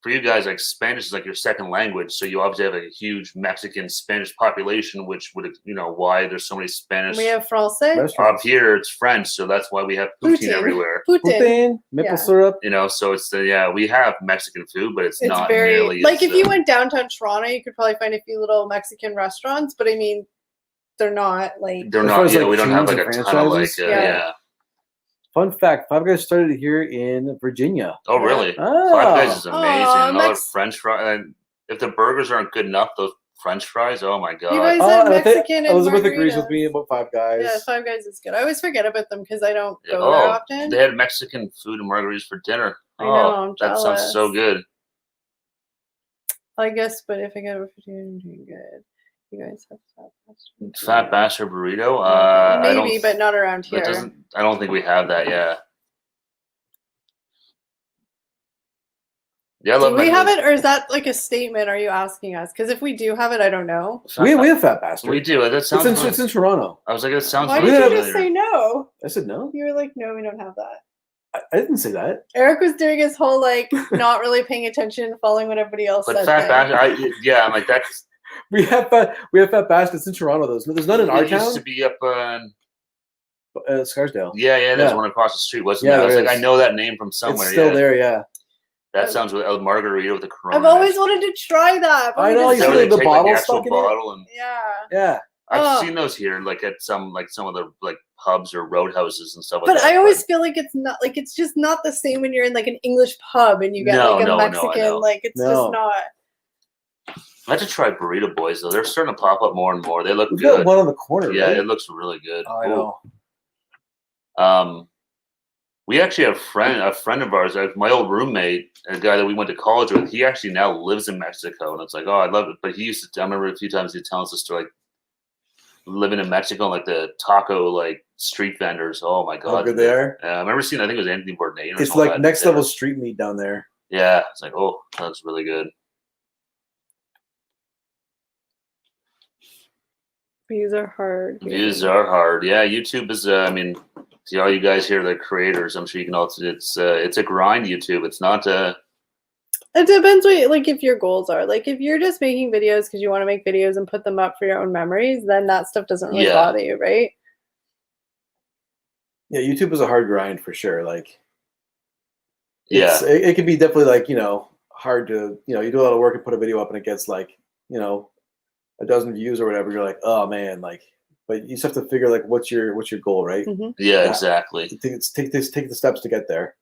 for you guys, like Spanish is like your second language, so you obviously have a huge Mexican Spanish population, which would why there's so many Spanish. We have francais. Up here, it's French, so that's why we have poutine everywhere. Poutine. Maple Yeah. syrup. So it's we have Mexican food, but it's not very nearly like as, if you went downtown Toronto, you could probably find a few little Mexican restaurants, but I mean, they're not like they're As not. far as, like, We don't have chains like a and ton of like franchises? Yeah. Fun fact: Five Guys started here in Virginia. Oh, really? Ah. Five Guys is amazing. Aw, And all the Mex- French fries. And if the burgers aren't good enough, those French fries. Oh my god! You guys Oh, have and I think Mexican and Elizabeth agrees with margaritas. me about Five Guys. Yeah, Five Guys is good. I always forget about them because I don't go there Oh, often. they had Mexican food and margaritas for dinner. I know, Oh, I'm that sounds so jealous. good. I guess, but if I get over 50, I'm doing good. You guys have Fat Bastard burrito. I maybe, don't, but not around it here. doesn't. I don't think we have that. Yeah. Yeah, I Do love we my- have it, or is that like a statement? Are you asking us? Because if we do have it, I don't know. We have Fat Bastard. We do. That sounds. It's in Toronto. I was like, that sounds. Why really did you familiar. just say no? I said no. You were like, no, we don't have that. I didn't say that. Eric was doing his whole like not really paying attention, following what everybody else But said. Fat thing. Bastard. I'm like that's. We have Fat Bastard. It's in Toronto. There's none in our It used town. to be up on. Scarsdale. Yeah, there's Yeah. one across the street, wasn't Yeah, there? I was there like, is. I know that name from somewhere. It's still yeah. there. Yeah. That sounds with a margarita with the Corona. I've always wanted to try that. But I we know, just you So see they the take, bottle like, the actual stuck in it? bottle and Yeah. Yeah. I've Oh. seen those here, like at some of the like pubs or roadhouses and stuff like But that. I always feel like it's not like it's just not the same when you're in like an English pub and you get No, like a no, I Mexican. know. Like it's No. just not. I had to try Burrito Boys though. They're starting to pop up more and more. They look We've got good. one on the corner. Yeah, right? it looks really good. Oh, I know. Ooh. We actually have a friend of ours, my old roommate, a guy that we went to college with. He actually now lives in Mexico, and it's like, oh, I love it. But he used to. I remember a few times he telling us the story, like living in Mexico, and like the taco like street vendors. Oh my god, How good they are. I remember seeing. I think it was Anthony Bourdain. It's like next level street meat down there. Yeah, it's like, oh, that's really good. Views are hard. Views are hard. Yeah, YouTube is. I mean, see all you guys here, the creators. I'm sure you can also. It's a grind. YouTube. It's not. It depends what, like, if your goals are. Like, if you're just making videos because you want to make videos and put them up for your own memories, then that stuff doesn't really bother you, right? Yeah, YouTube is a hard grind for sure. Like, yeah, it can be definitely like, you know, hard to, you know, you do a lot of work and put a video up and it gets like, you know, a dozen views or whatever. You're like, oh man, like, but you just have to figure like what's your goal, right? Mm-hmm. Yeah, exactly. Take the steps to get there.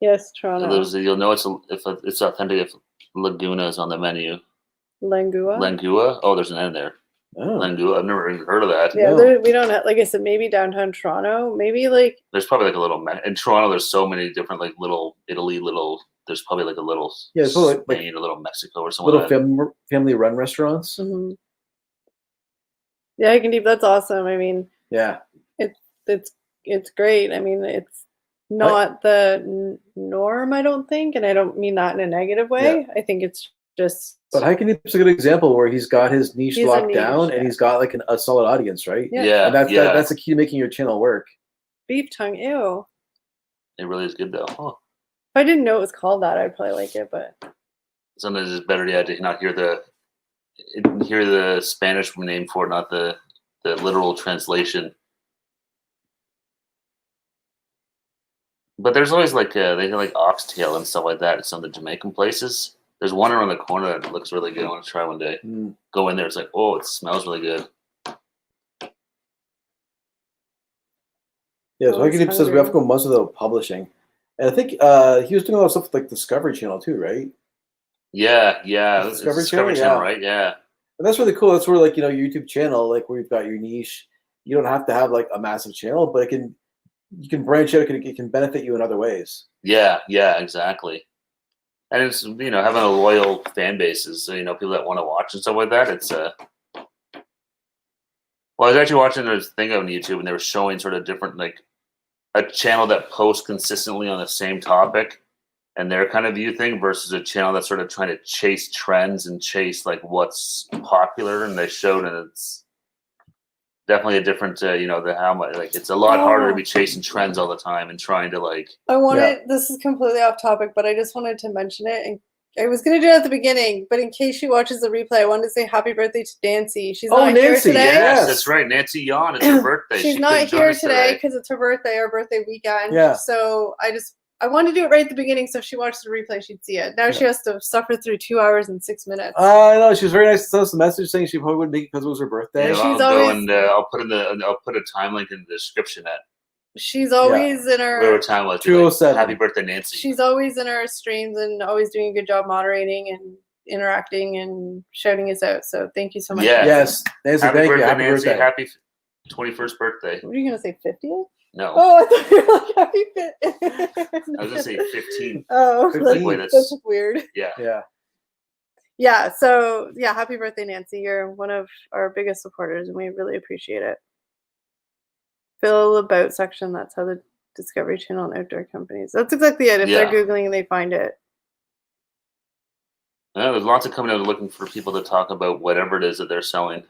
Yes, Toronto. You'll know if it's authentic if Laguna is on the menu. Langua. Langua? Oh, there's an N there. Oh. Langua. I've never even heard of that. Yeah, No. we don't have, like I said, maybe downtown Toronto. Maybe like there's probably like a little in Toronto. There's so many different like little Italy, there's probably like a little Spain, like a little Mexico or something. Little family run restaurants. Mm-hmm. Yeah, I can deep. That's awesome. I mean, yeah, it's great. I mean, it's not the norm, I don't think, and I don't mean that in a negative way. Yeah. I think it's just. But Hike and Deep's a good example where he's got his niche locked down and he's got like a solid audience, right? Yeah, and that's the key to making your channel work. Beef tongue, ew. It really is good though. Huh. If I didn't know it was called that, I'd probably like it. But sometimes it's better, to not hear the Spanish name for it, not the literal translation. But there's always like they have like oxtail and stuff like that at some of the Jamaican places. There's one around the corner that looks really good. I want to try one day. Go in there. It's like, oh, it smells really good. Yeah, so Hike and Deep says we have to go months without publishing. And I think he was doing a lot of stuff with like Discovery Channel too, right? Yeah. Discovery Channel, right? Yeah. And that's really cool. That's where like, you know, your YouTube channel, like where you've got your niche, you don't have to have like a massive channel, but you can branch out. It can benefit you in other ways. Yeah, exactly. And it's, you know, having a loyal fan base is, you know, people that want to watch and stuff like that. It's well, I was actually watching this thing on YouTube and they were showing sort of different, like a channel that posts consistently on the same topic and their kind of view thing versus a channel that's sort of trying to chase trends and chase like what's popular. And they showed, and it's definitely a different, you know, how much, like, it's a lot harder to be chasing trends all the time and trying to like. This is completely off topic, but I just wanted to mention it. And I was going to do it at the beginning, but in case she watches the replay, I wanted to say happy birthday to Nancy. She's not here today. Yes, that's right. Nancy Yon, it's her birthday. She's not here today because it's her birthday, our birthday weekend. Yeah. So I wanted to do it right at the beginning, so if she watched the replay, she'd see it. Now she has to suffer through 2 hours and 6 minutes. I know, she was very nice to send us a message saying she probably wouldn't make it because it was her birthday. Yeah, I'll put a time link in the description. She's always in her. Whatever time was. 2:07. Happy birthday, Nancy. She's always in our streams and always doing a good job moderating and interacting and shouting us out. So thank you so much. Yeah. Yes, Nancy, happy thank birthday, you. Happy Nancy. birthday. Happy 21st birthday. What are you gonna say? 50th? No. Oh, I thought you were like happy 50th. I was gonna say 15. Oh, 15. That's weird. Yeah. So happy birthday, Nancy. You're one of our biggest supporters and we really appreciate it. Fill the about section. That's how the Discovery Channel and outdoor companies. That's exactly it. If they're Googling and they find it. Yeah, there's lots of coming out looking for people to talk about whatever it is that they're selling.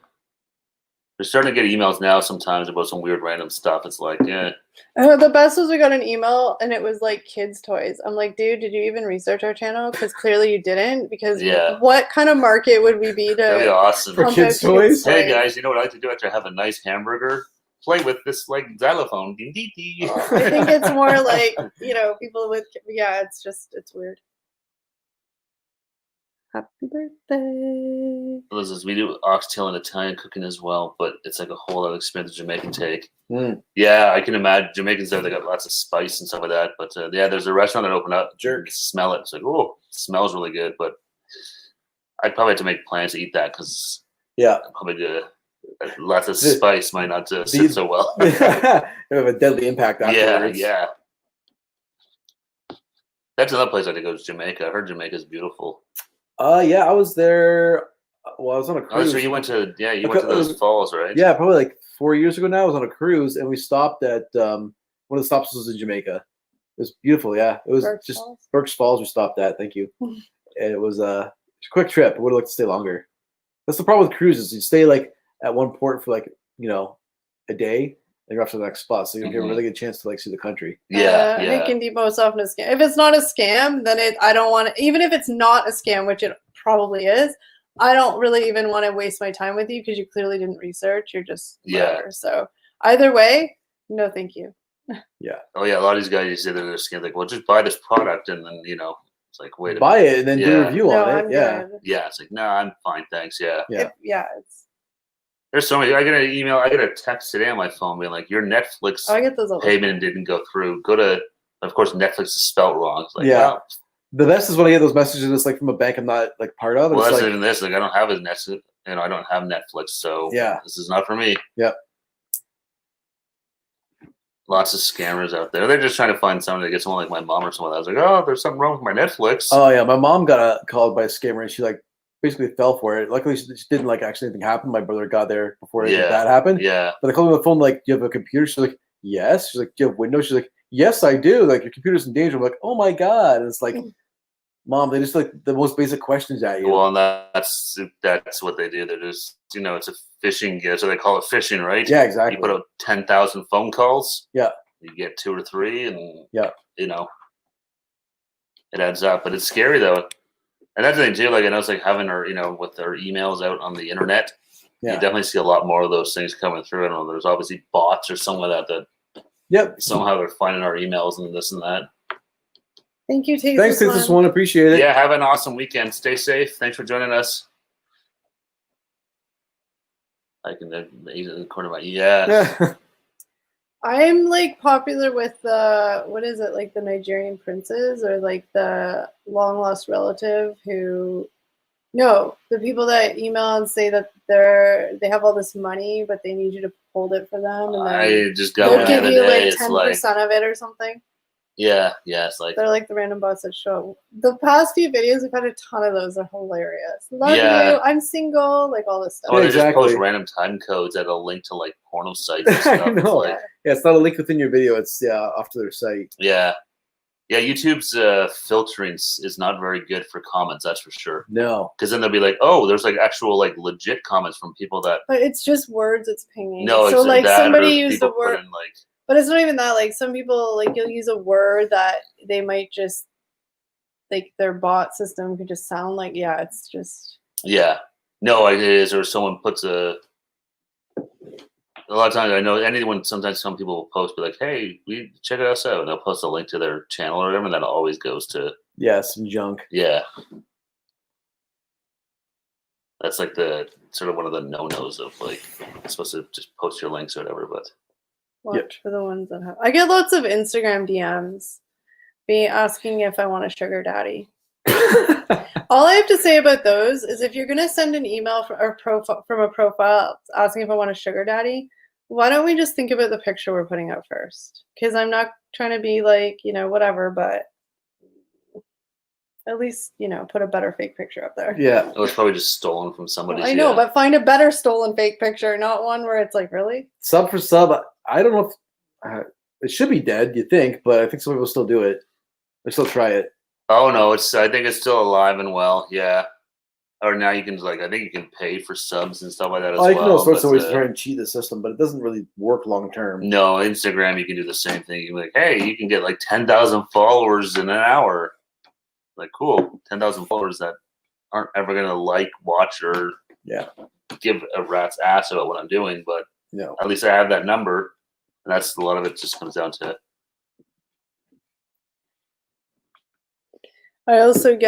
They're starting to get emails now sometimes about some weird random stuff. It's like, the best was we got an email and it was like kids' toys. I'm like, dude, did you even research our channel? Because clearly you didn't. Because what kind of market would we be to? That'd be awesome. For kids' toys? Hey guys, you know what I like to do after I have a nice hamburger? Play with this like xylophone. Ding, ding, ding. I think it's more like, you know, people with it's weird. Happy birthday. We do oxtail and Italian cooking as well, but it's like a whole other experience the Jamaican take. Yeah, I can imagine Jamaicans there, they got lots of spice and stuff like that. But there's a restaurant that opened up. Jerk, smell it. It's like, oh, it smells really good. But I'd probably have to make plans to eat that because probably lots of spice might not sit so well. It have a deadly impact afterwards. Yeah. That's another place I had to go to Jamaica. I heard Jamaica's beautiful. Yeah, I was there. Well, I was on a Oh, cruise. so you went to those falls, right? Yeah, probably like 4 years ago now. I was on a cruise and we stopped at one of the stops was in Jamaica. It was beautiful. Yeah, it was Burke's just Falls? Burke's Falls. We stopped at. Thank you. And it was a quick trip. I would have liked to stay longer. That's the problem with cruises. You stay like at one port for like a day, and you're off to the next spot, so you don't get a really good chance to like see the country. Yeah, yeah. It can be most often a scam. If it's not a scam, then I don't want to. Even if it's not a scam, which it probably is, I don't really even want to waste my time with you because you clearly didn't research. You're just whatever. So either way, no, thank you. Yeah. Oh yeah, a lot of these guys you say they're scam. Like, well, just buy this product, and then it's like, wait a Buy minute. it and then do a review on it. I'm Yeah. good. Yeah, it's like, no, I'm fine, thanks. Yeah. It's. There's so many. I get an email. I get a text today on my phone being like, your Netflix I get those all the payment didn't go through. Go to. Of course, Netflix is spelled wrong. It's like, Yeah. well, The best is when I get those messages that's like from a bank I'm not like part of. And well, it's that's like, even this. Like, I don't have a Netflix. I don't have Netflix, so Yeah. this is not for me. Yep. Lots of scammers out there. They're just trying to find someone to get someone like my mom or someone. I was like, oh, there's something wrong with my Netflix. Oh yeah, my mom got called by a scammer and she like basically fell for it. Luckily, she didn't like actually anything happen. My brother got there before anything bad happened. Yeah. But they called me on the phone like, "Do you have a computer?" She's like, "Yes." She's like, "Do you have Windows?" She's like, "Yes, I do." Like, your computer's in danger. I'm like, "Oh my god!" And it's like, Mom, they just like the most basic questions at you. Well, and that's what they do. They're just it's a phishing. So they call it phishing, right? Yeah, exactly. You put out 10,000 phone calls. Yeah. You get 2 or 3, and yeah, it adds up. But it's scary though, and that's the thing too. Like I know it's like having our with our emails out on the internet. Yeah. You definitely see a lot more of those things coming through. I don't know. There's obviously bots or something like that. Yep. Somehow they're finding our emails and this and that. Thank you, Tate. Thanks, this one. Appreciate it. Yeah, have an awesome weekend. Stay safe. Thanks for joining us. I can in the corner of my I'm like popular with the what is it, like the Nigerian princes or like the long lost relative the people that email and say that they have all this money but they need you to hold it for them and then I just got they'll one give the you other day. like 10% of it or something. Yeah, it's like they're like the random bots that show up. The past few videos we've had a ton of those. They're hilarious. Love you. I'm single. Like all this stuff. Oh, they just post random time codes that will link to like porno sites and stuff. I know. Like, it's not a link within your video. It's off to their site. Yeah. YouTube's filtering is not very good for comments. That's for sure. No, because then they'll be like, oh, there's like actual like legit comments from people that. But it's just words. It's pinging. No, so like somebody used the word. Like, but it's not even that. Like some people, like you'll use a word that they might just, like their bot system could just sound like, it's just. Yeah. No, it is. Or someone puts a lot of times I know sometimes some people will post, be like, hey, we check us out. And they'll post a link to their channel or whatever. And that always goes to. Yeah, some junk. Yeah. That's like the sort of one of the no-nos of like, you're supposed to just post your links or whatever, but. Watch for the ones that have. I get lots of Instagram DMs asking if I want a sugar daddy. All I have to say about those is if you're going to send an email from a profile asking if I want a sugar daddy, why don't we just think about the picture we're putting out first? Because I'm not trying to be like, whatever, but at least, put a better fake picture up there. Yeah. It was probably just stolen from somebody. I know, but find a better stolen fake picture, not one where it's like, really? Sub for sub, I don't know if it should be dead, you think, but I think some people still do it. They still try it. Oh, no, I think it's still alive and well, yeah. Or now you can, I think you can pay for subs and stuff like that as well. I can all sorts of ways to try and cheat the system, but it doesn't really work long term. No, Instagram, you can do the same thing. You can be like, hey, you can get like 10,000 followers in an hour. Like, cool, 10,000 followers that aren't ever going to watch, or give a rat's ass about what I'm doing, but at least I have that number, and that's a lot of it just comes down to it. I also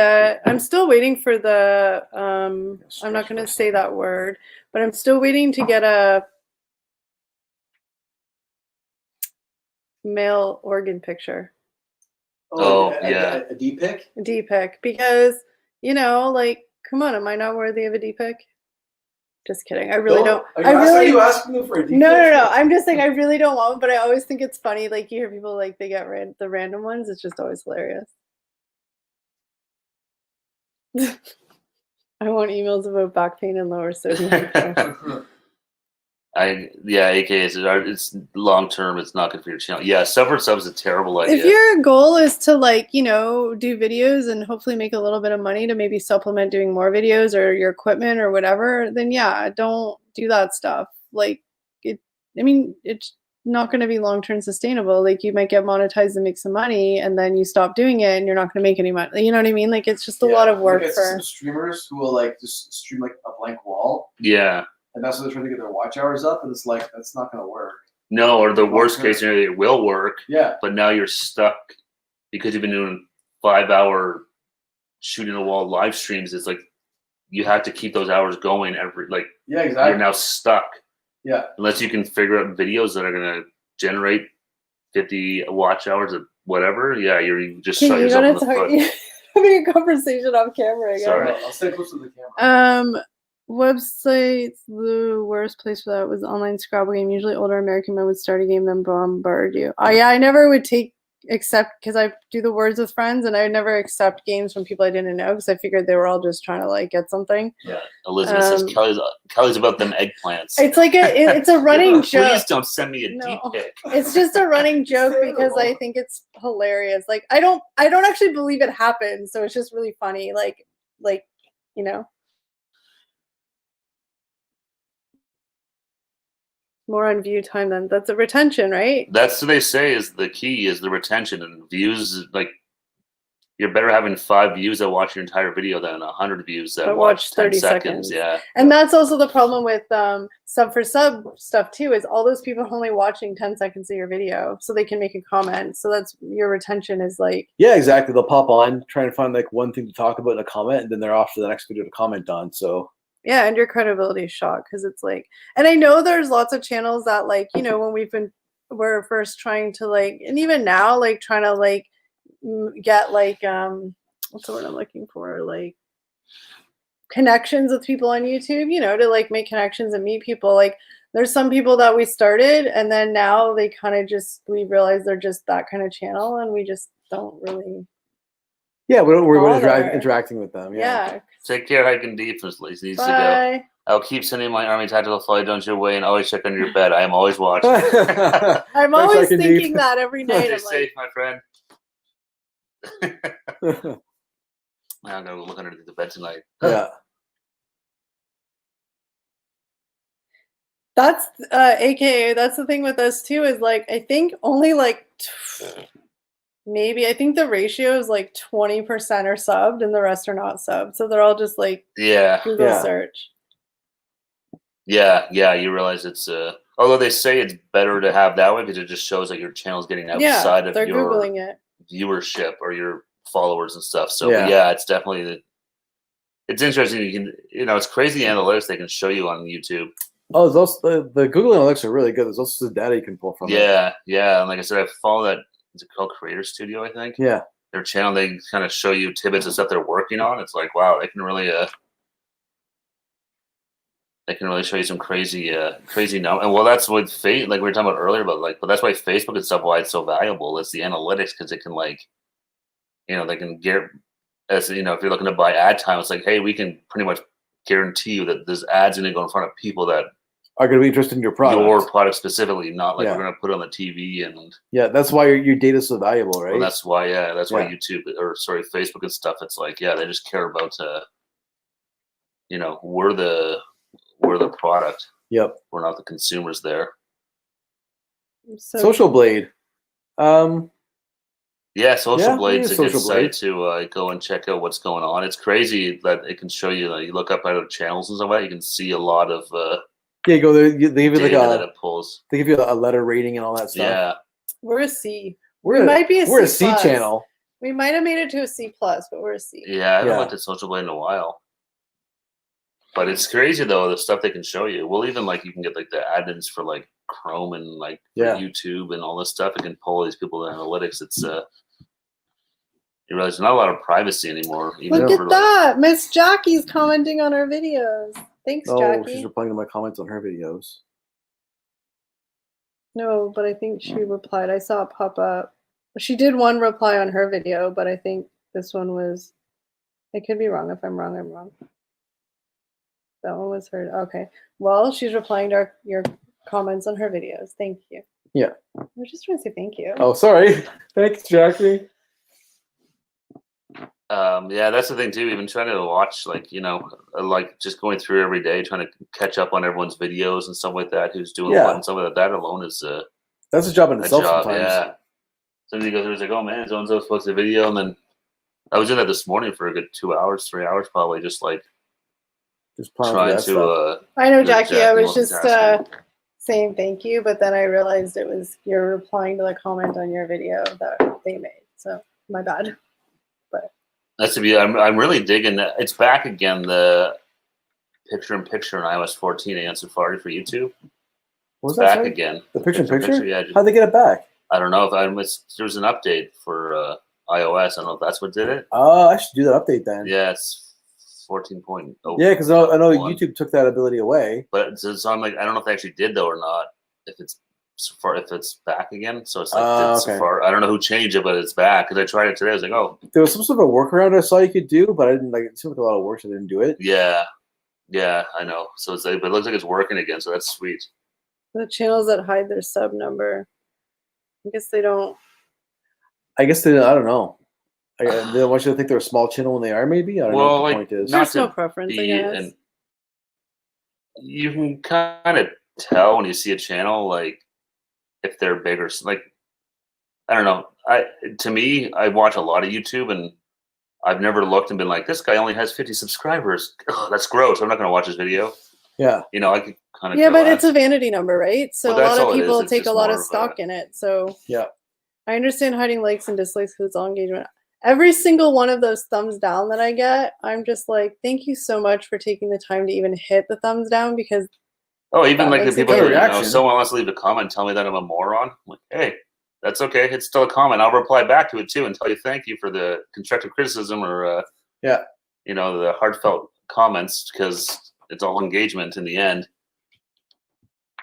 I'm still waiting for the, I'm not going to say that word, but I'm still waiting to get a male organ picture. A D pic? A D pic, because, come on, am I not worthy of a D pic? Just kidding. I really don't. Are you asking them for a D pic? No. I'm just saying I really don't want one, but I always think it's funny. Like you hear people they get the random ones. It's just always hilarious. I want emails about back pain and lower sodium. AKA it's long term. It's not good for your channel. Yeah, sub for subs is a terrible idea. If your goal is to like, do videos and hopefully make a little bit of money to maybe supplement doing more videos or your equipment or whatever, then yeah, don't do that stuff. Like it's not going to be long-term sustainable. Like you might get monetized and make some money and then you stop doing it and you're not going to make any money. You know what I mean? Like it's just a lot of work for some streamers who will like just stream like a blank wall. Yeah. And that's what they're trying to get their watch hours up, and it's like that's not going to work. No, or the worst case scenario, it will work. Yeah. But now you're stuck because you've been doing 5-hour shooting a wall live streams. It's like you have to keep those hours going Yeah, exactly. You're now stuck. Yeah. Unless you can figure out videos that are going to generate 50 watch hours of whatever. Yeah, you just shut yourself in the foot. Having a conversation off camera again. Sorry. I'll stay close to the camera. Websites, the worst place for that was online Scrabble game. Usually older American men would start a game then bombard you. Oh yeah, I never would accept because I do the words with friends and I would never accept games from people I didn't know because I figured they were all just trying to like get something. Yeah. Elizabeth says Kelly's about them eggplants. It's like it's a running joke. Please don't send me a deep pic. It's just a running joke because I think it's hilarious. Like I don't actually believe it happened, so it's just really funny. Like more on view time then. That's a retention, right? That's what they say is the key is the retention and views. Like you're better having 5 views that watch your entire video than 100 views that watch 30 seconds. Yeah. And that's also the problem with sub for sub stuff too, is all those people are only watching 10 seconds of your video so they can make a comment. So that's your retention is like. Yeah, exactly. They'll pop on, trying to find like one thing to talk about in a comment, and then they're off to the next video to comment on. So yeah, and your credibility is shot because it's like, and I know there's lots of channels that like, when we're first trying to like, and even now, like trying to like get like, what's the word I'm looking for? Like connections with people on YouTube, to like make connections and meet people. Like there's some people that we started and then now they kind of we realize they're just that kind of channel and we just don't really. Yeah, we don't worry about interacting with them. Yeah. Take care, hiking deep. Needs to go. I'll keep sending my Army Tactical Fly Dungeon your way and always check on your bed. I am always watching. I'm always thinking that every night. Stay safe, my friend. I'm gonna look underneath the bed tonight. Yeah. That's AKA. That's the thing with us too. Is like I think only like. Maybe I think the ratio is like 20% are subbed and the rest are not subbed. So they're all just like Google search. Yeah, you realize it's although they say it's better to have that way because it just shows like your channel's getting outside of your Googling it. Viewership or your followers and stuff. So yeah, it's definitely it's interesting. You can it's crazy analytics they can show you on YouTube. Oh, the Google Analytics are really good. There's also the data you can pull from it. Yeah. And like I said, I follow that. Is it called Creator Studio? I think. Yeah. Their channel, they kind of show you tidbits of stuff they're working on. It's like, wow, they can really show you some crazy number. And well, that's what like we were talking about earlier, but that's why Facebook and stuff why it's so valuable. It's the analytics because it can they can get if you're looking to buy ad time, it's like, hey, we can pretty much guarantee you that this ad's going to go in front of people that are going to be interested in your product. Your product specifically, not like we're going to put it on the TV and. Yeah, that's why your data is so valuable, right? Well, that's why, why YouTube Facebook and stuff. It's like, they just care about, we're the product. Yep, we're not the consumers there. Social Blade. Social Blade's a good site to go and check out what's going on. It's crazy that it can show you. You look up other channels and stuff like that. You can see a lot of. You go there. They give you like that it pulls. They give you a letter rating and all that stuff. Yeah, we're a C. We might be a C. We're a C channel. We might have made it to a C+, but we're a C. Yeah, I haven't looked at Social Blade in a while. But it's crazy though the stuff they can show you. Well, even you can get the add-ins for Chrome and YouTube and all this stuff. It can pull these people to analytics. It's you realize there's not a lot of privacy anymore. Look at that, Miss Jackie's commenting on our videos. Thanks, Jackie. Oh, she's replying to my comments on her videos. No, but I think she replied. I saw it pop up. She did one reply on her video, but I think this one was. It could be wrong. If I'm wrong, I'm wrong. That one was heard. Okay. Well, she's replying to your comments on her videos. Thank you. Yeah. I just trying to say thank you. Oh, sorry. Thanks, Jackie. Yeah, that's the thing too. Even trying to watch, like, you know, like just going through every day, trying to catch up on everyone's videos and stuff like that. Who's doing what and stuff like that. That alone is that's a job in a itself. job. Sometimes. Yeah. Somebody goes, "There's like, oh man, so and so posted a video," and then I was in that this morning for a good 2 hours, 3 hours, probably, just trying to. I know, Jackie. I was just saying thank you, but then I realized it was you're replying to the comment on your video that they made. So my bad. But that's to be. I'm really digging that. It's back again. The picture-in-picture in iOS 14 and Safari for YouTube. What's back that again? The picture-in-picture? Yeah. How'd they get it back? I don't know if there was an update for iOS. I don't know if that's what did it. Oh, I should do that update then. Yeah, it's 14.0. Yeah, because I know YouTube took that ability away. But so I'm like, I don't know if they actually did though or not. If it's back again, so it's like Safari. I don't know who changed it, but it's back. Because I tried it today. I was like, oh, there was some sort of a workaround I saw you could do, but I didn't like. It seemed like a lot of work, so I didn't do it. Yeah, I know. So it's like, but it looks like it's working again, so that's sweet. The channels that hide their sub number, I guess they don't. I don't know. They don't want you to think they're a small channel when they are. Maybe I don't know what the point is. There's no preference. I guess. And you can kind of tell when you see a channel, like if they're bigger. Like I don't know. To me, I watch a lot of YouTube, and I've never looked and been like, this guy only has 50 subscribers. Oh, that's gross. I'm not going to watch his video. Yeah. You know, I could kind of. Yeah, but it's a vanity number, right? So a lot of people take a lot of stock in it. So yeah, I understand hiding likes and dislikes because it's all engagement. Every single one of those thumbs down that I get, I'm just like, thank you so much for taking the time to even hit the thumbs down because. Oh, even like the people who, someone wants to leave a comment, tell me that I'm a moron. I'm like, hey, that's okay. It's still a comment. I'll reply back to it too and tell you thank you for the constructive criticism or you know, the heartfelt comments because it's all engagement in the end.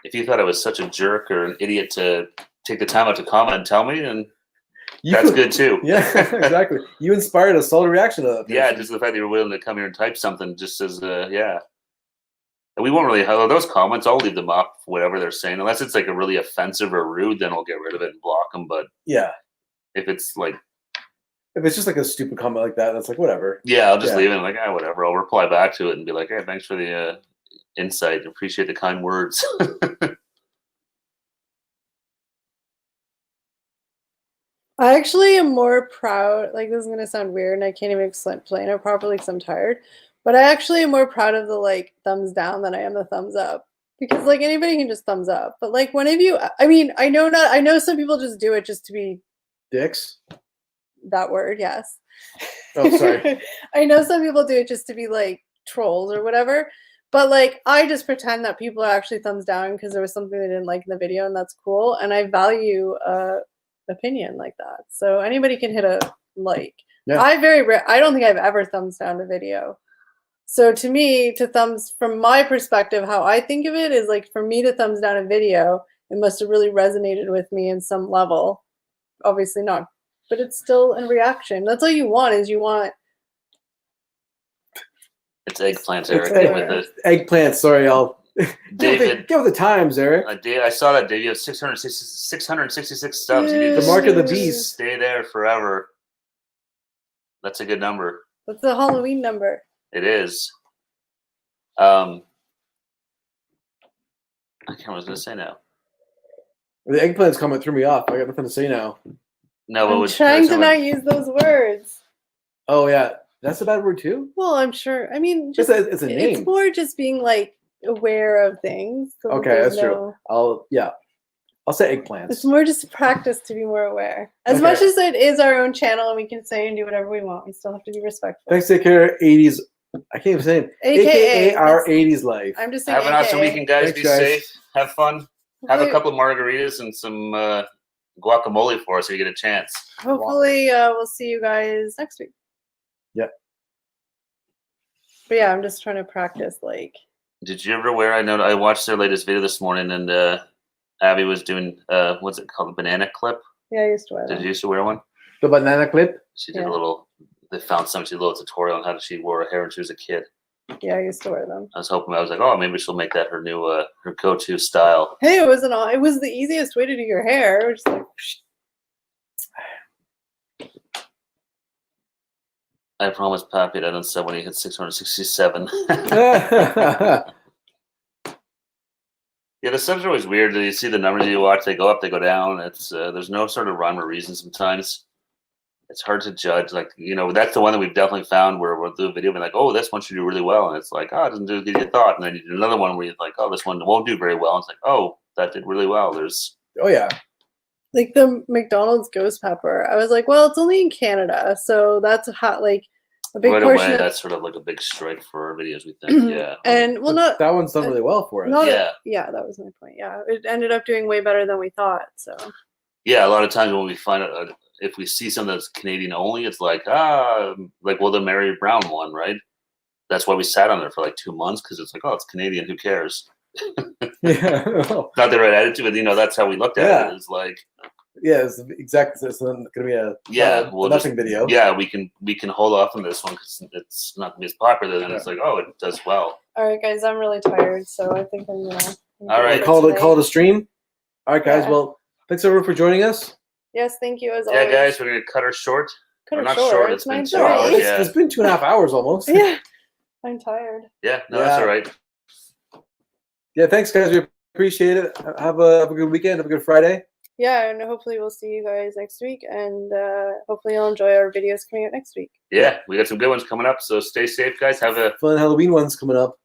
If you thought I was such a jerk or an idiot to take the time out to comment and tell me, then that's good too. Yeah, exactly. You inspired a solid reaction to that. Yeah, just the fact that you were willing to come here and type something just as yeah. And we won't really have those comments. I'll leave them up, whatever they're saying, unless it's like a really offensive or rude. Then I'll get rid of it and block them. But yeah, if it's like, if it's just like a stupid comment like that, that's like whatever. Yeah, I'll just leave it. Like, whatever. I'll reply back to it and be like, hey, thanks for the insight. Appreciate the kind words. I actually am more proud. Like, this is gonna sound weird, and I can't even explain it properly because I'm tired. But I actually am more proud of the like thumbs down than I am the thumbs up because like anybody can just thumbs up. But like one of you, I mean, I know some people just do it just to be dicks. That word, yes. Oh, sorry. I know some people do it just to be like trolls or whatever. But like I just pretend that people are actually thumbs down because there was something they didn't like in the video, and that's cool. And I value opinion like that. So anybody can hit a like. Yeah. I don't think I've ever thumbs down a video. So to me, from my perspective, how I think of it is like for me to thumbs down a video, it must have really resonated with me in some level. Obviously not, but it's still a reaction. That's all you want is you want. It's eggplants, Eric. With the eggplants. Sorry, I'll. David, give the times, Eric. I saw that David. You have 666 subs. You need the mark of the beast. Stay there forever. That's a good number. That's the Halloween number. It is. I can't remember what I was going to say now. The eggplants comment threw me off. I got nothing to say now. No, I'm trying to not use those words. Oh yeah, that's a bad word too. Well, I'm sure. I mean, just, it's a name. It's more just being like aware of things. So okay, that's true. I'll say eggplants. It's more just practice to be more aware. As much as it is our own channel and we can say and do whatever we want, we still have to be respectful. Thanks, take care. 80s. I can't even say it. AKA our 80s life. I'm just saying. Have an awesome weekend, guys. Thanks, be safe. Have fun. Have a couple of margaritas and some guacamole for us if you get a chance. Hopefully, we'll see you guys next week. Yeah. But yeah, I'm just trying to practice. Like. Did you ever wear? I watched their latest video this morning, and Abby was doing what's it called, the banana clip? Yeah, I used to wear. Did you used to wear one? The banana clip. She did a little they found some little tutorial on how she wore her hair when she was a kid. Yeah, I used to wear them. I was like, oh, maybe she'll make that her new her go-to style. Hey, it wasn't all. It was the easiest way to do your hair. It was just like. I promised Pappy that on sub when he hit 667. Yeah, the subs are always weird. You see the numbers you watch, they go up, they go down. It's there's no sort of rhyme or reason sometimes. It's hard to judge. Like, that's the one that we've definitely found where we'll do a video and be like, oh, this one should do really well. And it's like, oh, it doesn't do as good as you thought. And then you do another one where you're like, oh, this one won't do very well. And it's like, oh, that did really well. There's Oh yeah. Like the McDonald's ghost pepper. I was like, well, it's only in Canada, so that's hot. Like a big right portion. away, Of, that's sort of like a big strike for our videos, we think. Yeah. and well, not That one's done really well for us. not Yeah. yeah, that was my point. Yeah, it ended up doing way better than we thought. So Yeah, a lot of times when we find out, if we see something that's Canadian only, it's like, the Mary Brown one, right? That's why we sat on there for like 2 months, because it's like, oh, it's Canadian, who cares? Yeah. Not the right attitude, but that's how we looked at it. It's like, Yeah, it's exactly. It's going to be a we'll nothing video. Yeah, we can hold off on this one because it's not as popular. Then it's like, oh, it does well. all right, guys, I'm really tired, so I think I'm gonna. All right. Call it a stream. All right, guys. Yeah. Well, thanks everyone for joining us. Yes, thank you as Yeah, always. guys, we're gonna cut her short. Cut Or it not short. short, It's it's been 2 9:30. hours. Yeah. It's been 2.5 hours almost. Yeah, I'm tired. Yeah, no, that's all right. Yeah, thanks, guys. We appreciate it. Have a good weekend. Have a good Friday. Yeah, and hopefully we'll see you guys next week, and hopefully you'll enjoy our videos coming out next week. Yeah, we got some good ones coming up. So stay safe, guys. Have a Fun Halloween ones coming up.